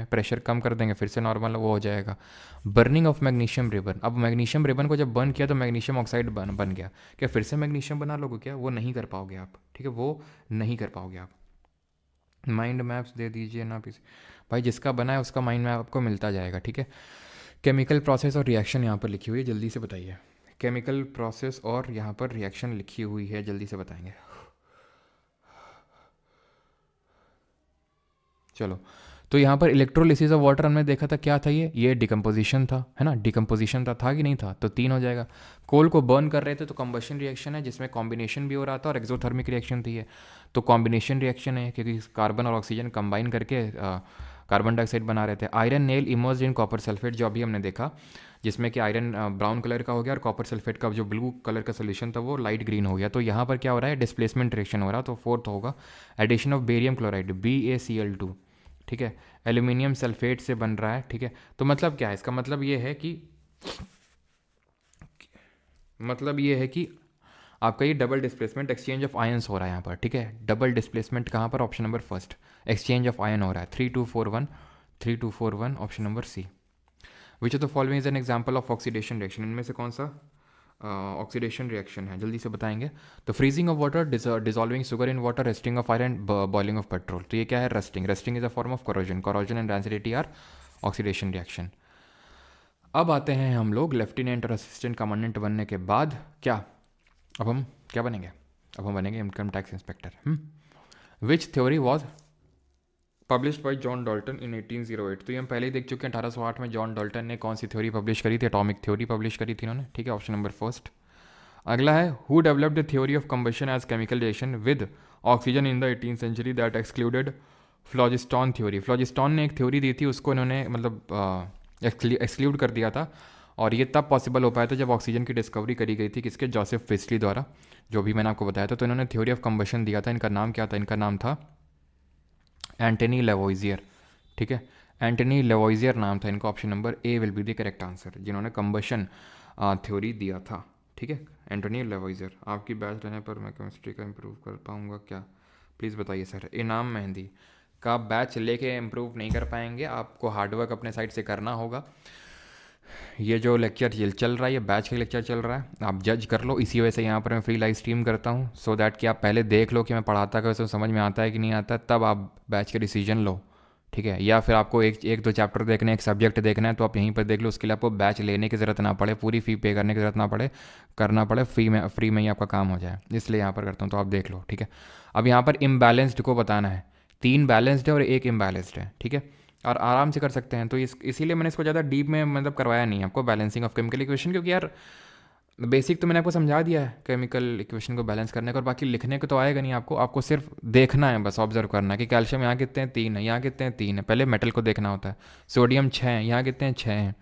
A: प्रेशर कम कर देंगे, फिर से नॉर्मल वो हो जाएगा। बर्निंग ऑफ मैग्नीशियम रिबन, अब मैग्नीशियम रिबन को जब बर्न किया तो मैग्नीशियम ऑक्साइड बन गया। क्या फिर से मैग्नीशियम बना लोगे क्या, वो नहीं कर पाओगे आप, ठीक है, वो नहीं कर पाओगे आप। माइंड मैप्स दे दीजिए ना पीछे भाई, जिसका बना है उसका माइंड मैप आपको मिलता जाएगा, ठीक है। केमिकल प्रोसेस और रिएक्शन यहाँ पर लिखी हुई है, जल्दी से बताइए। केमिकल प्रोसेस और यहाँ पर रिएक्शन लिखी हुई है, जल्दी से बताएंगे। चलो, तो यहाँ पर इलेक्ट्रोलिसिस ऑफ वाटर हमने देखा था, क्या था ये डिकम्पोजिशन था, है ना, डिकम्पोजिशन था कि नहीं था, तो 3 हो जाएगा। कोल को बर्न कर रहे थे तो कंबशन रिएक्शन है जिसमें कॉम्बिनेशन भी हो रहा था और एक्सोथर्मिक रिएक्शन थी, है तो कॉम्बिनेशन रिएक्शन है क्योंकि कार्बन और ऑक्सीजन कंबाइन करके कार्बन डाइऑक्साइड बना रहे थे। Iron nail emerge in copper sulphate, जो अभी हमने देखा, जिसमें कि आयरन ब्राउन कलर का हो गया और कॉपर सल्फेट का जो ब्लू कलर का सोल्यूशन था वो लाइट ग्रीन हो गया। तो यहाँ पर क्या हो रहा है, डिस्प्लेसमेंट रिएक्शन हो रहा है, तो फोर्थ होगा addition of barium chloride BaCl2, ठीक है, एल्यूमिनियम सल्फेट से बन रहा है, ठीक है। तो मतलब क्या है, इसका मतलब ये है कि, आपका ये double displacement exchange of ions हो रहा है यहाँ पर, ठीक है। डबल डिस्प्लेसमेंट कहाँ पर, option number first, exchange of ion हो रहा है, 3241 option number C. Which of the following is an example of oxidation reaction, इनमें से कौन सा ऑक्सीडेशन रिएक्शन है, जल्दी से बताएंगे। तो freezing of water, dissolving sugar in water, rusting of iron, boiling of petrol. तो ये क्या है, rusting is a form of corrosion and rancidity are oxidation reaction. अब आते हैं हम लोग लेफ्टिनेंट और असिस्टेंट कमांडेंट बनने के बाद क्या, अब हम क्या बनेंगे, अब हम बनेंगे income tax inspector. Which theory was published by John Dalton in 1808, तो ये हम पहले ही देख चुके हैं, 1808 में जॉन डाल्टन ने कौन सी थ्योरी पब्लिश करी थी, एटॉमिक थ्योरी पब्लिश करी थी इन्होंने, ठीक है, ऑप्शन नंबर फर्स्ट। अगला है who developed the theory of combustion as chemical reaction with oxygen in the 18th century that excluded phlogiston theory. Phlogiston ने एक थ्योरी दी थी, उसको इन्होंने मतलब एक्सक्लूड कर दिया था, और ये तब पॉसिबल हो पाया था जब ऑक्सीजन की डिस्कवरी करी गई थी, किसके, जोसेफ प्रिस्टली द्वारा, जो भी मैंने आपको बताया था। तो इन्होंने थ्योरी ऑफ कंबशन दिया था, इनका नाम क्या था, इनका नाम था एंटनी लेवोइजियर, ठीक है, एंटनी लेवोइजियर नाम था इनका, option number A will be the correct answer, जिन्होंने कंबशन थ्योरी दिया था, ठीक है, एंटनी लेवोइजियर। आपकी बैच लेने पर मैं केमिस्ट्री का इम्प्रूव कर पाऊँगा क्या, प्लीज़ बताइए सर। इनाम मेहंदी का बैच लेके इम्प्रूव नहीं कर पाएंगे, आपको हार्डवर्क अपने साइड से करना होगा। ये जो लेक्चर चल रहा है, ये बैच का लेक्चर चल रहा है, आप जज कर लो। इसी वजह से यहाँ पर मैं फ्री लाइव स्ट्रीम करता हूँ, सो दैट कि आप पहले देख लो कि मैं पढ़ाता कैसे, समझ में आता है कि नहीं आता, तब आप बैच का डिसीजन लो, ठीक है। या फिर आपको एक दो चैप्टर देखना है, एक सब्जेक्ट देखना है, तो आप यहीं पर देख लो, उसके लिए आपको बैच लेने की ज़रूरत ना पड़े, पूरी फ़ी पे करने की ज़रूरत ना पड़े, करना पड़े फ्री में ही आपका काम हो जाए, इसलिए यहाँ पर करता हूँ, तो आप देख लो, ठीक है। अब यहाँ पर इम्बैलेंस्ड को बताना है, 3 बैलेंस्ड है और 1 इम्बैलेंस्ड है, ठीक है, और आराम से कर सकते हैं। तो इसीलिए मैंने इसको ज़्यादा डीप में मतलब करवाया नहीं आपको, बैलेंसिंग ऑफ केमिकल इक्वेशन, क्योंकि यार बेसिक तो मैंने आपको समझा दिया है केमिकल इक्वेशन को बैलेंस करने का, और बाकी लिखने को तो आएगा नहीं आपको, आपको सिर्फ देखना है, बस ऑब्जर्व करना है कि कैल्शियम यहाँ कितने हैं 3 है, यहाँ कितने हैं 3 है, पहले मेटल को देखना होता है। सोडियम 6 है, यहाँ कितने हैं 6 हैं।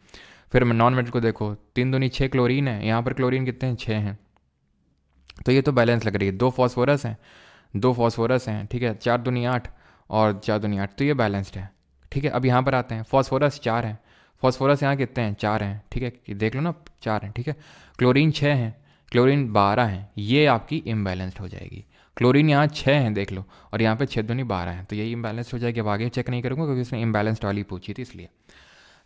A: फिर नॉन मेटल को देखो, 3 दूनी 6 क्लोरीन है, यहाँ पर क्लोरीन कितने हैं 6 हैं। तो ये तो बैलेंस लग रही है। 2 फॉस्फोरस हैं, 2 फॉस्फोरस हैं, ठीक है, 4 दूनी 8 और 4 दूनी 8, तो ये बैलेंस्ड है। ठीक है, अब यहाँ पर आते हैं, फॉस्फोरस 4 हैं, फॉस्फोरस यहाँ कितने हैं 4 हैं, ठीक है, कि देख लो ना 4 हैं, ठीक है। क्लोरीन 6 हैं, क्लोरीन 12 हैं, ये आपकी इम्बैलेंस्ड हो जाएगी। क्लोरीन यहाँ 6 हैं देख लो, और यहाँ पे 6 दूनी 12 हैं, तो यही इम्बैलेंस्ड हो जाएगी। अब आगे चेक नहीं करूँगा क्योंकि उसने इम्बैलेंस्ड वाली पूछी थी इसलिए।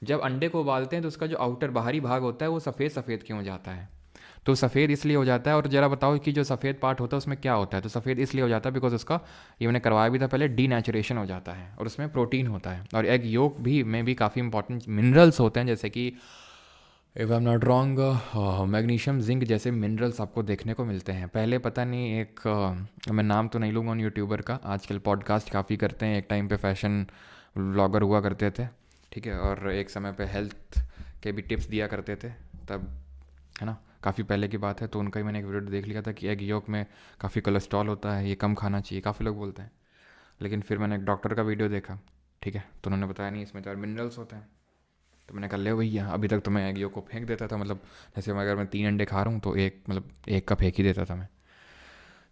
A: जब अंडे को उबालते हैं तो उसका जो आउटर बाहरी भाग होता है वो सफ़ेद सफ़ेद क्यों हो जाता है? तो सफ़ेद इसलिए हो जाता है, और ज़रा बताओ कि जो सफ़ेद पार्ट होता है उसमें क्या होता है? तो सफ़ेद इसलिए हो जाता है बिकॉज उसका, ये मैंने करवाया भी था पहले, डीनेचुरेशन हो जाता है और उसमें प्रोटीन होता है। और एग योक भी में भी काफ़ी इंपॉर्टेंट मिनरल्स होते हैं, जैसे कि if I am not wrong magnesium, zinc जैसे मिनरल्स आपको देखने को मिलते हैं। पहले पता नहीं एक मैं नाम तो नहीं लूँगा उन यूट्यूबर का, आजकल पॉडकास्ट काफ़ी करते हैं, एक टाइम पे फैशन व्लॉगर हुआ करते थे, ठीक है, और एक समय पे हेल्थ के भी टिप्स दिया करते थे तब, है ना, काफ़ी पहले की बात है। तो उनका ही मैंने एक वीडियो देख लिया था कि एग योक में काफ़ी कोलेस्ट्रॉल होता है, ये कम खाना चाहिए, काफ़ी लोग बोलते हैं। लेकिन फिर मैंने एक डॉक्टर का वीडियो देखा, ठीक है, तो उन्होंने बताया नहीं इसमें तो यार मिनरल्स होते हैं। तो मैंने कहा ले भैया, अभी तक तो मैं एग योक को फेंक देता था, मतलब जैसे अगर मैं 3 अंडे खा रहा हूँ तो एक, मतलब एक का फेंक ही देता था मैं।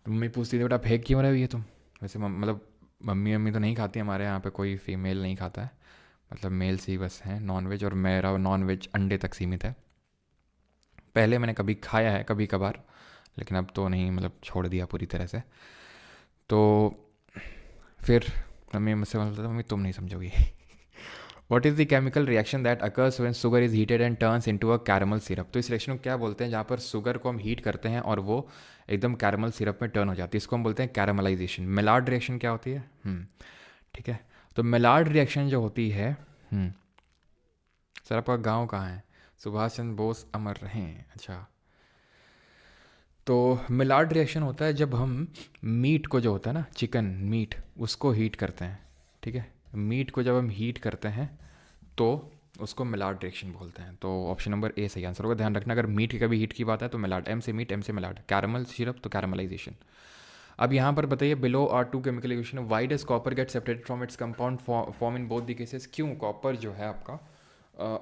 A: तो मम्मी पूछती थी बेटा फेंक क्यों रहे हो ये तुम? वैसे मतलब मम्मी तो नहीं खाती, हमारे यहाँ पे कोई फीमेल नहीं खाता है, मतलब मेल्स ही बस हैं नॉन वेज, और मेरा नॉन वेज अंडे तक सीमित है। पहले मैंने कभी खाया है कभी कभार, लेकिन अब तो नहीं, मतलब छोड़ दिया पूरी तरह से। तो फिर मम्मी मुझसे बोलता था मम्मी तुम नहीं समझोगी। What is the chemical reaction that occurs when sugar is heated and turns into a caramel syrup? तो इस रिएक्शन को क्या बोलते हैं जहाँ पर शुगर को हम हीट करते हैं और वो एकदम कैरमल सिरप में टर्न हो जाती है? इसको हम बोलते हैं कैरमलाइजेशन। मेलार्ड रिएक्शन क्या होती है? ठीक है, तो मेलार्ड रिएक्शन जो होती है, सर आपका गाँव कहाँ है? सुभाष चंद्र बोस अमर रहें। अच्छा, तो मिलार्ड रिएक्शन होता है जब हम मीट को, जो होता है ना चिकन मीट, उसको हीट करते हैं, ठीक है, मीट को जब हम हीट करते हैं तो उसको मिलार्ड रिएक्शन बोलते हैं। तो ऑप्शन नंबर ए सही आंसर होगा। ध्यान रखना, अगर मीट की कभी हीट की बात है तो मिलार्ड, एम से मीट, एम से मिलार्ड, कैरमल सिरप तो कैरमलाइजेशन। अब यहाँ पर बताइए, below are two chemical equation, why does copper get separated from its compound form in both the cases? क्यों कॉपर जो है आपका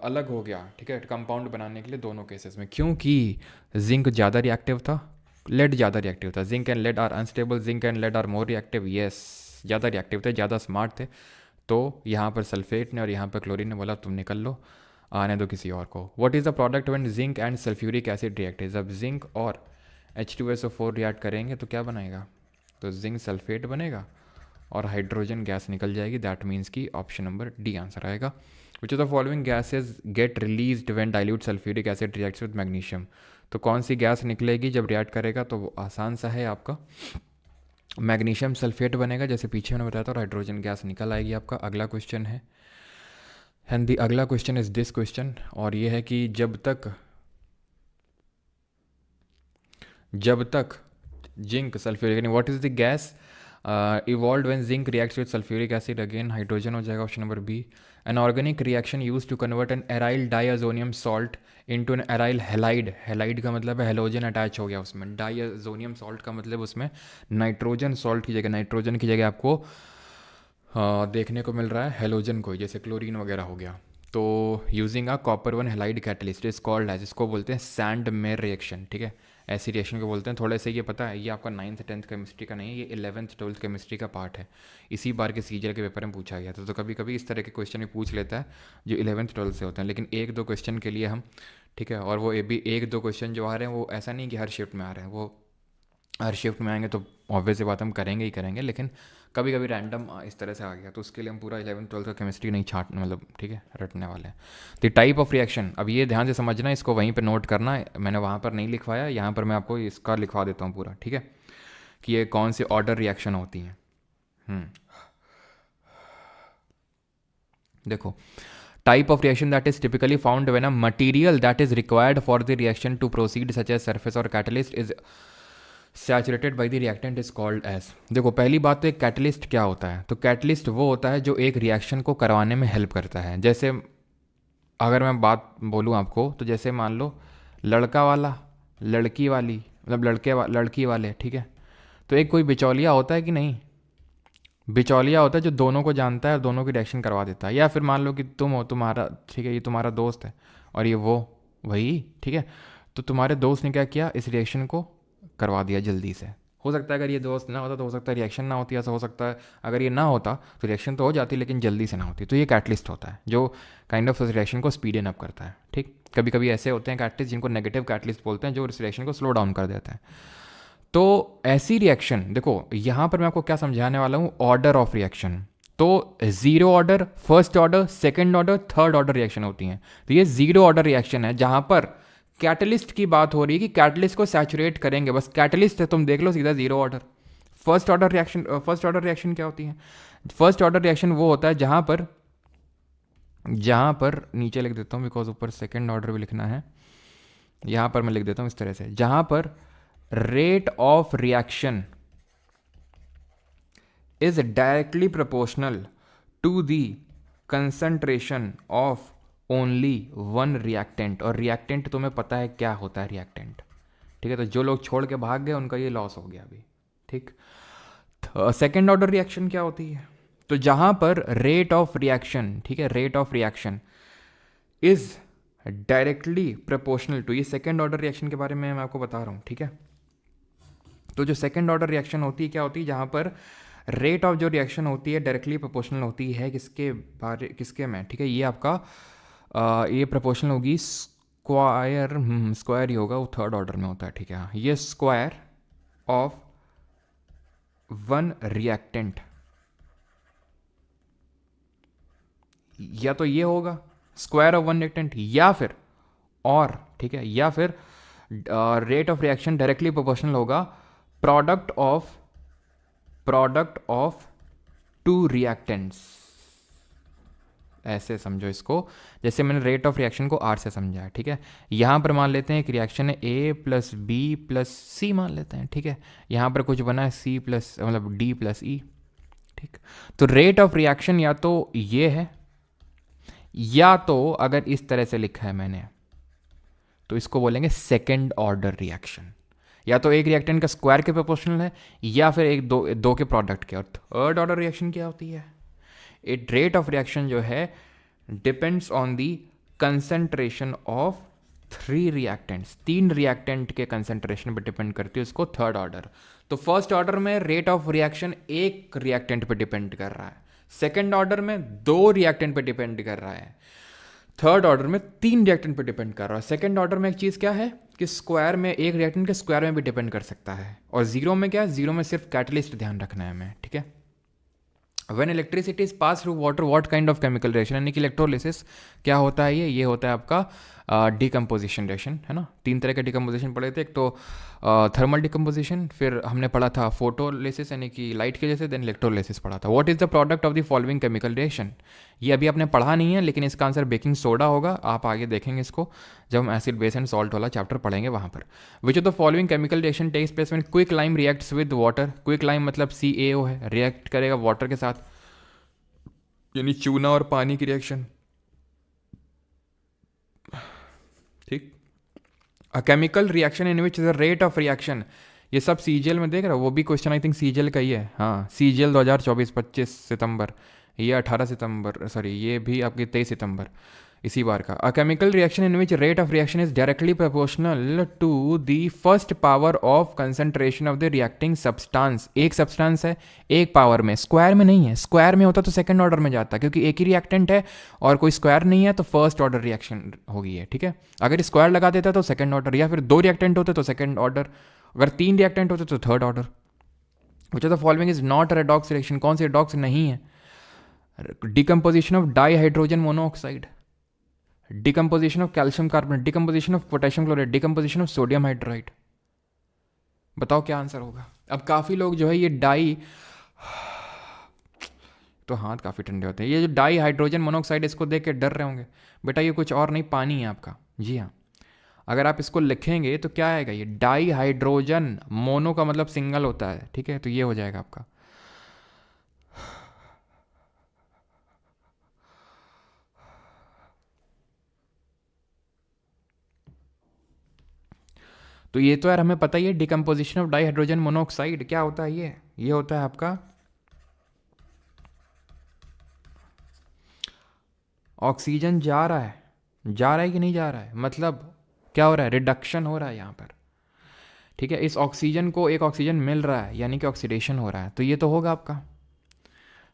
A: अलग हो गया, ठीक है, कंपाउंड बनाने के लिए दोनों केसेस में? क्योंकि जिंक ज़्यादा रिएक्टिव था, लेड ज़्यादा रिएक्टिव था। Zinc and lead are unstable, zinc and lead are more reactive. Yes, ज़्यादा रिएक्टिव थे, ज़्यादा स्मार्ट थे। तो यहाँ पर सल्फेट ने और यहाँ पर क्लोरीन ने बोला तुम निकल लो, आने दो किसी और को। What is the product when zinc and sulphuric acid react? जब जिंक और H2SO4 रिएक्ट करेंगे तो क्या बनेगा? तो जिंक सल्फेट बनेगा और हाइड्रोजन गैस निकल जाएगी। दैट मीन्स कि ऑप्शन नंबर डी आंसर आएगा। विच of the following gases gate released when dilute sulphuric acid reacts with magnesium? तो कौन सी गैस निकलेगी जब रिएक्ट करेगा? तो वो आसान सा है आपका, मैग्नीशियम सल्फेट बनेगा, जैसे पीछे मैंने बताया था, और हाइड्रोजन गैस निकल आएगी आपका। अगला क्वेश्चन है, एंड दी अगला क्वेश्चन इज दिस क्वेश्चन, और ये है कि जब तक जिंक सल्फ्यूरिक, यानी what is the gas evolve when zinc reacts with sulphuric acid? Again hydrogen हो जाएगा, option number B. An organic reaction use to convert an aryl diazonium salt into an aryl halide. Halide का मतलब है halogen attach हो गया उसमें, डाइअजोनियम salt का मतलब उसमें नाइट्रोजन सॉल्ट की जगह, नाइट्रोजन की जगह आपको देखने को मिल रहा है हेलोजन को, जैसे क्लोरीन वगैरह हो गया। तो using a copper one halide catalyst is called as, इसको बोलते हैं सैंड मेयर रिएक्शन, ठीक है, ऐसी रिएक्शन को बोलते हैं। थोड़े से ये पता है, ये आपका 9th 10th केमिस्ट्री का नहीं है, ये 11th 12th केमिस्ट्री का पार्ट है। इसी बार के सीजीएल के पेपर में पूछा गया था। तो कभी कभी इस तरह के क्वेश्चन भी पूछ लेता है जो 11th 12th से होते हैं, लेकिन एक दो क्वेश्चन के लिए हम, ठीक है, और वो भी एक दो क्वेश्चन जो आ रहे हैं वो ऐसा नहीं कि हर शिफ्ट में आ रहे हैं, वो हर शिफ्ट में आएंगे तो ऑब्वियस सी बात हम करेंगे ही करेंगे, लेकिन कभी कभी रैंडम इस तरह से आ गया तो उसके लिए हम पूरा 11th 12th का केमिस्ट्री नहीं छाट, मतलब ठीक है, रटने वाले हैं। द टाइप ऑफ रिएक्शन, अब ये ध्यान से समझना, इसको वहीं पे नोट करना है, मैंने वहाँ पर नहीं लिखवाया, यहाँ पर मैं आपको इसका लिखवा देता हूँ पूरा, ठीक है, कि ये कौन सी ऑर्डर रिएक्शन होती हैं। देखो, type of reaction that is typically found when a material that is required for the reaction to proceed such as surface or catalyst is saturated by the reactant is called as। देखो पहली बात तो एक catalyst क्या होता है? तो catalyst वो होता है जो एक रिएक्शन को करवाने में हेल्प करता है। जैसे अगर मैं बात बोलूँ आपको, तो जैसे मान लो लड़का वाला लड़की वाली मतलब लड़की वाले, ठीक है। तो एक कोई बिचौलिया होता है कि नहीं, बिचौलिया होता है जो दोनों को जानता है और दोनों की रिएक्शन करवा देता है। या फिर मान लो कि तुम हो, तुम्हारा ठीक है, ये तुम्हारा दोस्त है और ये वो वही, ठीक है। तो तुम्हारे दोस्त ने क्या किया, इस रिएक्शन को करवा दिया जल्दी से। हो सकता है अगर ये दोस्त ना होता तो हो सकता है रिएक्शन ना होती, ऐसा हो सकता है। अगर ये ना होता तो रिएक्शन तो हो जाती लेकिन जल्दी से ना होती। तो ये कैटलिस्ट होता है जो काइंड ऑफ उस रिएक्शन को स्पीड अप करता है, ठीक। कभी कभी ऐसे होते हैं कैटलिस्ट जिनको नेगेटिव कैटलिस्ट बोलते हैं, जो इस रिएक्शन को स्लो डाउन कर देते हैं। तो ऐसी रिएक्शन देखो, यहां पर मैं आपको क्या समझाने वाला हूं, ऑर्डर ऑफ रिएक्शन। तो zero order, first order, second order, third order reaction होती हैं। तो ये जीरो ऑर्डर रिएक्शन है जहां पर कैटलिस्ट की बात हो रही है कि कैटलिस्ट को सैचुरेट करेंगे, बस कैटलिस्ट है, तुम देख लो सीधा zero order. First order reaction क्या होती है? फर्स्ट ऑर्डर रिएक्शन वो होता है जहां पर नीचे लिख देता हूं बिकॉज ऊपर सेकंड ऑर्डर भी लिखना है। यहां पर मैं लिख देता हूं इस तरह से, जहां पर rate of reaction is directly proportional to the concentration of only one reactant। और reactant तुम्हें पता है क्या होता है reactant, ठीक है। तो जो लोग छोड़ के भाग गए उनका ये लॉस हो गया अभी, ठीक। सेकेंड ऑर्डर रिएक्शन क्या होती है? तो जहां पर रेट ऑफ रिएक्शन, ठीक है, rate of reaction is directly proportional to, ये सेकेंड ऑर्डर रिएक्शन के बारे में मैं आपको बता रहा हूं, ठीक है। तो जो सेकंड ऑर्डर रिएक्शन होती है क्या होती है, जहां पर रेट ऑफ जो रिएक्शन होती है डायरेक्टली प्रोपोर्शनल होती है किसके में, ठीक है। ये आपका ये प्रोपोर्शनल होगी स्क्वायर ही होगा, वो थर्ड ऑर्डर में होता है, ठीक है। हाँ, ये स्क्वायर ऑफ वन रिएक्टेंट, या तो ये होगा स्क्वायर ऑफ वन रिएक्टेंट, या फिर और, ठीक है, या फिर rate of reaction directly proportional होगा प्रोडक्ट ऑफ टू रिएक्टेंट्स। ऐसे समझो इसको, जैसे मैंने रेट ऑफ रिएक्शन को आर से समझा है, ठीक है। यहां पर मान लेते हैं एक रिएक्शन है ए प्लस बी प्लस सी मान लेते हैं, ठीक है। यहां पर कुछ बना है सी प्लस मतलब डी प्लस ई, ठीक। तो रेट ऑफ रिएक्शन या तो ये है, या तो अगर इस तरह से लिखा है मैंने तो इसको बोलेंगे सेकेंड ऑर्डर रिएक्शन। या तो एक रिएक्टेंट का स्क्वायर के प्रोपोर्शनल है, या फिर एक दो के प्रोडक्ट के। और थर्ड ऑर्डर रिएक्शन क्या होती है? इट रेट ऑफ रिएक्शन जो है depends on the concentration of three reactants, तीन रिएक्टेंट के कंसेंट्रेशन पर डिपेंड करती है उसको थर्ड ऑर्डर। तो फर्स्ट ऑर्डर में रेट ऑफ रिएक्शन एक रिएक्टेंट पर डिपेंड कर रहा है, सेकेंड ऑर्डर में दो रिएक्टेंट पर डिपेंड कर रहा है, थर्ड ऑर्डर में तीन रिएक्टेंट पर डिपेंड कर रहा है। सेकंड ऑर्डर में एक चीज़ क्या है कि स्क्वायर में एक रिएक्टेंट के स्क्वायर में भी डिपेंड कर सकता है। और जीरो में क्या है, जीरो में सिर्फ कैटलिस्ट ध्यान रखना है हमें, ठीक है। When electricity is pass through water what kind of chemical reaction, यानी कि इलेक्ट्रोलिसिस क्या होता है, ये होता है आपका डिकम्पोजिशन रिएक्शन, है ना। तीन तरह के डिकम्पोजिशन पढ़े थे, एक तो थर्मल डिकम्पोजिशन, फिर हमने पढ़ा था फोटोलिसिस यानी कि लाइट के जैसे, देन इलेक्ट्रोलिसिस पढ़ा था। What is the product of the following chemical reaction, ये अभी आपने पढ़ा नहीं है लेकिन इसका आंसर बेकिंग सोडा होगा। आप आगे देखेंगे इसको जब हम एसिड बेस एंड सॉल्ट वाला चैप्टर पढ़ेंगे वहाँ पर। Which of the following chemical reaction takes place when quick lime reacts with water, quick lime मतलब CaO है, रिएक्ट करेगा वाटर के साथ, यानी चूना और पानी की रिएक्शन, ठीक। A chemical reaction in which the rate of reaction, ये सब CGL में देख रहे हो, वो भी क्वेश्चन आई थिंक CGL का ही है, हाँ CGL 2024 25 सितंबर, ये 18 सितंबर, सॉरी ये भी आपके 23 सितंबर इसी बार का। A chemical reaction in which rate of reaction is directly proportional to the first power of concentration of the reacting substance, एक सब्सटेंस है एक पावर में, स्क्वायर में नहीं है। स्क्वायर में होता तो सेकंड ऑर्डर में जाता, क्योंकि एक ही रिएक्टेंट है और कोई स्क्वायर नहीं है, तो फर्स्ट ऑर्डर रिएक्शन होगी है, ठीक है। अगर स्क्वायर लगा देता तो सेकंड ऑर्डर, या फिर दो रिएक्टेंट होते तो सेकंड ऑर्डर, अगर तीन रिएक्टेंट होते तो third order. Which of the following is not redox reaction, कौन सी रेडॉक्स नहीं है? Decomposition of di hydrogen monoxide, decomposition of calcium carbonate, decomposition of potassium chloride, decomposition of sodium hydride. बताओ क्या आंसर होगा। अब काफ़ी लोग जो है ये डाई, तो हाथ काफ़ी ठंडे होते हैं, ये जो डाई हाइड्रोजन मोनोऑक्साइड इसको देख के डर रहे होंगे, बेटा ये कुछ और नहीं पानी है आपका। जी हाँ, अगर आप इसको लिखेंगे तो क्या आएगा, ये डाई हाइड्रोजन, मोनो का मतलब सिंगल होता है, ठीक है, तो ये हो जाएगा आपका। तो ये तो यार हमें पता ही है, decomposition of di hydrogen monoxide क्या होता है, ये होता है आपका ऑक्सीजन जा रहा है कि नहीं जा रहा है, मतलब क्या हो रहा है, रिडक्शन हो रहा है यहाँ पर, ठीक है। इस ऑक्सीजन को एक ऑक्सीजन मिल रहा है, यानी कि ऑक्सीडेशन हो रहा है, तो ये तो होगा आपका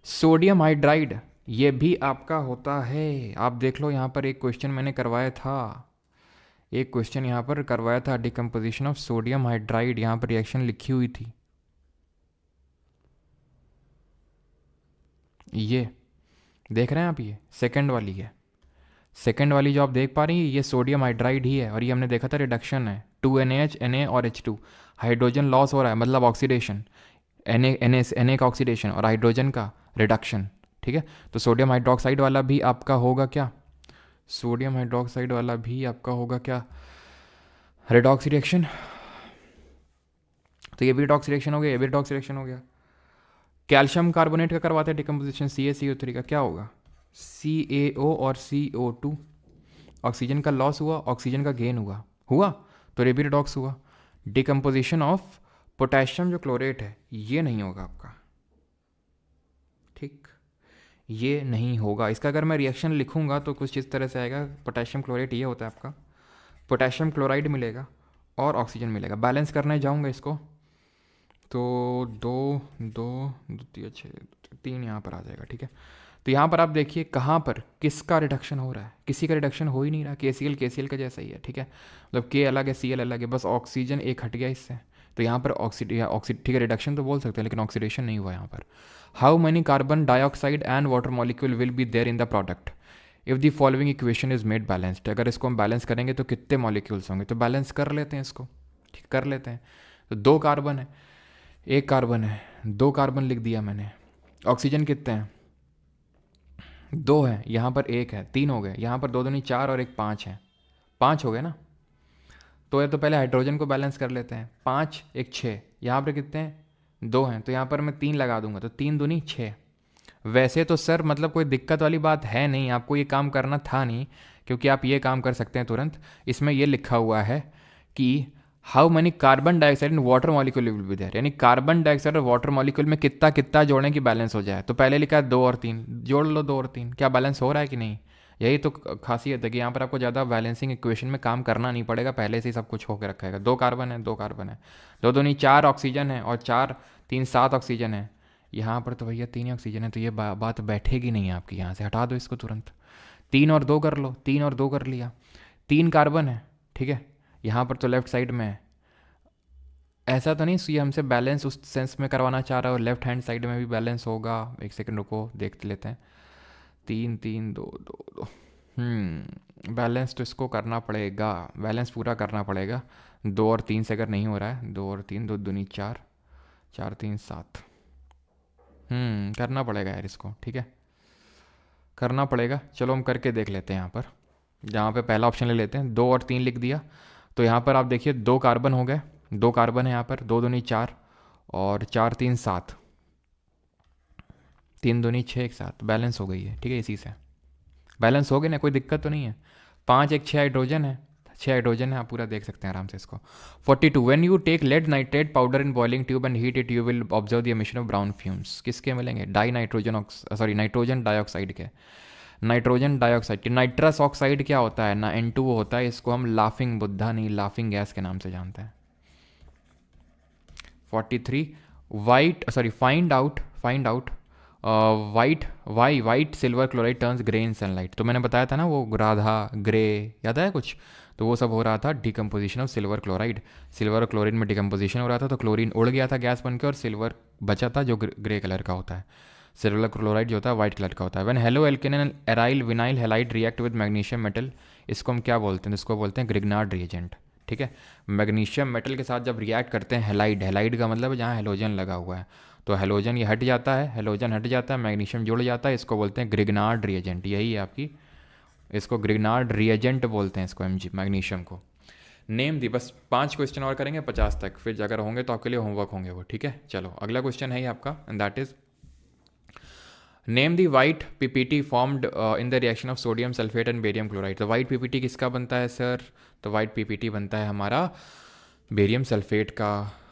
A: सोडियम हाइड्राइड, ये भी आपका होता है। आप देख लो यहाँ पर एक क्वेश्चन मैंने करवाया था, एक क्वेश्चन यहाँ पर करवाया था, डिकम्पोजिशन ऑफ सोडियम हाइड्राइड, यहाँ पर रिएक्शन लिखी हुई थी, ये देख रहे हैं आप, ये सेकंड वाली है, सेकंड वाली जो आप देख पा रही हैं ये सोडियम हाइड्राइड ही है, और ये हमने देखा था रिडक्शन है, 2NaH Na और H2, हाइड्रोजन लॉस हो रहा है मतलब ऑक्सीडेशन, Na का ऑक्सीडेशन और हाइड्रोजन का रिडक्शन, ठीक है। तो सोडियम हाइड्रोक्साइड वाला भी आपका होगा क्या, सोडियम हाइड्रोक्साइड वाला भी आपका होगा क्या, रेडॉक्स रिएक्शन, तो ये भी रेडॉक्स रिएक्शन हो गया, ये भी रेडॉक्स रिएक्शन हो गया। कैल्शियम कार्बोनेट का करवाते हैं डिकम्पोजिशन, CaCO3 का क्या होगा, CaO और CO2, ऑक्सीजन का लॉस हुआ, ऑक्सीजन का गेन हुआ तो ये भी रेडॉक्स हुआ। डिकम्पोजिशन ऑफ पोटेशियम जो क्लोरेट है ये नहीं होगा आपका, ठीक, ये नहीं होगा। इसका अगर मैं रिएक्शन लिखूंगा तो कुछ इस तरह से आएगा, पोटेशियम क्लोरेट ये होता है आपका, पोटेशियम क्लोराइड मिलेगा और ऑक्सीजन मिलेगा, बैलेंस करने जाऊंगा इसको तो दो दो दो तीन छः, 3 यहाँ पर आ जाएगा, ठीक है। तो यहाँ पर आप देखिए कहाँ पर किसका रिडक्शन हो रहा है, किसी का रिडक्शन हो ही नहीं रहा, KCl का जैसा ही है, ठीक है, मतलब K अलग है Cl अलग है, बस ऑक्सीजन एक हट गया इससे, तो यहाँ पर ठीक है रिडक्शन तो बोल सकते हैं लेकिन ऑक्सीडेशन नहीं हुआ यहाँ पर। How many carbon dioxide and water molecule will be there in the product if the following equation is made balanced, अगर इसको हम बैलेंस करेंगे तो कितने मॉलिक्यूल्स होंगे, तो बैलेंस कर लेते हैं इसको, ठीक कर लेते हैं। तो 2 कार्बन है, 1 कार्बन है, 2 कार्बन लिख दिया मैंने, ऑक्सीजन कितने हैं 2 है, यहाँ पर 1 है, 3 हो गए, यहाँ पर 2 दूनी 4 और 1 5 है, 5 हो गए ना। तो ये तो पहले हाइड्रोजन को बैलेंस कर लेते हैं, 5 1 6, यहाँ पर कितने हैं 2 हैं, तो यहाँ पर मैं 3 लगा दूंगा, तो 3 दूनी 6। वैसे तो सर मतलब कोई दिक्कत वाली बात है नहीं, आपको ये काम करना था नहीं, क्योंकि आप ये काम कर सकते हैं तुरंत, इसमें ये लिखा हुआ है कि how many carbon dioxide and water molecule will be there, यानी कार्बन डाइऑक्साइड और वाटर मॉलिक्यूल में कितना कितना जोड़ें कि बैलेंस हो जाए, तो पहले लिखा है 2 और 3, जोड़ लो 2 और 3, क्या बैलेंस हो रहा है कि नहीं, यही तो खासियत है कि यहाँ पर आपको ज़्यादा बैलेंसिंग इक्वेशन में काम करना नहीं पड़ेगा, पहले से ही सब कुछ होकर रखा है। 2 कार्बन है, 2 कार्बन है, 2 दूनी 4 ऑक्सीजन है और 4 3 7 ऑक्सीजन है, यहाँ पर तो भैया 3 ही ऑक्सीजन है, तो ये बात बैठेगी नहीं आपकी, यहाँ से हटा दो इसको तुरंत, 3 और 2 कर लो, 3 और 2 कर लिया, 3 कार्बन है, ठीक है, यहाँ पर तो लेफ्ट साइड में है, ऐसा तो नहीं ये हमसे बैलेंस उस सेंस में करवाना चाह रहा है, और लेफ्ट हैंड साइड में भी बैलेंस होगा, एक सेकंड रुको देख लेते हैं, 3 3 2 2 2, बैलेंस तो इसको करना पड़ेगा, बैलेंस पूरा करना पड़ेगा, 2 और 3 से अगर नहीं हो रहा है, 2 और 3 2 दूनी 4 4 3 7, करना पड़ेगा यार इसको, ठीक है करना पड़ेगा, चलो हम करके देख लेते हैं। यहाँ पर जहाँ पे पहला ऑप्शन ले लेते हैं, 2 और 3 लिख दिया, तो यहाँ पर आप देखिए 2 कार्बन हो गए, 2 कार्बन है यहाँ पर, 2 दूनी 4 और 4 3 7, 3 दूनी 6 एक साथ, बैलेंस हो गई है, ठीक है, इसी से बैलेंस हो गई ना, कोई दिक्कत तो नहीं है। 5 1 6 हाइड्रोजन है, 6 हाइड्रोजन है, आप पूरा देख सकते हैं आराम से इसको। 42 when you take lead nitrate powder in boiling tube and heat it you will observe the emission of brown fumes, किसके मिलेंगे, नाइट्रोजन डाइऑक्साइड के, नाइट्रोजन डाइऑक्साइड की, नाइट्रस ऑक्साइड क्या होता है ना, N2O होता है, इसको हम लाफिंग बुद्धा नहीं लाफिंग गैस के नाम से जानते हैं। 43 find out white silver chloride turns grey इन सनलाइट, तो मैंने बताया था ना वो राधा ग्रे, याद है कुछ, तो वो सब हो रहा था decomposition of silver chloride, silver और क्लोरीन में डिकम्पोजिशन हो रहा था, तो क्लोरीन उड़ गया था गैस बनकर और सिल्वर बचा था जो ग्रे कलर का होता है, सिल्वर क्लोराइड जो होता है वाइट कलर का होता है। When halo alkane and aryl vinyl halide react with magnesium metal, इसको हम क्या बोलते हैं, इसको बोलते हैं ग्रिग्नार्ड रिएजेंट, ठीक है। मैग्नीशियम मेटल के साथ जब रिएक्ट करते हैं हैलाइड, हैलाइड का मतलब जहाँ हेलोजन लगा हुआ है, तो हेलोजन ये हट जाता है, हेलोजन हट जाता है, मैग्नीशियम जुड़ जाता है, इसको बोलते हैं ग्रिग्नार्ड रिएजेंट, यही है आपकी, इसको ग्रिग्नार्ड रिएजेंट बोलते हैं इसको, मैग्नीशियम को। नेम दी, बस 5 क्वेश्चन और करेंगे 50 तक, फिर अगर होंगे तो आपके लिए होमवर्क होंगे वो, ठीक है। चलो अगला क्वेश्चन है ये आपका, and that is name the white PPT formed in the reaction of sodium sulphate and barium chloride, तो वाइट पीपीटी किसका बनता है सर, तो वाइट पीपीटी बनता है हमारा बेरियम सल्फेट का।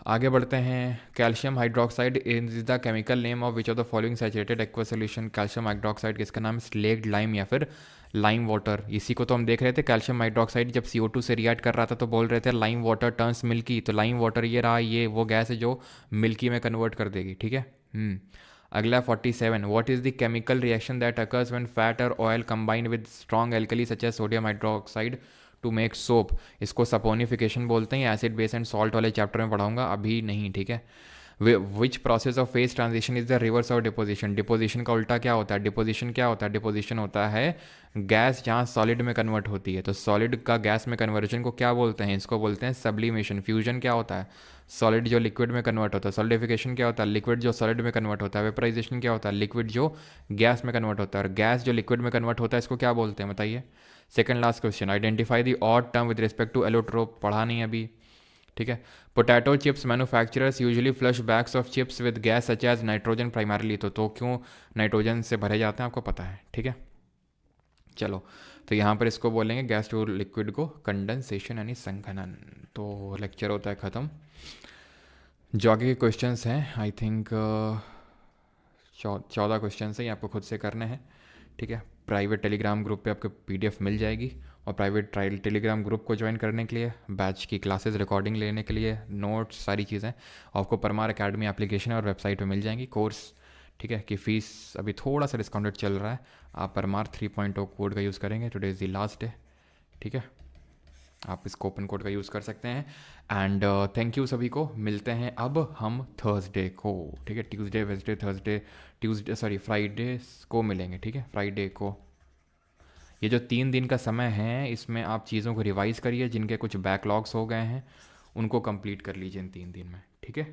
A: आगे बढ़ते हैं। Calcium hydroxide is the chemical name of which of the following saturated aqua solution. Calcium hydroxide किसका नाम है? स्लेक्ड लाइम या फिर लाइम वाटर। इसी को तो हम देख रहे थे। कैल्शियम हाइड्रोक्साइड जब CO2 से रिएक्ट कर रहा था तो बोल रहे थे लाइम वाटर टर्न्स मिल्की। तो लाइम वाटर ये रहा, ये वो गैस है जो मिल्की में कन्वर्ट कर देगी। ठीक है। अगला 47। What is the chemical reaction that occurs when fat और oil combine with strong alkali such as sodium hydroxide to make soap. इसको सपोनिफिकेशन बोलते हैं। एसिड बेस एंड सॉल्ट वाले चैप्टर में पढ़ाऊंगा, अभी नहीं। ठीक है। Which process of phase transition is the reverse of deposition. Deposition का उल्टा क्या होता है? डिपोजिशन क्या होता है? डिपोजिशन होता है गैस जहाँ सॉलिड में कन्वर्ट होती है। तो सॉलिड का गैस में कन्वर्जन को क्या बोलते हैं? इसको बोलते हैं सब्लिमेशन। फ्यूजन क्या होता है? सॉलिड जो लिक्विड में कन्वर्ट होता है। सॉलिडिफिकेशन क्या होता है? लिक्विड जो सॉलिड में कन्वर्ट होता है। वेपराइजेशन क्या होता है? लिक्विड जो गैस में कन्वर्ट होता है। और गैस जो लिक्विड में कन्वर्ट होता है इसको क्या बोलते हैं बताइए? Second last question. Identify the odd term with respect to allotrope. पढ़ा नहीं अभी। ठीक है। Potato chips manufacturers usually flush bags of chips with gas such as nitrogen primarily. तो क्यों नाइट्रोजन से भरे जाते हैं आपको पता है? ठीक है। चलो, तो यहाँ पर इसको बोलेंगे गैस टू लिक्विड को कंडेंसेशन यानी संघनन। तो लेक्चर होता है ख़त्म। जो आगे के क्वेश्चंस हैं आई थिंक 14 क्वेश्चन हैं, ये आपको खुद से करने हैं। ठीक है। प्राइवेट टेलीग्राम ग्रुप पे आपको PDF मिल जाएगी। और प्राइवेट ट्रायल टेलीग्राम ग्रुप को ज्वाइन करने के लिए, बैच की क्लासेस रिकॉर्डिंग लेने के लिए, नोट्स, सारी चीज़ें आपको परमार एकेडमी एप्लीकेशन और वेबसाइट पे मिल जाएंगी। कोर्स ठीक है कि फ़ीस अभी थोड़ा सा डिस्काउंटेड चल रहा है। आप परमार 3.0 कोड का यूज़ करेंगे। Today is the last day. ठीक है। आप इस कूपन कोड का यूज़ कर सकते हैं। एंड थैंक यू सभी को। मिलते हैं अब हम थर्सडे को। ठीक है। Tuesday, Wednesday, Thursday, Tuesday sorry Friday को मिलेंगे। ठीक है। फ्राइडे को। ये जो 3 दिन का समय है इसमें आप चीज़ों को रिवाइज़ करिए। जिनके कुछ बैकलॉग्स हो गए हैं उनको कंप्लीट कर लीजिए इन 3 दिन में। ठीक है।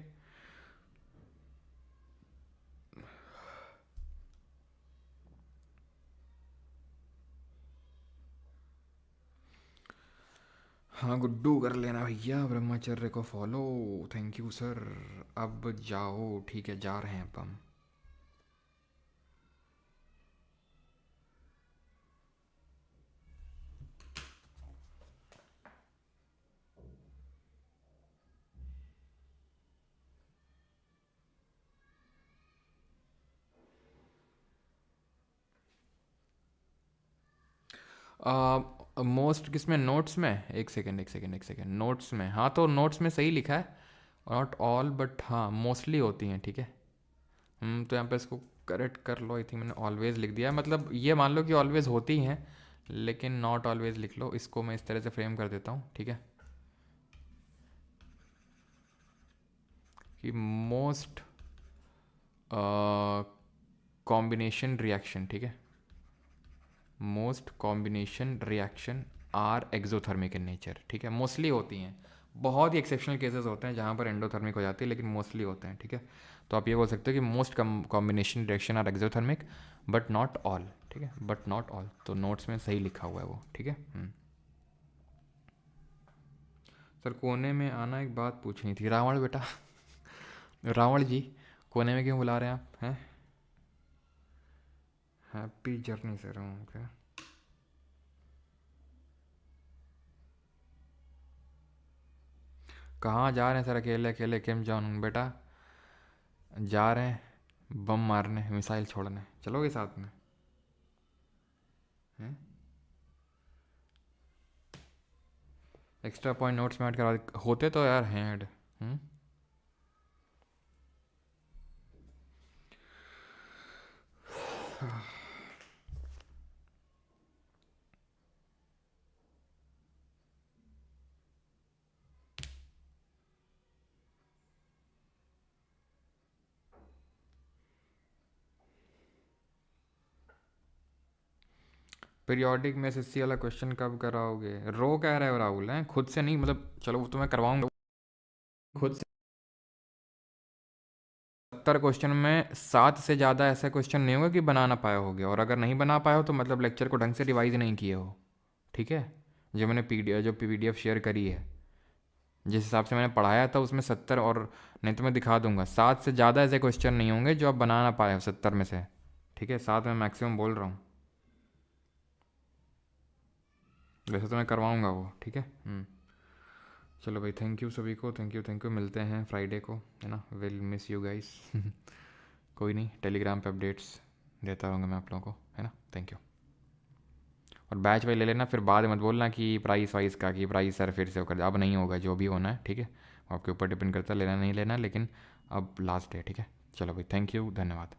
A: हाँ गुड्डू, कर लेना भैया ब्रह्मचर्य को फॉलो। Thank you sir. अब जाओ। ठीक है, जा रहे हैं अब हम। मोस्ट किसमें? नोट्स में? एक सेकेंड एक सेकेंड एक सेकेंड। नोट्स में, हाँ तो नोट्स में सही लिखा है। नॉट ऑल बट हाँ मोस्टली होती हैं। ठीक है। तो यहाँ पे इसको करेक्ट कर लो। आई थिंक मैंने ऑलवेज लिख दिया है। मतलब ये मान लो कि ऑलवेज होती हैं लेकिन नॉट ऑलवेज लिख लो। इसको मैं इस तरह से फ्रेम कर देता हूँ। ठीक है कि मोस्ट कॉम्बिनेशन रिएक्शन। ठीक है। Most combination reaction are exothermic in nature. ठीक है। मोस्टली होती हैं। बहुत ही एक्सेप्शनल केसेस होते हैं जहाँ पर एंडोथर्मिक हो जाती है लेकिन मोस्टली होते हैं। ठीक है। तो आप ये बोल सकते हो कि most combination reaction are exothermic but not all. ठीक है। बट नॉट ऑल तो नोट्स में सही लिखा हुआ है वो। ठीक है। सर कोने में आना, एक बात पूछनी थी। रावण बेटा रावण जी, कोने में क्यों बुला रहे हैं आप? हैं? Happy journey sir. ओके। कहाँ जा रहे हैं सर? अकेले अकेले किम जॉन बेटा जा रहे हैं बम मारने, मिसाइल छोड़ने। चलोगे साथ में? हैं? एक्स्ट्रा पॉइंट नोट्स में ऐड करा होते तो यार हैं ऐड। पीरियोडिक में SSC वाला क्वेश्चन कब कराओगे? रो कह रहे हो राहुल? हैं खुद से नहीं, मतलब चलो वो तो मैं करवाऊंगा खुद से। 70 क्वेश्चन में 7 से ज़्यादा ऐसा क्वेश्चन नहीं होगा कि बना ना पाए होगे। और अगर नहीं बना पाए हो तो मतलब लेक्चर को ढंग से रिवाइज नहीं किए हो। ठीक है। जो मैंने PDF शेयर करी है, जिस हिसाब से मैंने पढ़ाया था उसमें 70 और नहीं तो मैं दिखा दूंगा 7 से ज़्यादा ऐसे क्वेश्चन नहीं होंगे जो आप बना ना पाए हो 70 में से। ठीक है। 7 में मैक्सिमम बोल रहा हूँ। वैसे तो मैं करवाऊंगा वो। ठीक है। चलो भाई, थैंक यू सभी को, थैंक यू, मिलते हैं फ्राइडे को, है ना। Will miss you guys. कोई नहीं, टेलीग्राम पे अपडेट्स देता रहूँगा मैं आप लोगों को, है ना। Thank you. और बैच वाई ले लेना, फिर बाद में मत बोलना कि प्राइस वाइस का, कि प्राइस सर फिर से वो कर दे। अब नहीं होगा, जो भी होना है ठीक है, आपके ऊपर डिपेंड करता है लेना नहीं लेना, लेकिन अब लास्ट है, ठीक है। चलो भाई, थैंक यू, धन्यवाद।